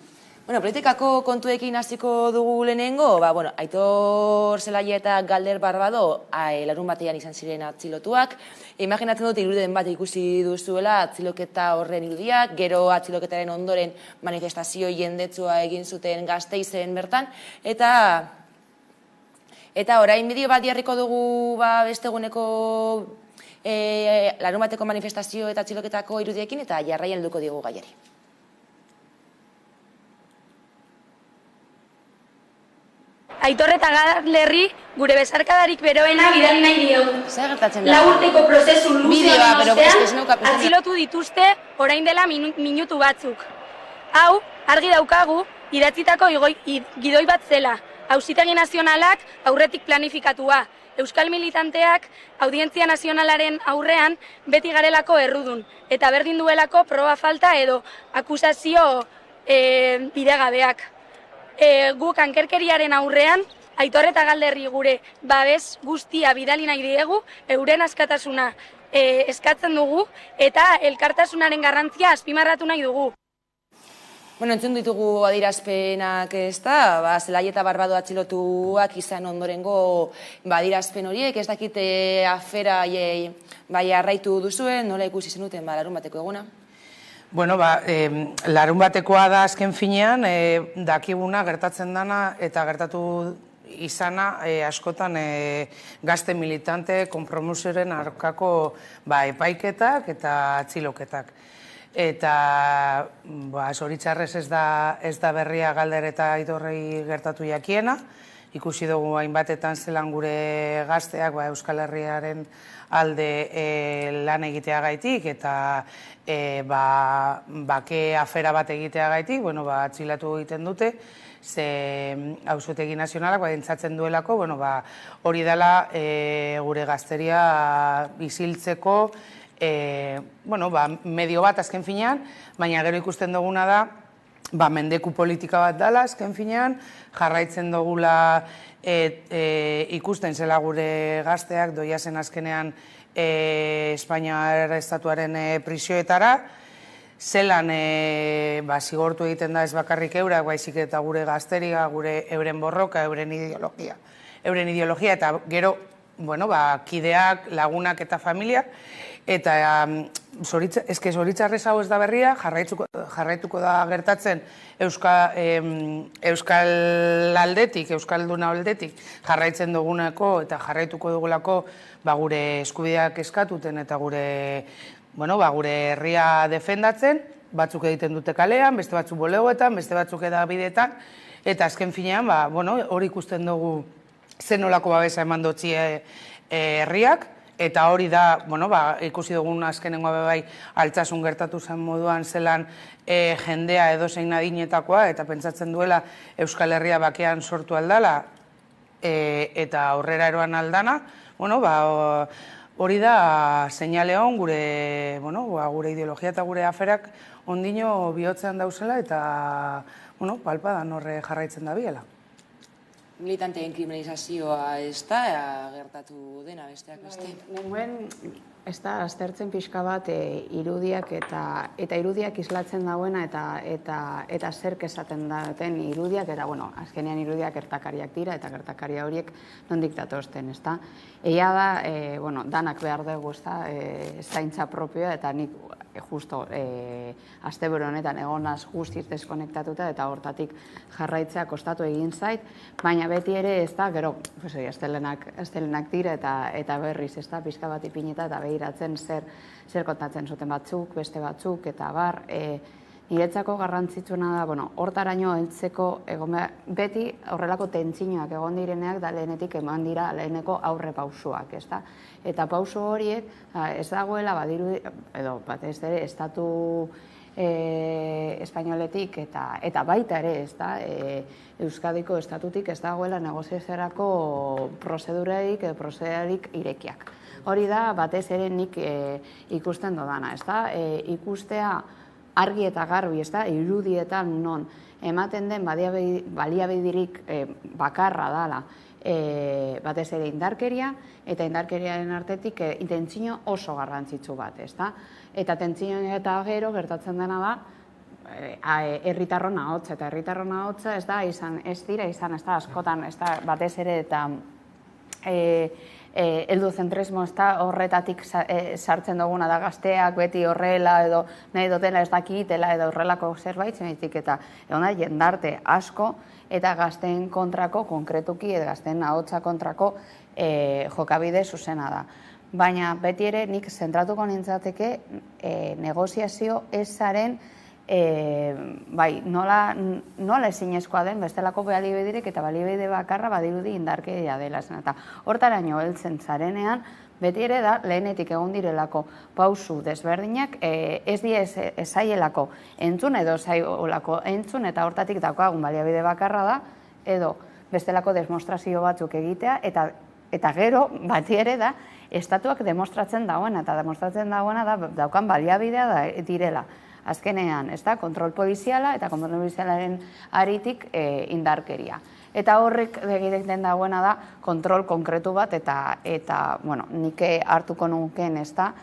Bueno, politikako kontuekin hasiko dugu lehenengo, Aitor Zelaia eta Galder Barbado larun batean izan ziren atzilotuak. Imaginatzen dut irudien bat ikusi duzuela atziloketa horren irudiak, gero atziloketaren ondoren manifestazio jendetsua egin zuten Gasteizen bertan, eta orain bideo bat jarriko dugu beste eguneko larun bateko manifestazio eta atziloketako irudiekin eta jarraian helduko diogu gaiari. Aitor eta Galderri gure besarkadarik beroena bidali nahi diogu. Zer gertatzen da? 4 urteko prozesu luzearen ostean atzilotu dituzte orain dela minutu batzuk. Hau, argi daukagu, idatzitako gidoi bat zela. Auzitegi Nazionalak aurretik planifikatua. Euskal militanteak Audientzia Nazionalaren aurrean beti garelako errudun. Eta berdin duelako proba falta edo akusazio bidegabeak. Guk ankerkeriaren aurrean, Aitor eta Galderri gure babes guztia bidali nahi diegu, euren askatasuna eskatzen dugu eta elkartasunaren garrantzia azpimarratu nahi dugu. Bueno, entzun ditugu adierazpenak Zelaia eta Barbado atzilotuak izan ondorengo adierazpen horiek, ez dakite afera arraitu duzuen, nola ikusi zenuten larun bateko eguna? Bueno, larun batekoa da azken finean, dakiguna gertatzen dana eta gertatu izana askotan gazte militante konpromisoren aurkako epaiketak eta atziloketak. Eta zoritxarrez ez da berria Galder eta Aitorrei gertatu jakiena. Ikusi dugu hainbatetan zelan gure gazteak Euskal Herriaren alde lan egiteagaitik eta bake afera bat egiteagaitik, atxilatu egiten dute, ze Auzitegi Nazionalak entzatzen duelako, hori dela gure gazteria isiltzeko medio bat azken finean, baina gero ikusten duguna da mendeku politika bat dela, azken finean, jarraitzen dugula ikusten zela gure gazteak doiazen azkenean Espainiar estatuaren prisioetara, zelan zigortu egiten da ez bakarrik eurak, baizik eta gure gazteria, gure euren borroka, euren ideologia, eta gero, kideak, lagunak eta familiak, eta zoritzarrez hau ez da berria, jarraituko da gertatzen Euskal aldetik, Euskalduna aldetik jarraitzen dugunako eta jarraituko dugulako gure eskubideak eskatuten eta gure herria defendatzen, batzuk egiten dute kalean, beste batzuk bulegoetan, beste batzuk edabideetan, eta azken finean hori ikusten dugu zen nolako babesa eman dutzi herriak, eta hori da, ikusi dugun azkenengoa bai Altsasun gertatu zen moduan zelan jendea edozein adinetakoa, eta pentsatzen duela Euskal Herria bakean sortu aldala, eta aurrera eroan aldana, hori da seinale hon gure ideologia eta gure aferak ondino bihotzean dauzela, eta palpadan horre jarraitzen da biela. Militanteen kriminalizazioa ez da gertatu dena besteak beste. Nengoen, ez da, aztertzen pixka bat irudiak eta irudiak islatzen dauena eta zerk esaten daten irudiak, eta, azkenean irudiak gertakariak dira, eta gertakaria horiek nondik datozten, ez da. Egia da, danak behar dugu, ez da, zaintza propioa, eta nik justo asteburu honetan egonaz guztiz deskonektatuta eta hortatik jarraitzea kostatu egin zait, baina beti ere ez da, gero, astelenak dira eta berriz, ez da, pixka bat ipineta eta behiratzen zer kontatzen zuten batzuk, beste batzuk, eta bar, niretzako garrantzitsuna da, hortaraino heltzeko, beti horrelako tentsinoak egon direneak da lehenetik eman dira leheneko aurre pausuak, ez da? Eta pauso horiek ez dagoela badiru, edo batez ere, estatu espainoletik eta baita ere, ez da, Euskadiko estatutik ez dagoela negoziazerako prozedurarik irekiak. Hori da, batez ere nik ikusten dodana, ez da, ikustea argi eta garbi, ez da, irudietan non ematen den baliabiderik bakarra dala, batez ere indarkeria, eta indarkeriaren artetik intentzio oso garrantzitsu bat, ez da? Eta tentzio eta gero gertatzen dena da, herritarron ahotsa, eta herritarron ahotsa ez dira izan, ez da, askotan, ez da, batez ere, eta helduzentrismo ez da horretatik sartzen duguna da gazteak beti horrela edo nahi dutela ez dakitela edo horrelako zerbait zenaitik eta egon da jendarte asko eta gazteen kontrako konkretuki edo gazteen ahotsa kontrako jokabide zuzena da. Baina beti ere nik zentratuko nintzateke negoziazio ezaren nola ezinezkoa den bestelako baliabiderik eta baliabide bakarra badirudi indarkeria dela zen. Eta hortaraino heltzen zarenean, beti ere da lehenetik egon direlako pausu desberdinak, ez die ezaielako entzun edo zaiolako entzun eta hortatik daukagun baliabide bakarra da, edo bestelako demonstrazio batzuk egitea, eta gero beti ere da estatuak demostratzen dagoena, eta demostratzen dagoena da daukan baliabidea direla. Azkenean, ez da, kontrol poliziala eta kontrol polizialaren aritik indarkeria. Eta horrek egiten dagoena da kontrol konkretu bat eta nik hartuko nukeen ez da,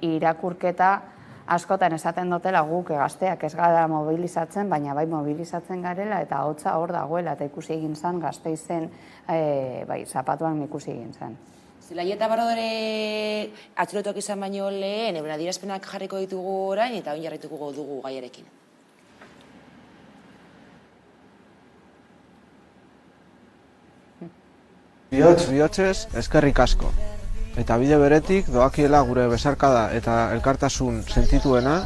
irakurketa askotan esaten dutela guk gazteak ez gara mobilizatzen, baina bai mobilizatzen garela eta hotza hor dagoela eta ikusi egin zen Gasteizen, zapatuan ikusi egin zen. Zelai eta Barodore atxilotuak izan baino lehen, euren adierazpenak jarriko ditugu orain eta oin jarrituko dugu gaiarekin. Bihotzez, eskerrik asko. Eta bide beretik doakiela gure besarkada eta elkartasun sentituena,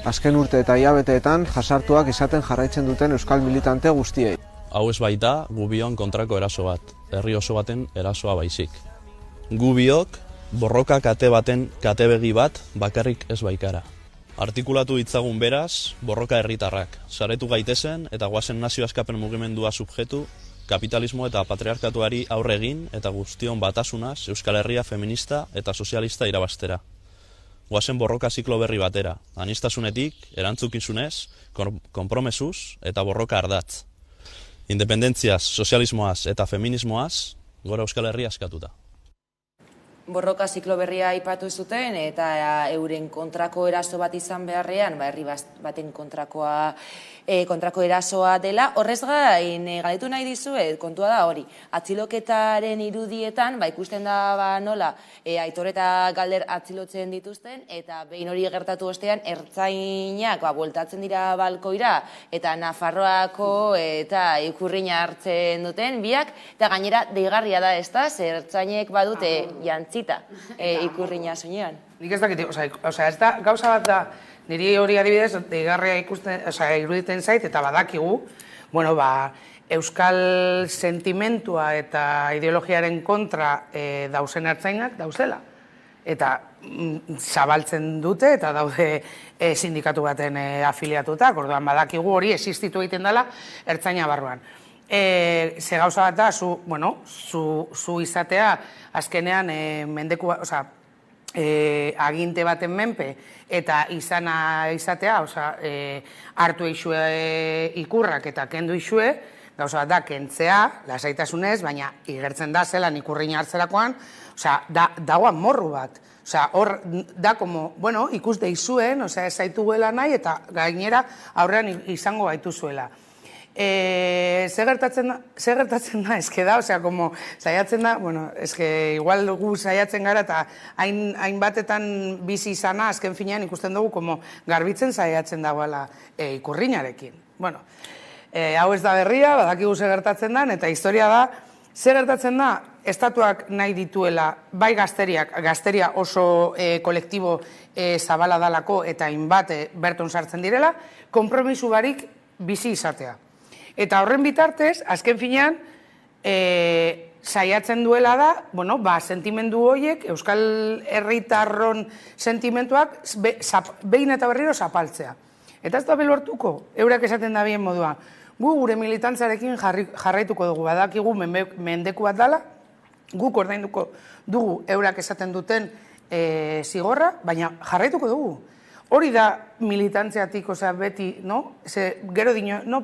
azken urte eta hilabeteetan jasartuak izaten jarraitzen duten euskal militante guztiei. Hau ez baita gubion kontrako eraso bat, herri oso baten erasoa baizik. Gubiok borroka kate baten katebegi bat bakarrik ez baikara. Artikulatu ditzagun beraz, borroka herritarrak, saretu gaitezen eta goazen nazio askapen mugimendua subjetu, kapitalismo eta patriarkatuari aurre egin eta guztion batasunaz Euskal Herria feminista eta sozialista irabaztera. Goazen borroka ziklo berri batera, aniztasunetik, erantzukizunez, konpromesuz eta borroka ardatz. Independentziaz, sozialismoaz eta feminismoaz, gora Euskal Herria askatuta. Borroka ziklo berria aipatu zuten eta euren kontrako eraso bat izan beharrean, herri baten kontrako erasoa dela. Horrez gain, galdetu nahi dizuet, kontua da hori, atziloketaren irudietan, ikusten da nola, Aitor eta Galder atzilotzen dituzten, eta behin hori gertatu ostean, ertzainak bueltatzen dira balkoira, eta Nafarroako eta Ikurrina hartzen duten biak, eta gainera deigarria da, ez da, ertzainek badute jantzita Ikurrina soinean. Nik ez dakit, ez da, gauza bat da, niri hori adibidez, deigarria iruditen zait, eta badakigu, euskal sentimentua eta ideologiaren kontra dauzen ertzainak dauzela. Eta zabaltzen dute eta daude sindikatu baten afiliatutak, orduan badakigu hori existitu egiten dela ertzaina barruan. Ze gauza bat da, zu izatea azkenean mendekua, aginte baten menpe eta izana izatea, hartu eixue Ikurrak eta kendu eixue, gauza bat da, kentzea, lasaitasunez, baina igertzen da zelan Ikurrina hartzerakoan, dagoan morru bat. Hor da, ikus deizuen, ez zaituela nahi eta gainera aurrean izango baitu zuela. Zer gertatzen da, eske da, saiatzen da, eske igual gu saiatzen gara eta hainbatetan bizi izana, azken finean ikusten dugu garbitzen saiatzen dagoela Ikurrinarekin. Hau ez da berria, badakigu zer gertatzen da, eta historia da, zer gertatzen da, estatuak nahi dituela, bai gazteria oso kolektibo zabala dalako eta hainbat berton sartzen direla, konpromisu barik bizi izatea. Eta horren bitartez, azken finean, saiatzen duela da, sentimendu horiek, Euskal Herritarron sentimentuak behin eta berriro zapaltzea. Eta ez da belortuko, eurak esaten da bien modua. Gu gure militantzarekin jarraituko dugu, badakigu mendeku bat dela, guk ordainduko dugu eurak esaten duten zigorra, baina jarraituko dugu. Hori da militantziatik, beti, gero dino,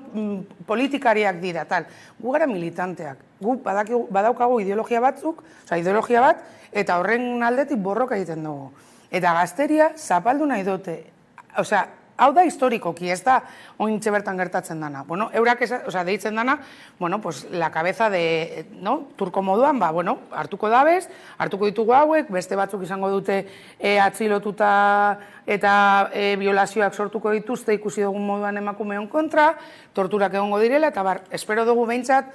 politikariak dira, tal. Gu gara militanteak, gu badaukagu ideologia batzuk, ideologia bat, eta horren aldetik borroka egiten dugu. Eta gazteria zapaldu nahi dute, hau da historikoki, ez da ointxe bertan gertatzen dana. Eurak deitzen dana, la cabeza de turko moduan, hartuko dabez, hartuko ditugu hauek, beste batzuk izango dute atzilotuta eta violazioak sortuko dituzte ikusi dugun moduan emakumeon kontra, torturak egongo direla, eta espero dugu behintzat,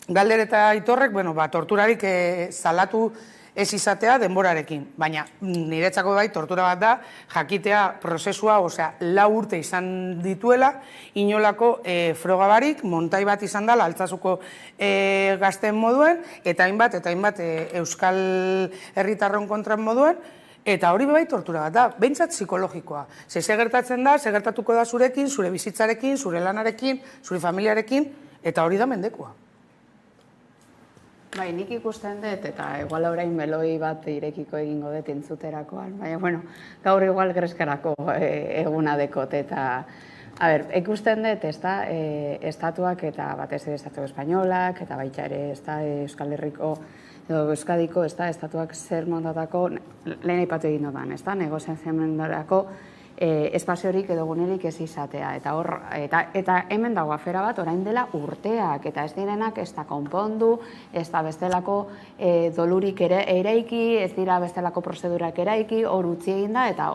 Galder eta Aitorrek, torturarik salatu ez izatea denborarekin, baina niretzako bai tortura bat da, jakitea prozesua, 4 urte izan dituela, inolako frogabarik, montai bat izan dela, Altsasuko gazteen moduen, eta hainbat Euskal Herritarron kontran moduen, eta hori bai tortura bat da, behintzat psikologikoa. Ze gertatzen da, gertatuko da zurekin, zure bizitzarekin, zure lanarekin, zure familiarekin, eta hori da mendekua. Bai, nik ikusten dut, eta igual orain meloi bat irekiko egingo dut entzuterakoan, baina, gaur igual greskarako eguna dekot, eta, ikusten dut, estatuak eta batez ere estatu espainolak, eta baita ere, Euskal Herriko, edo Euskadiko, estatuak zer montatako, lehen aipatu egin dudan, negoziazioarako espaziorik edo gunerik ez izatea. Eta hemen dago afera bat orain dela urteak, eta ez direnak ez da konpondu, ez da bestelako dolurik eraiki, ez dira bestelako prozedurak eraiki, hor utzi egin da, eta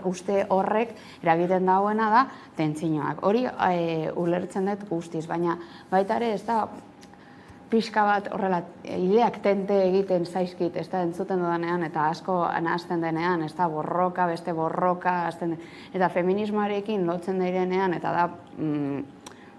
uste horrek eragiten dagoena da tentsinoak. Hori ulertzen dut guztiz, baina baita ere ez da pixka bat horrela hileak tente egiten zaizkit, ez da entzuten dudanean eta asko nahazten denean, ez da borroka, beste borroka, eta feminismoarekin lotzen direnean, eta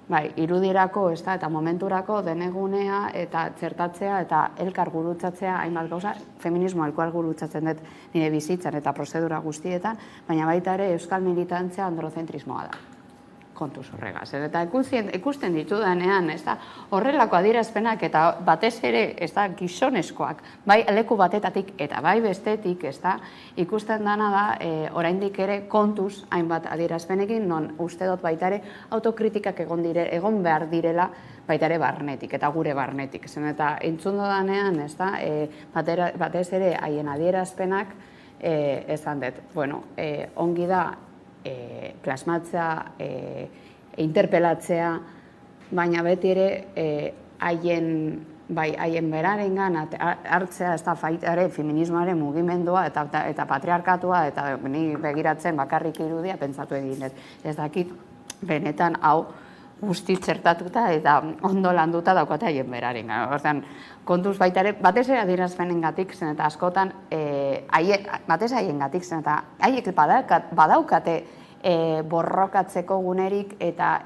da irudirako, eta momenturako denegunea eta txertatzea eta elkar gurutzatzea hainbat gauza, feminismoa elkar gurutzatzen dut nire bizitzan eta prozedura guztietan, baina baita ere euskal militantzia androzentrismoa da. kontuz horregaz. Eta ikusten ditudanean, horrelako adierazpenak eta batez ere, gizonezkoak, bai leku batetatik eta bai bestetik, ikusten dana da, oraindik ere kontuz hainbat adierazpenekin, non uste dut baita ere autokritikak egon behar direla baita ere barnetik eta gure barnetik. Eta entzun dodanean, batez ere haien adierazpenak, esan dut, ongi da, plasmatzea, interpelatzea, baina beti ere haien berarengan hartzea feminismoaren mugimendua eta patriarkatua eta ni begiratzen bakarrik irudia pentsatu egin dut. Ez dakit benetan hau guzti txertatuta eta ondo landuta daukate haien berarengan. Hortan, kontuz baita ere, batez ere adierazpenengatik zen eta askotan, batez haiengatik zen eta haiek badaukate borrokatzeko gunerik eta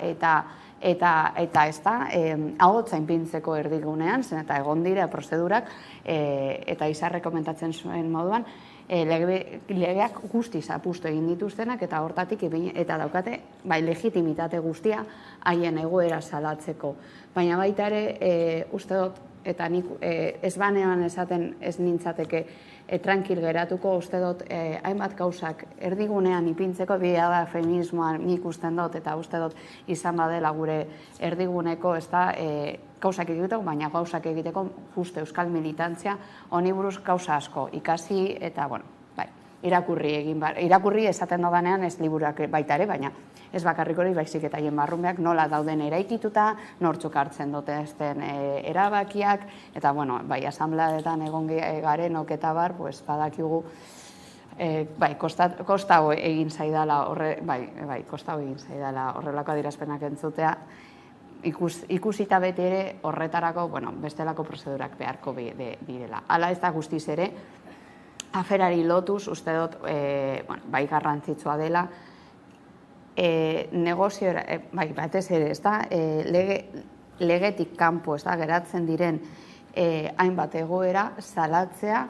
ahotza inpintzeko erdigunean, zen eta egon dira prozedurak eta Izarre komentatzen zuen moduan, legeak guztiz apustu egin dituztenak eta hortatik eta daukate legitimitate guztia haien egoera salatzeko. Baina baita ere uste dut, eta nik ez banean esaten ez nintzateke tranquil geratuko, uste dut hainbat gauzak erdigunean ipintzeko, bidea da feminismoan nik usten dut eta uste dut izan badela gure erdiguneko gauzak egiteko, baina gauzak egiteko justu euskal militantzia honi buruz gauza asko ikasi eta irakurri esaten dodanean ez liburuak baita ere, baina ez bakarrik hori baizik eta haien barrumeak nola dauden eraikituta, nortzuk hartzen dute ezten erabakiak, eta bai, asambleadetan egon garenok eta bar, badakigu, kostau egin zaidala horrelako adierazpenak entzutea, ikusita beti ere horretarako, bestelako prozedurak beharko direla. Hala ez da guztiz ere, aferari lotuz, uste dut, bai garrantzitsua dela, negozioa, batez ere, legetik kanpo geratzen diren hainbat egoera salatzea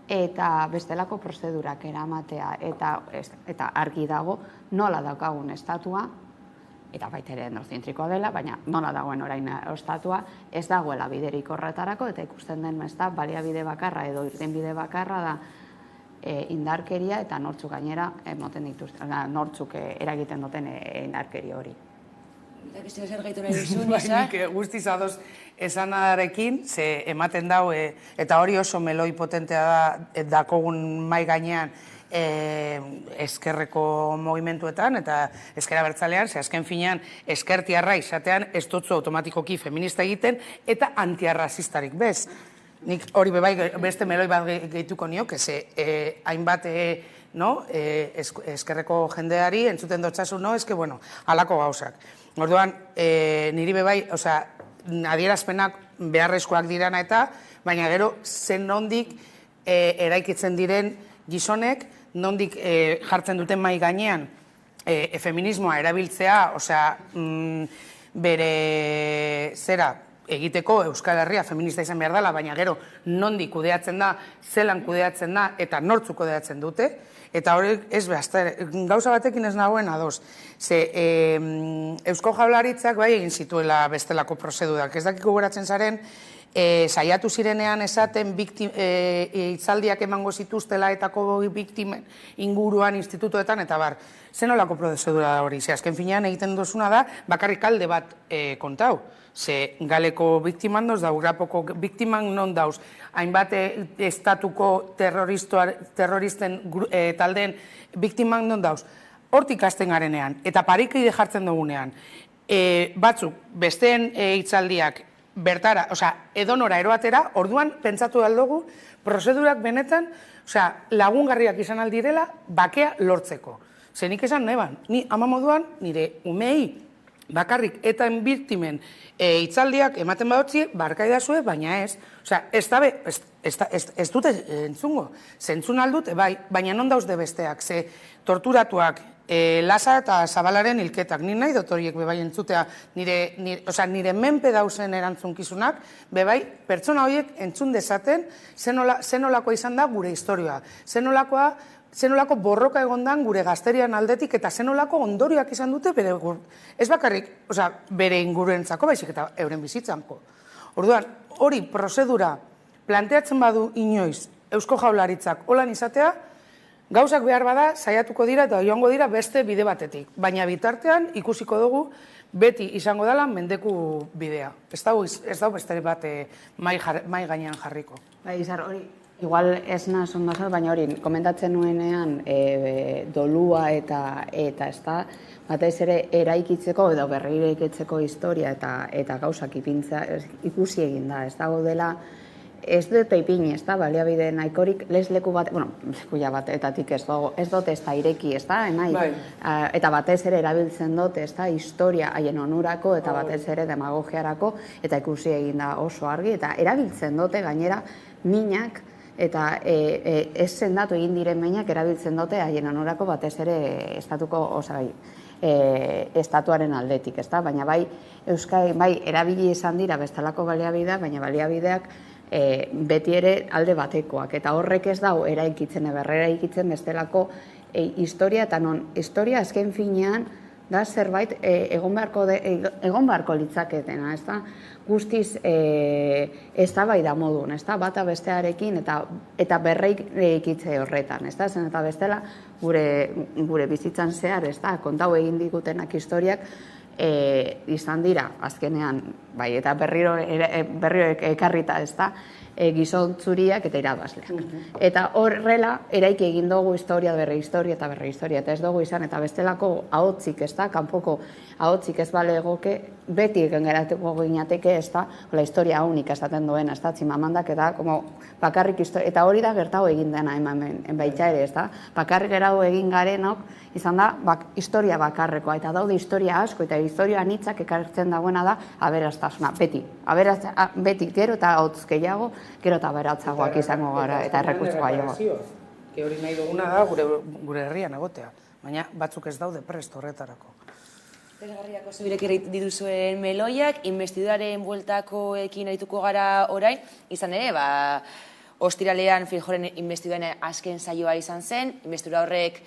eta bestelako prozedurak eramatea eta argi dago nola daukagun estatua, eta baita ere endozentrikoa dela, baina nola dagoen orain estatua, ez dagoela biderik horretarako, eta ikusten den baliabide bakarra edo irtenbide bakarra da indarkeria eta nortzuk gainera emoten dituzten, nortzuk eragiten duten indarkeri hori. Zer gaitu nahi duzun, Isa? Guztiz adoz esanarekin, ze ematen dau, eta hori oso meloi potentea da dakogun mai gainean eskerreko mogimentuetan eta eskera bertzalean, ze azken finean eskertiarra izatean ez dutzu automatikoki feminista egiten eta antiarrazistarik bez. Nik hori beste meloi bat gehituko nioke, ze hainbat eskerreko jendeari entzuten dotzazu, eske, halako gauzak. Orduan, niri bebai, adierazpenak beharrezkoak dirana eta, baina gero, zen nondik eraikitzen diren gizonek, nondik jartzen duten mai gainean feminismoa erabiltzea, bere zera, egiteko Euskal Herria feminista izan behar dela, baina gero nondik kudeatzen da, zelan kudeatzen da, eta nortzuk kudeatzen dute, eta hori ez gauza batekin ez nagoen ados. Ze Eusko Jaurlaritzak bai egin zituela bestelako prozedurak, ez dakiko goratzen zaren, saiatu zirenean esaten hitzaldiak emango zituztela etako biktimen inguruan institutoetan, eta bar, zenolako prozedura da hori, ze azken finean egiten duzuna da, bakarrik alde bat kontau. Ze galeko biktiman dauz, Grapoko biktiman non dauz, hainbat estatuko terroristen taldeen biktiman non dauz. Hortik hasten garenean, eta parikide jartzen dugunean, batzuk besteen hitzaldiak bertara, edonora eroatera, orduan pentsatu aldugu, prozedurak benetan, lagungarriak izan aldirela, bakea lortzeko. Ze nik esan neban, ni ama moduan, nire umei, bakarrik eta biktimen hitzaldiak ematen badotzi, barkaidazue, baina ez. Ez dute entzungo. Zentzun aldute, baina non dauzde besteak. Ze torturatuak Lasa eta Zabalaren hilketak. Ni nahi dut horiek bebai entzutea nire menpe dauzen erantzunkizunak, bebai pertsona horiek entzun dezaten zenolakoa izan da gure historioa. Zenolakoa zenolako borroka egondan gure gazterian aldetik eta zenolako ondorioak izan dute bere ez bakarrik, bere inguruentzako, baizik eta euren bizitzanko. Orduan, hori prozedura planteatzen badu inoiz Eusko Jaurlaritzak holan izatea, gauzak behar bada saiatuko dira eta joango dira beste bide batetik. Baina bitartean ikusiko dugu beti izango dela mendeku bidea. Ez dago beste bat mai gainean jarriko. Izar, hori, igual ez naz ondo azal, baina hori, komentatzen nuenean dolua eta ez da, batez ere eraikitzeko edo berriraikitzeko historia eta gauzak ikusi egin da. Ez dago dela, ez dute ipini, ez da, baliabide nahikorik lesleku bat, lekuia batetatik ez dute ez da ireki, ez da, eta batez ere erabiltzen dute, ez da, historia haien onurako eta batez ere demagogiarako, eta ikusi egin da oso argi, eta erabiltzen dute gainera minak, eta ez zendatu egin diren minak erabiltzen dute haien onurako batez ere estatuaren aldetik, ez da, baina bai, Euskadi, bai, erabili izan dira bestelako baliabideak, baina baliabideak beti ere alde batekoak, eta horrek ez dau eraikitzen, berreraikitzen bestelako historia, eta non, historia azken finean da zerbait egon beharko litzaketena, ez da, guztiz eztabaida modun, ez da, bata bestearekin eta berreikitze horretan, ez da, zen eta bestela gure bizitzan zehar, ez da, kontau egin digutenak historiak, izan dira, azkenean, bai, eta berriro ekarrita, ez da, gizon zuriak eta irabazleak. Eta horrela, eraiki egin dugu historia, berre historia, eta ez dugu izan, eta bestelako ahotzik, ez da, kanpoko ahotzik ez bale egoke, beti egin geratuko ginateke, ez da, la historia unika esaten duena, ez da, tximamandak, eta bakarrik historia, eta hori da gertago egin dena hemen baita ere, ez da, bakarrik gerau egin garenok, izan da, historia bakarrekoa, eta daude historia asko, eta historia anitzak ekartzen dagoena da, aberastasuna, beti, gero eta hotz gehiago, gero eta aberatzagoak izango gara, eta errekurtsoa joa. Hori nahi duguna da gure herrian egotea, baina batzuk ez daude prest horretarako. Interesgarriako zubirek dituzuen meloiak, investiduraren bueltakoekin arituko gara orain, izan ere, ostiralean Feijóoren investiduraren azken saioa izan zen, investidura horrek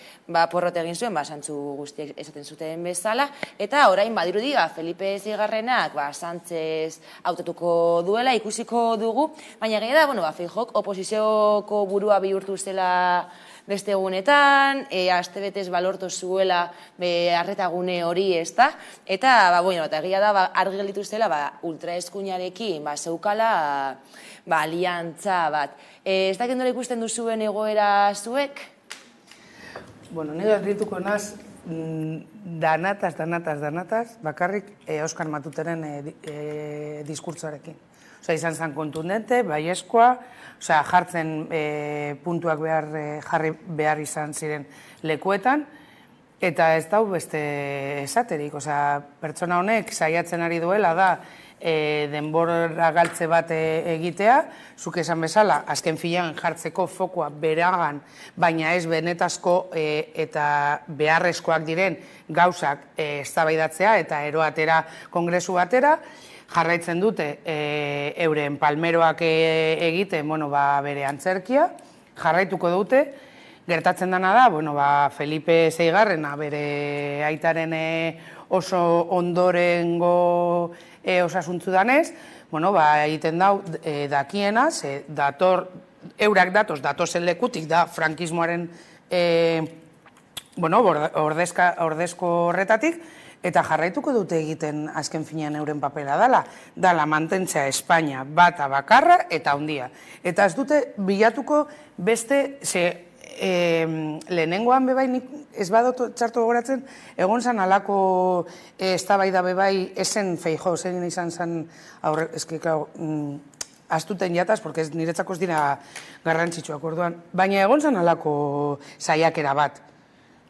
porrot egin zuen, Santzu guztiek esaten zuten bezala, eta orain badirudi Felipe Seigarrenak Sánchez hautatuko duela, ikusiko dugu, baina gehi da, Feijóok oposizioko burua bihurtu zela beste egunetan, astebetez balortu zuela arretagune hori, ez da, eta egia da argi gelditu zela ultraeskuinarekin zeukala aliantza bat. Ez dakit nola ikusten duzuen egoera zuek? Nire arrituko naz, danataz, bakarrik Oskar Matuteren diskurtsoarekin. Izan zen kontundente, baiezkoa, jartzen puntuak jarri behar izan ziren lekuetan, eta ez dau beste esaterik. Pertsona honek saiatzen ari duela da denbora galtze bat egitea, zuk esan bezala, azken filan jartzeko fokoa beragan, baina ez benetazko eta beharrezkoak diren gauzak eztabaidatzea eta eroatera kongresu batera, jarraitzen dute euren palmeroak egiten bere antzerkia, jarraituko dute, gertatzen dena da, Felipe Seigarrena bere aitaren oso ondorengo osasuntzu danez, egiten dau dakiena, eurak datozen lekutik da frankismoaren ordezko horretatik, eta jarraituko dute egiten azken finean euren papela dala mantentzea Espainia bata bakarra eta handia. Eta ez dute bilatuko beste, lehenengoan bebai, ez badot txartu gogoratzen, egon zan alako eztabaida bebai esen Feijóo, zen izan zen, astuten jataz, porque niretzako ez dira garrantzitsuak orduan, baina egon zan alako saiakera bat.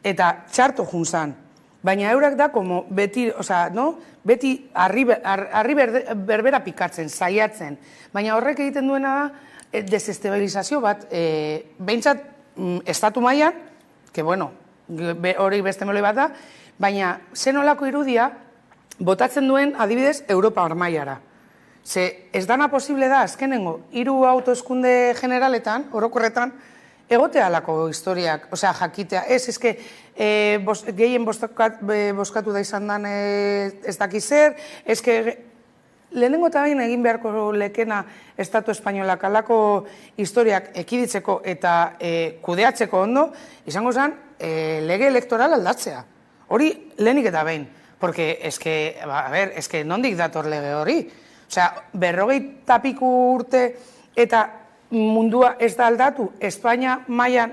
Eta txartu juntzan, baina eurak da, beti harri berbera pikatzen, saiatzen, baina horrek egiten duena da, desestabilizazio bat, behintzat, estatu mailan, hori beste meloi bat da, baina zenolako irudia botatzen duen adibidez Europa mailara. Ez dana posible da, azkenengo, 3 hauteskunde generaletan, orokorretan, egotea alako historiak, osea, jakitea, eske, gehien boskatu da izan dan ez daki zer, eske, lehenengo eta bain egin beharko lekena Estatu Espainolak alako historiak ekiditzeko eta kudeatzeko ondo, izango zen, lege elektoral aldatzea. Hori lehenik eta behin, porque eske nondik dator lege hori? Osea, 50 piku urte eta mundua ez da aldatu, Espainia mailan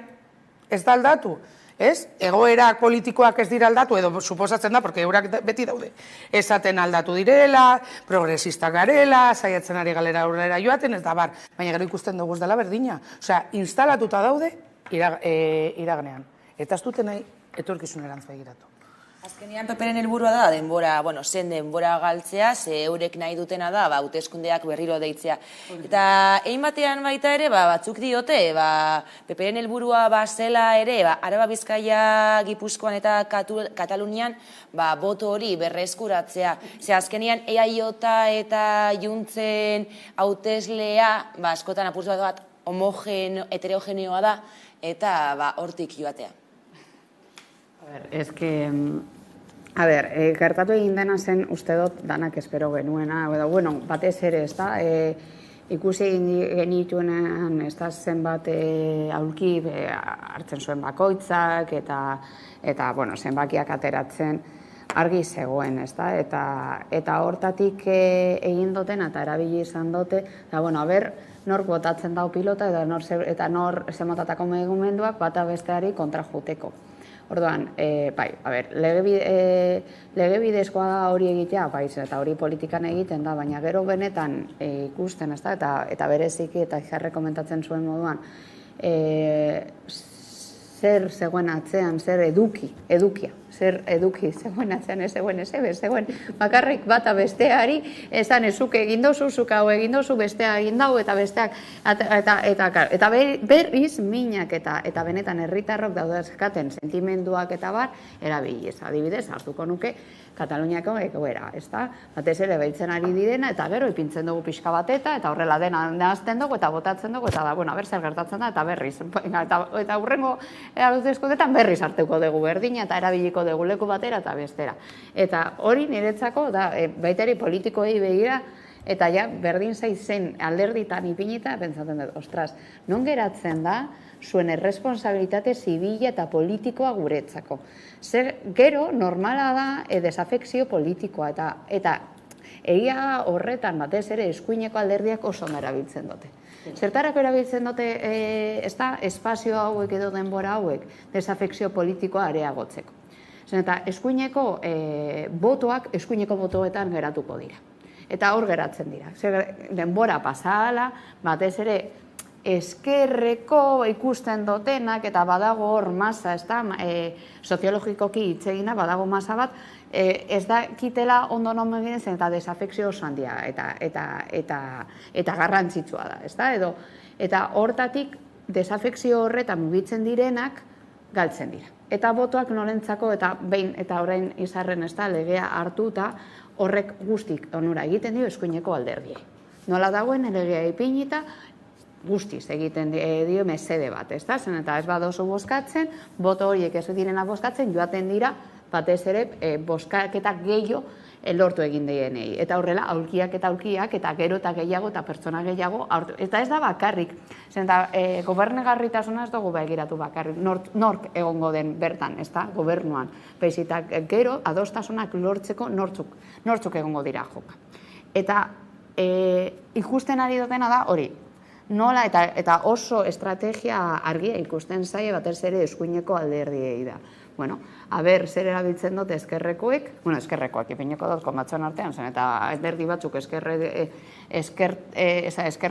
ez da aldatu, ez? Egoerak politikoak ez dira aldatu, edo suposatzen da, porque eurak beti daude, esaten aldatu direla, progresistak garela, saiatzen ari galera aurrera joaten, ez da bar, baina gero ikusten dugu ez dela berdina. Osea, instalatuta daude iraganean. Eta ez dute nahi etorkizunerantz begiratu. Azkenean Peperen helburua da denbora, zen denbora galtzea, ze eurek nahi dutena da, hauteskundeak berriro deitzea. Eta egin batean baita ere, batzuk diote, Peperen helburua zela ere, Araba Bizkaia, Gipuzkoan eta Katalunian, boto hori berreskuratzea. Ze azkenean EAJ eta Juntzen hauteslea, askotan apurtu bat heterogeneoa da, eta hortik joatea. Gertatu egin dena zen uste dut danak espero genuena, batez ere, ez da, ikusi genituenan, ez da, zenbat aulki hartzen zuen bakoitzak, eta zenbakiak ateratzen argi zegoen, ez da, eta hortatik egin duten, eta erabili izan dute, eta, nork botatzen dau pilota, eta nor zemotatako mugimenduak bata besteari kontra juteko. Orduan, legebidezkoa da hori egitea, eta hori politikan egiten da, baina gero benetan ikusten, eta bereziki eta jarre komentatzen zuen moduan, zer zegoen atzean, zer edukia, zer eduki zegoen atzean, ez zegoen bakarrik bata besteari, esan ezuk egin dozu, zuk hau egin dozu, bestea egin dau, eta besteak, eta berriz minak eta benetan herritarrok daudazkaten sentimenduak eta bar, erabiliz, adibidez, hartuko nuke, Kataluniako egoera, ez da? Batez ere behitzen ari direna, eta gero ipintzen dugu pixka bateta, eta horrela dena nahazten dugu, eta botatzen dugu, eta zer gertatzen da, eta berriz. Eta hurrengo hauteskundeetan berriz hartuko dugu berdina, eta erabiliko dugu leku batera eta bestera. Eta hori niretzako, baitari politikoei begira, eta ja, berdin zen alderditan ipinita, pentsatzen dut, ostras, non geratzen da, zuen erresponsabilitate zibila eta politikoa guretzako. Zer gero normala da desafekzio politikoa eta egia horretan batez ere eskuineko alderdiak oso erabiltzen dute. Zertarako erabiltzen dute espazio hauek edo denbora hauek desafekzio politikoa areagotzeko. Eta eskuineko botoak eskuineko botoetan geratuko dira. Eta hor geratzen dira. Denbora pasahala, batez ere eskerreko ikusten dutenak eta badago hor masa, soziologikoki hitz egina, badago masa bat, ez da kitela ondo nomegin zen eta desafekzio oso handia eta garrantzitsua da, eta hortatik desafekzio horretan mugitzen direnak galtzen dira. Eta botoak norentzako eta behin eta orain izarren legea hartuta horrek guztik onura egiten dio eskuineko alderdiei. Nola dagoen legea ipinita, guztiz egiten dio mesede bat, ez da? Zen eta ez badozu bozkatzen, boto horiek ez direna bozkatzen, joaten dira, batez ere, bozkaketak gehiago lortu egin dienei. Eta horrela, aulkiak, eta gero eta gehiago, eta pertsona gehiago, eta ez da bakarrik. Zen eta gobernegarritasuna ez dugu begiratu bakarrik, nork egongo den bertan, ez da, gobernuan. Baizitak gero, adostasunak lortzeko nortzuk egongo dira joka. Eta ikusten ari dutena da hori, nola eta oso estrategia argia ikusten zaie batez ere eskuineko alderdiei da. Zer erabiltzen dute eskerrekoek, eskerrekoak ipineko dut konbatzon artean zen, eta alderdi batzuk esker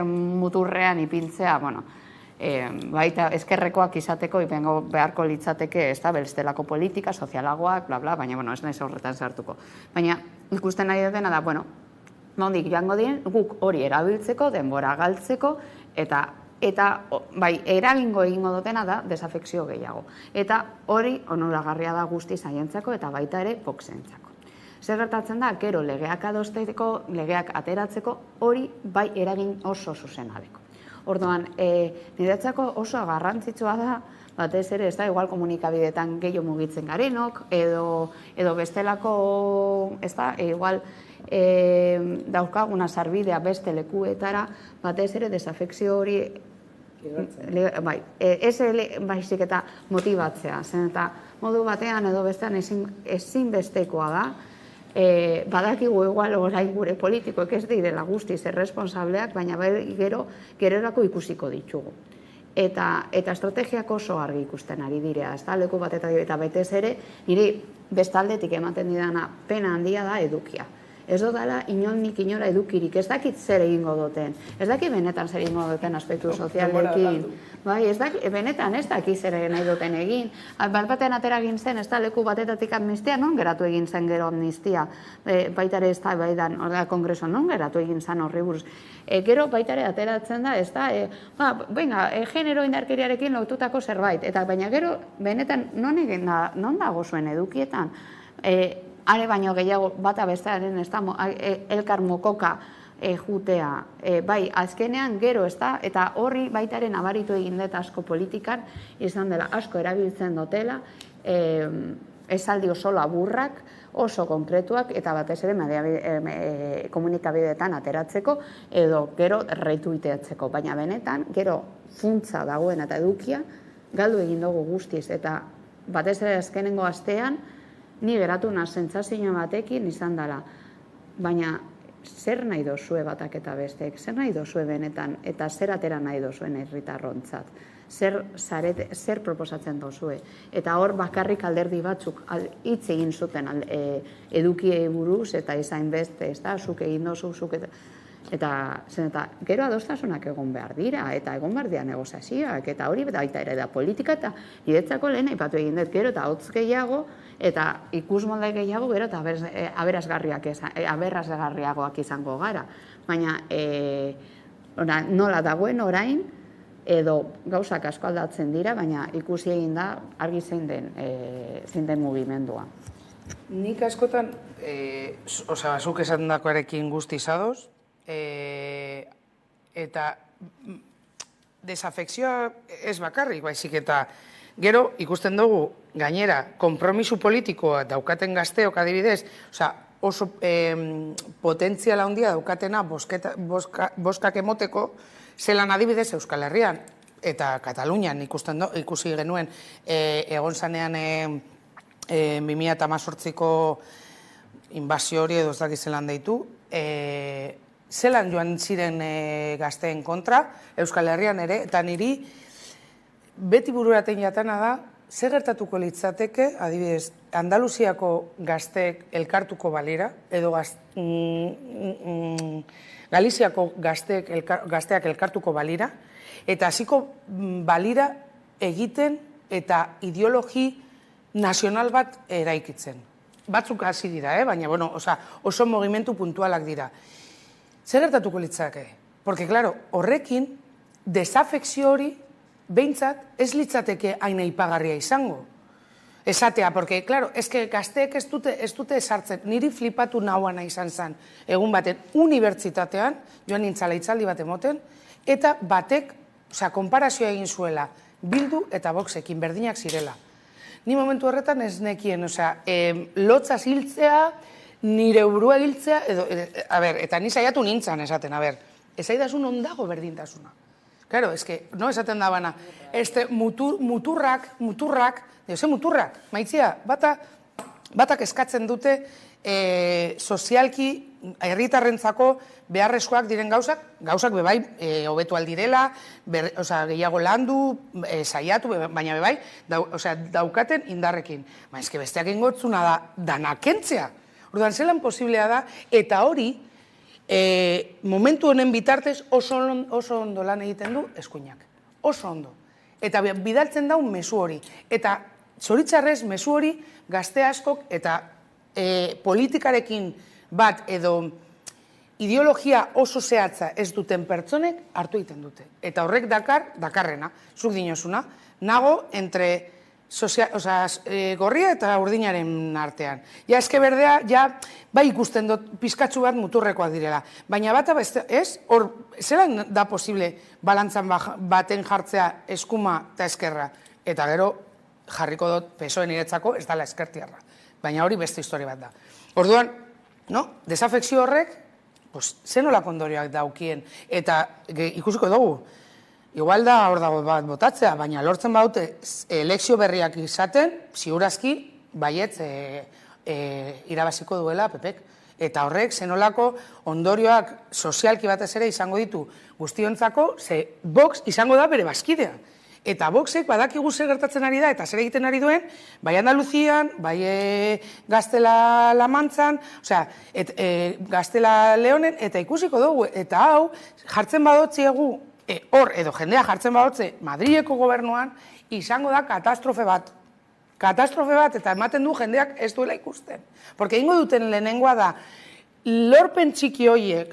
muturrean ipintzea, baita eskerrekoak izateko ipengo beharko litzateke ez da, bestelako politika, sozialagoak, bla, bla, baina ez naiz horretan sartuko. Baina ikusten nahi dutena da, nondik joango diren, guk hori erabiltzeko, denbora galtzeko, eta eragingo egingo dutena da desafekzio gehiago. Eta hori onuragarria da guzti zaientzako eta baita ere Voxentzako. Zer gertatzen da, gero legeak adosteko, legeak ateratzeko, hori bai eragin oso zuzenadeko. Orduan, niretzako oso garrantzitsua da, batez ere, ez da, igual komunikabideetan gehiago mugitzen garenok, edo bestelako, ez da, igual daukaguna sarbidea beste lekuetara, batez ere desafekzio hori, bai, ez baizik eta motibatzea, zen eta modu batean edo bestean ezinbestekoa da, badakigu igual orain gure politikoek ez direla guztiz erresponsableak, baina gerorako ikusiko ditugu. Eta estrategiak oso argi ikusten ari direa, ez da, leku bat eta betez ere, niri bestaldetik ematen didana pena handia da edukia. Ez dodala inondik inora edukirik, ez dakit zer egingo duten, ez dakit benetan zer egingo duten aspektu sozialekin, bai, benetan ez dakit zer nahi duten egin, bat batean atera egin zen, ez da leku batetatik amnistia, non geratu egin zen gero amnistia, baitare ez da, baidan, kongreso, non geratu egin zen horri buruz. Gero baitare ateratzen da, ez da, genero indarkeriarekin lotutako zerbait, eta baina gero benetan non dago zuen edukietan, are baino gehiago bata bestearen elkar mokoka jutea. Bai, azkenean gero ez da, eta horri baitaren abaritu egin dut asko politikan, izan dela asko erabiltzen dutela, esaldi oso laburrak, oso konkretuak, eta batez ere komunikabideetan ateratzeko, edo gero retuiteatzeko. Baina benetan, gero funtsa dagoen eta edukia, galdu egin dugu guztiz, eta batez ere azkenengo astean, ni geratu sentsazio batekin izan dela, baina zer nahi dozue batak eta besteek, zer nahi dozue benetan, eta zer atera nahi dozuen herritarrontzat, zer proposatzen dozue. Eta hor bakarrik alderdi batzuk hitz egin zuten edukiei buruz, eta izain beste, ez da, zuk egin dozu, eta gero adostasunak egon behar dira, eta egon behar dira negoziazioak, eta hori baita ere da politika, eta niretzako lehen aipatu egin dut, gero eta hotz gehiago, eta ikusmolde gehiago, gero eta aberrazgarriagoak izango gara. Baina nola dagoen orain, edo gauzak asko aldatzen dira, baina ikusi egin da argi zein den mugimendua. Nik askotan, zuk esan dakoarekin guztiz ados, eta desafekzioa ez bakarrik, baizik eta gero ikusten dugu gainera konpromisu politikoa daukaten gazteok adibidez, oso potentziala handia daukatena boskak emoteko, zelan adibidez Euskal Herrian eta Katalunian ikusi genuen egon zanean 2018ko inbazio hori edo ez dakiz zelan deitu, zelan joan ziren gazteen kontra, Euskal Herrian ere, eta niri beti bururaten jatana da, zer gertatuko litzateke, adibidez, Andaluziako gazteek elkartuko balira, edo Galiziako gazteak elkartuko balira, eta hasiko balira egiten eta ideologi nazional bat eraikitzen. Batzuk hasi dira, baina oso mugimendu puntualak dira. Zer gertatuko litzake? Porque, claro, horrekin desafekzio hori behintzat ez litzateke hain aipagarria izango. Esatea, porque, claro, gazteek ez dute esartzen, niri flipatu nahuana izan zen, egun baten, unibertsitatean, joan nintzala hitzaldi bat emoten, eta batek, konparazioa egin zuela, Bildu eta Voxekin berdinak zirela. Ni momentu horretan ez nekien, lotzaz hiltzea, nire burua hiltzea, eta ni saiatu nintzen esaten, esaidasun ondago berdintasuna. Claro, no esaten da bana, muturrak, maitzia, batak eskatzen dute sozialki herritarrentzako beharrezkoak diren gauzak bebai hobetu aldirela, gehiago landu, saiatu, baina bebai, daukaten indarrekin. Besteak ingotzuna da, danakentzea. Orduan, zelan posiblea da, eta hori, momentu honen bitartez oso ondo lan egiten du eskuinak. Oso ondo. Eta bidaltzen daun mezu hori. Eta zoritxarrez mezu hori gazte askok eta politikarekin bat edo ideologia oso zehatza ez duten pertsonek hartu egiten dute. Eta horrek dakarrena, zuk dinozuna, nago entre gorria eta urdinaren artean. Ja, eske berdea, ja, bai ikusten dut pizkatxu bat muturrekoak direla. Baina bata, ez? Hor, zelan da posible balantzan baten jartzea eskuma eta eskerra? Eta gero, jarriko dut PSOE niretzako ez dela eskertiarra. Baina hori beste historia bat da. Orduan, desafekzio horrek, zenolako ondorioak daukien. Eta ikusiko dugu, igual da hor dago bat botatzea, baina lortzen baute elekzio berriak izaten, ziurazki, baietz irabaziko duela PPek. Eta horrek, zenolako ondorioak sozialki batez ere izango ditu guztiontzako, ze Vox izango da bere bazkidea. Eta Voxek badakigu zer gertatzen ari da, eta zer egiten ari duen, bai Andaluzian, bai Gaztela-La Mantzan, Gaztela-Leonen, eta ikusiko dugu, eta hau, jartzen badotziegu, hor, edo jendea jartzen badotze Madrileko gobernuan, izango da katastrofe bat. Katastrofe bat, eta ematen du jendeak ez duela ikusten. Porque ingo duten lehenengoa da, lorpen txiki horiek,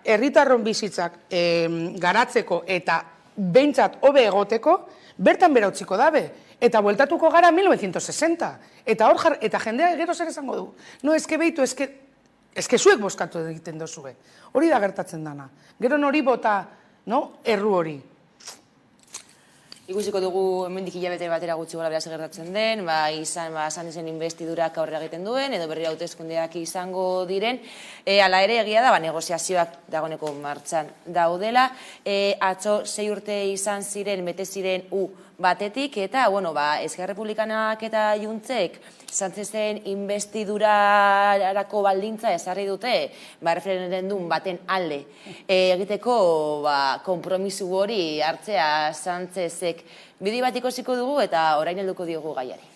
herritarron bizitzak garatzeko eta behintzat hobe egoteko, bertan bera utziko dabe. Eta bueltatuko gara 1960. Eta jendea gero zer esango du. No, eske behitu, eske zuek bozkatu egiten dozue. Hori da gertatzen dana. Gero nori bota, erru hori. Ikusiko dugu hemendik hilabete batera gutxi gora beraz gertatzen den, izan zen investidurak aurrera egiten duen, edo berri hauteskundeak izango diren. Hala ere egia da, negoziazioak dagoeneko martxan daudela. Atzo 6 urte izan ziren, bete ziren batetik, eta, Esquerra Republikanak eta Juntzek Sánchezen investidurarako baldintza ezarri dute, referendum baten alde egiteko konpromisu hori hartzea Sánchezek. Bideo bat ikusiko dugu eta orain helduko diogu gaiari.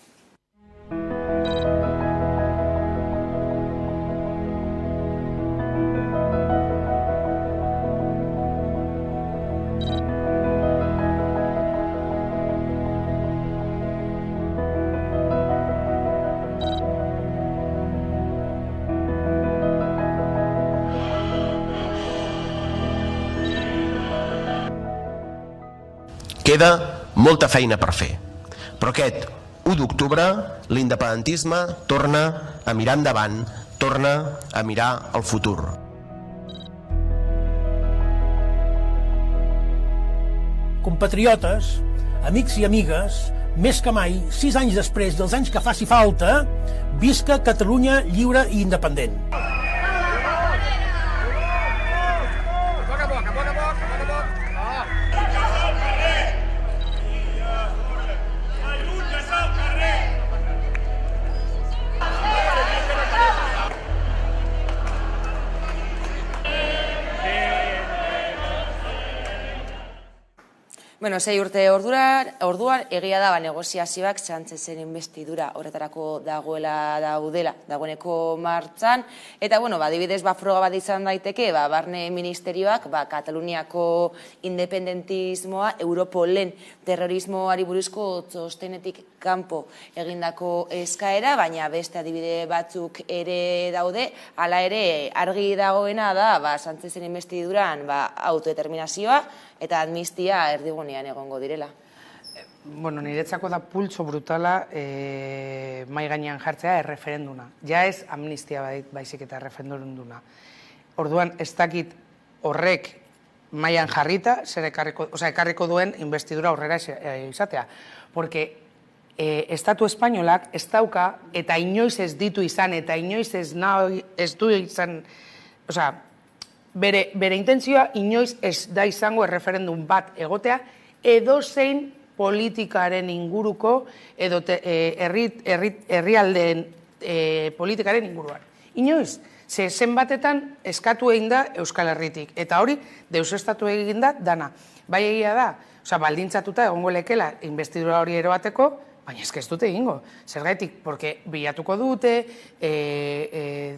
Queda molta feina per fer, però aquest 1 d'octubre l'independentisme torna a mirar endavant, torna a mirar el futur. Compatriotes, amics i amigues, més que mai, 6 anys després dels anys que faci falta, visca Catalunya lliure i independent. Bueno, 6 urte orduan, egia da negoziazioak Sánchezen investidura horretarako dagoeneko martxan. Eta, adibidez, froga bat izan daiteke, barne ministerioak, Kataluniako independentismoa, Europolen terrorismoari buruzko txostenetik kanpo egindako eskaera, baina beste adibide batzuk ere daude. Hala ere, argi dagoena da, Sánchezen investiduran autodeterminazioa eta amnistia erdigunean egongo direla. Niretzako da pultso brutala mai gainean jartzea erreferenduna. Ja ez amnistia baizik eta erreferenduna. Orduan, ez dakit horrek maian jarrita, ekarriko duen investidura aurrera izatea. Porque Estatu Espainolak ez dauka, eta inoiz ez ditu izan, eta inoiz ez du izan, bere intentzioa inoiz ez da izango erreferendum bat egotea, edozein politikaren inguruko, edo herrialdeen politikaren inguruan. Inoiz, zenbatetan eskatu egin da Euskal Herritik, eta hori deusestatu egin da dana. Bai egia da, baldintzatuta egongo lekela investidura hori eroateko, baina ez dute egingo. Zergaitik, porque bilatuko dute,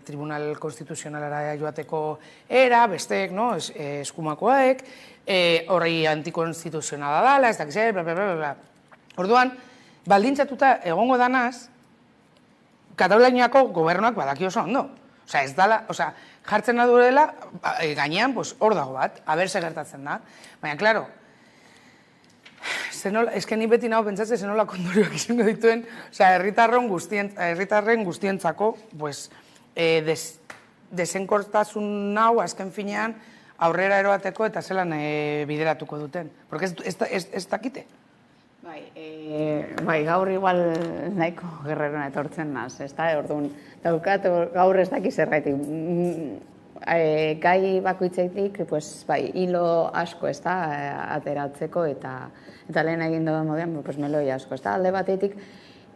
Tribunal Konstituzionalara joateko era, besteek, eskumakoaek, horri antikonstituzionala dala, ez dakiz, bla. Orduan, baldintzatuta egongo danaz, Kataluniako gobernuak badaki oso ondo. Ez dala, jartzen adurela, gainean, hor dago bat, aber ze gertatzen da. Baina, klaro, Eske ni beti nago pentsatzen zenola kondorioak izango dituen, herritarren guztientzako, desenkortasun hau azken finean aurrera eroateko eta zelan bideratuko duten. Porque ez dakite. Bai, gaur igual nahiko gerrerona etortzen naz, ez da? Orduan, daukat gaur ez daki zerraitik. Gai bakoitzetik, hilo asko ez da ateratzeko eta lehen egin dudan modean, meloi asko, ez da? Alde batetik,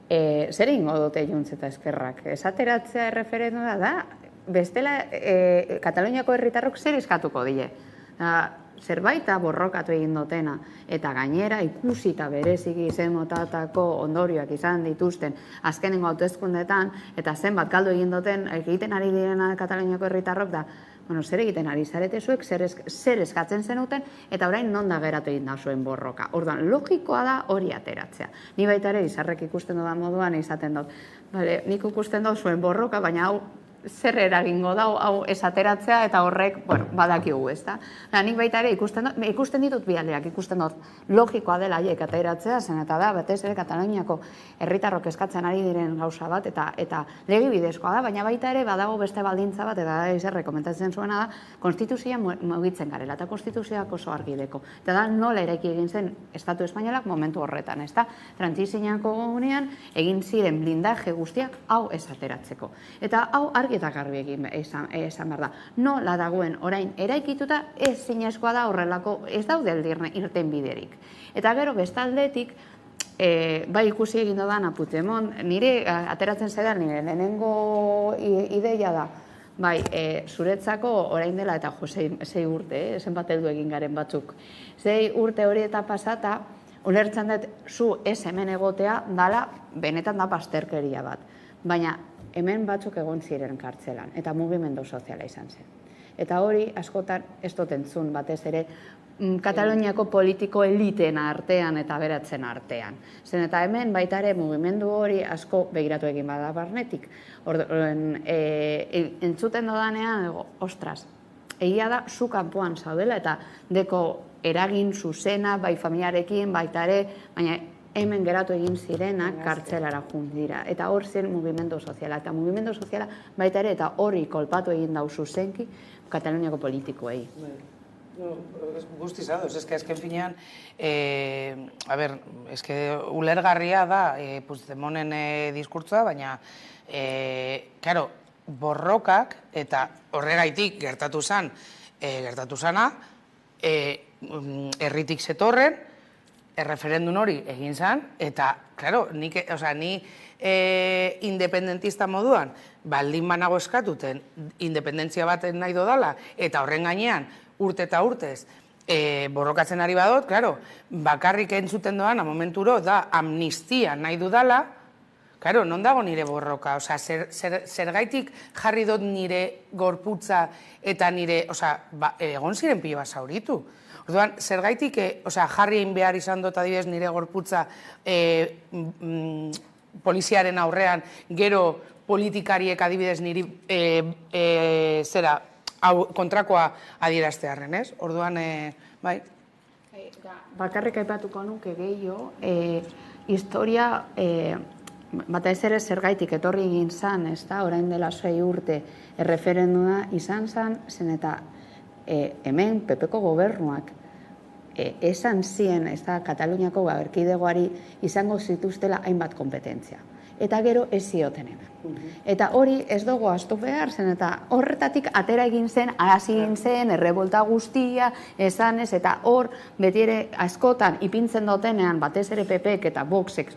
zer ingo dute Junts eta Eskerrak? Ez ateratzea erreferenduma da, bestela Kataluniako herritarrok zer eskatuko die. Zerbait borrokatu egin dutena, eta gainera ikusita bereziki zen motatako ondorioak izan dituzten azkenengo hauteskundeetan, eta zenbat galdu egin duten egiten ari direna Kataluniako herritarrok da, zer egiten ari zarete zuek, zer eskatzen zenuten, eta orain non da geratu egin da zuen borroka. Orduan, logikoa da hori ateratzea. Ni baita ere, izarrek ikusten dudan moduan izaten dut. Nik ikusten dut zuen borroka, baina hau zer eragingo da, hau ez ateratzea, eta horrek, badakigu, ez da? Nik baita ere ikusten ditut bialdeak, ikusten dut logikoa dela haiek ateratzea, zen eta da, batez ere Kataluniako herritarrok eskatzen ari diren gauza bat, eta legi bidezkoa da, baina baita ere badago beste baldintza bat, eta da izerre komentatzen zuena da, konstituzioa mugitzen garela, eta konstituzioak oso argi deko. Eta da, nola eraiki egin zen Estatu Espainolak momentu horretan, ez da? Trantsizioko gunean egin ziren blindaje guztiak hau ez ateratzeko. Eta hau eta garbi egin esan behar da. Nola dagoen orain eraikituta ez zinezkoa da horrelako, ez daude irten biderik. Eta gero bestaldetik, bai ikusi egin dodana Puigdemont, nire ateratzen zaidan, nire lehenengo ideia da, bai, zuretzako orain dela eta 6 urte, zenbat heldu egin garen batzuk. 6 urte hori eta pasata, ulertzen dut zu ez hemen egotea dala, benetan da bazterkeria bat. Baina, hemen batzuk egon ziren kartzelan, eta mugimendu soziala izan zen. Eta hori, askotan, ez dut entzun batez ere, Kataluniako politiko eliten artean eta beratzen artean. Zen eta hemen baita ere mugimendu hori asko begiratu egin bada barnetik. Entzuten dodanean, ostras, egia da, zu kanpoan zaudela eta deko eragin zuzena, bai familiarekin, baita ere, baina hemen geratu egin zirenak kartzelara jun dira. Eta hor zen mugimendu soziala. Eta mugimendu soziala baita ere eta hori kolpatu egin dau zuzenki Kataluniako politikoei. Guztiz ados, ezken finean, ulergarria da Puigdemonten diskurtsoa, baina, borrokak eta horregaitik gertatu zana, herritik zetorren, erreferendun hori egin zen, eta, ni independentista moduan, baldin banago eskatuten, independentzia baten nahi dodala, eta horren gainean, urte eta urtez, borrokatzen ari badot, bakarrik entzuten doana momenturo da amnistia nahi dudala, non dago nire borroka, zergaitik jarri dut nire gorputza eta nire, egon ziren pilo bat zauritu. Orduan, zergaitik jarri egin behar izan dut adibidez nire gorputza poliziaren aurrean, gero politikariek adibidez niri kontrakoa adieraztearren, ez? Orduan, bai? Bakarrik aipatuko nuke gehiago, historia, bata ez ere zergaitik etorri egin zan, ez da, orain dela 6 urte erreferenduma izan zan, zen eta hemen PPko gobernuak esan zien, ez da, Kataluniako erkidegoari izango zituztela hainbat kompetentzia. Eta gero ez zioten hemen. Eta hori ez dugu ahaztu behar zen, eta horretatik atera egin zen, hasi egin zen, errebolta guztia, esanez, eta hor beti ere askotan ipintzen dutenean, batez ere PPek eta Voxek,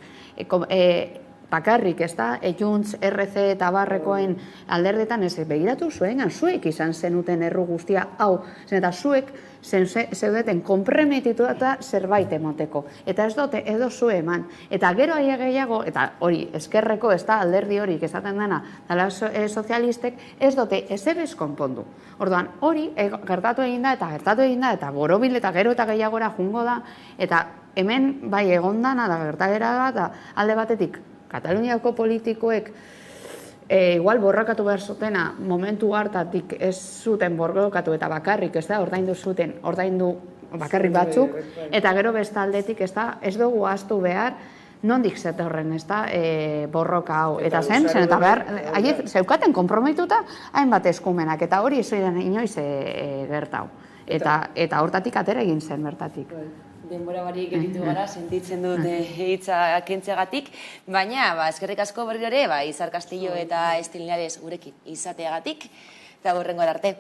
bakarrik, ez da, Junts, RC eta barrekoen alderdetan ez begiratu zuengan, zuek izan zenuten erru guztia, hau, zen eta zuek zeudeten konprometitu eta zerbait emoteko. Eta ez dute edo zu eman. Eta gero aia gehiago, eta hori, eskerreko, ez da, alderdi hori, esaten dena, dala sozialistek, ez dute ezebez konpondu. Orduan, hori gertatu egin da, eta borobil eta gero eta gehiagora jungo da, eta hemen bai egondana da gertagera da, alde batetik, Kataluniako politikoek igual borrakatu behar zutena momentu hartatik ez zuten borrokatu eta bakarrik, ez da, ordaindu bakarrik batzuk, eta gero bestaldetik ez dugu ahaztu behar, nondik zetorren, ez da, borroka hau, eta zen eta behar, haiek zeukaten konprometuta hainbat eskumenak, eta hori ez ziren inoiz gertau. Eta hortatik atera egin zen bertatik. Denbora barik gelditu gara, sentitzen dut hitza kentzeagatik, baina eskerrik asko berriro ere, Izar Castillo eta Esti Linares gurekin izateagatik, eta hurrengo arte.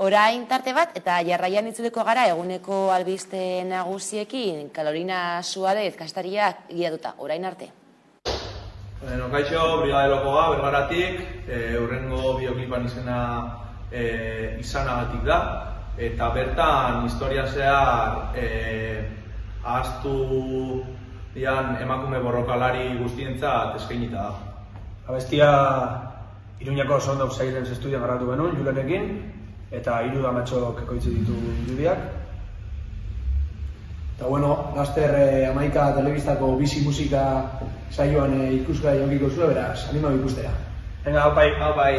Orain tarte bat, eta jarraian itzuleko gara eguneko albiste nagusiekin Carolina Suárez kastariak guiatuta. Orain arte. Bueno, kaixo, Brigade Lokoa, Bergaratik, hurrengo bideoklipan izanagatik da, eta bertan historia zehar ahaztu dian emakume borrokalari guztientzat eskainita da. Abestia Iruñako Sound of Silence estudian garratu genuen, Julenekin, eta 3 amatxok ekoitzi ditu irudiak. Eta bueno, laster 11 telebistako bizi musika saioan ikusgai jokiko zuen, beraz, anima ikustera. Venga, hau bai.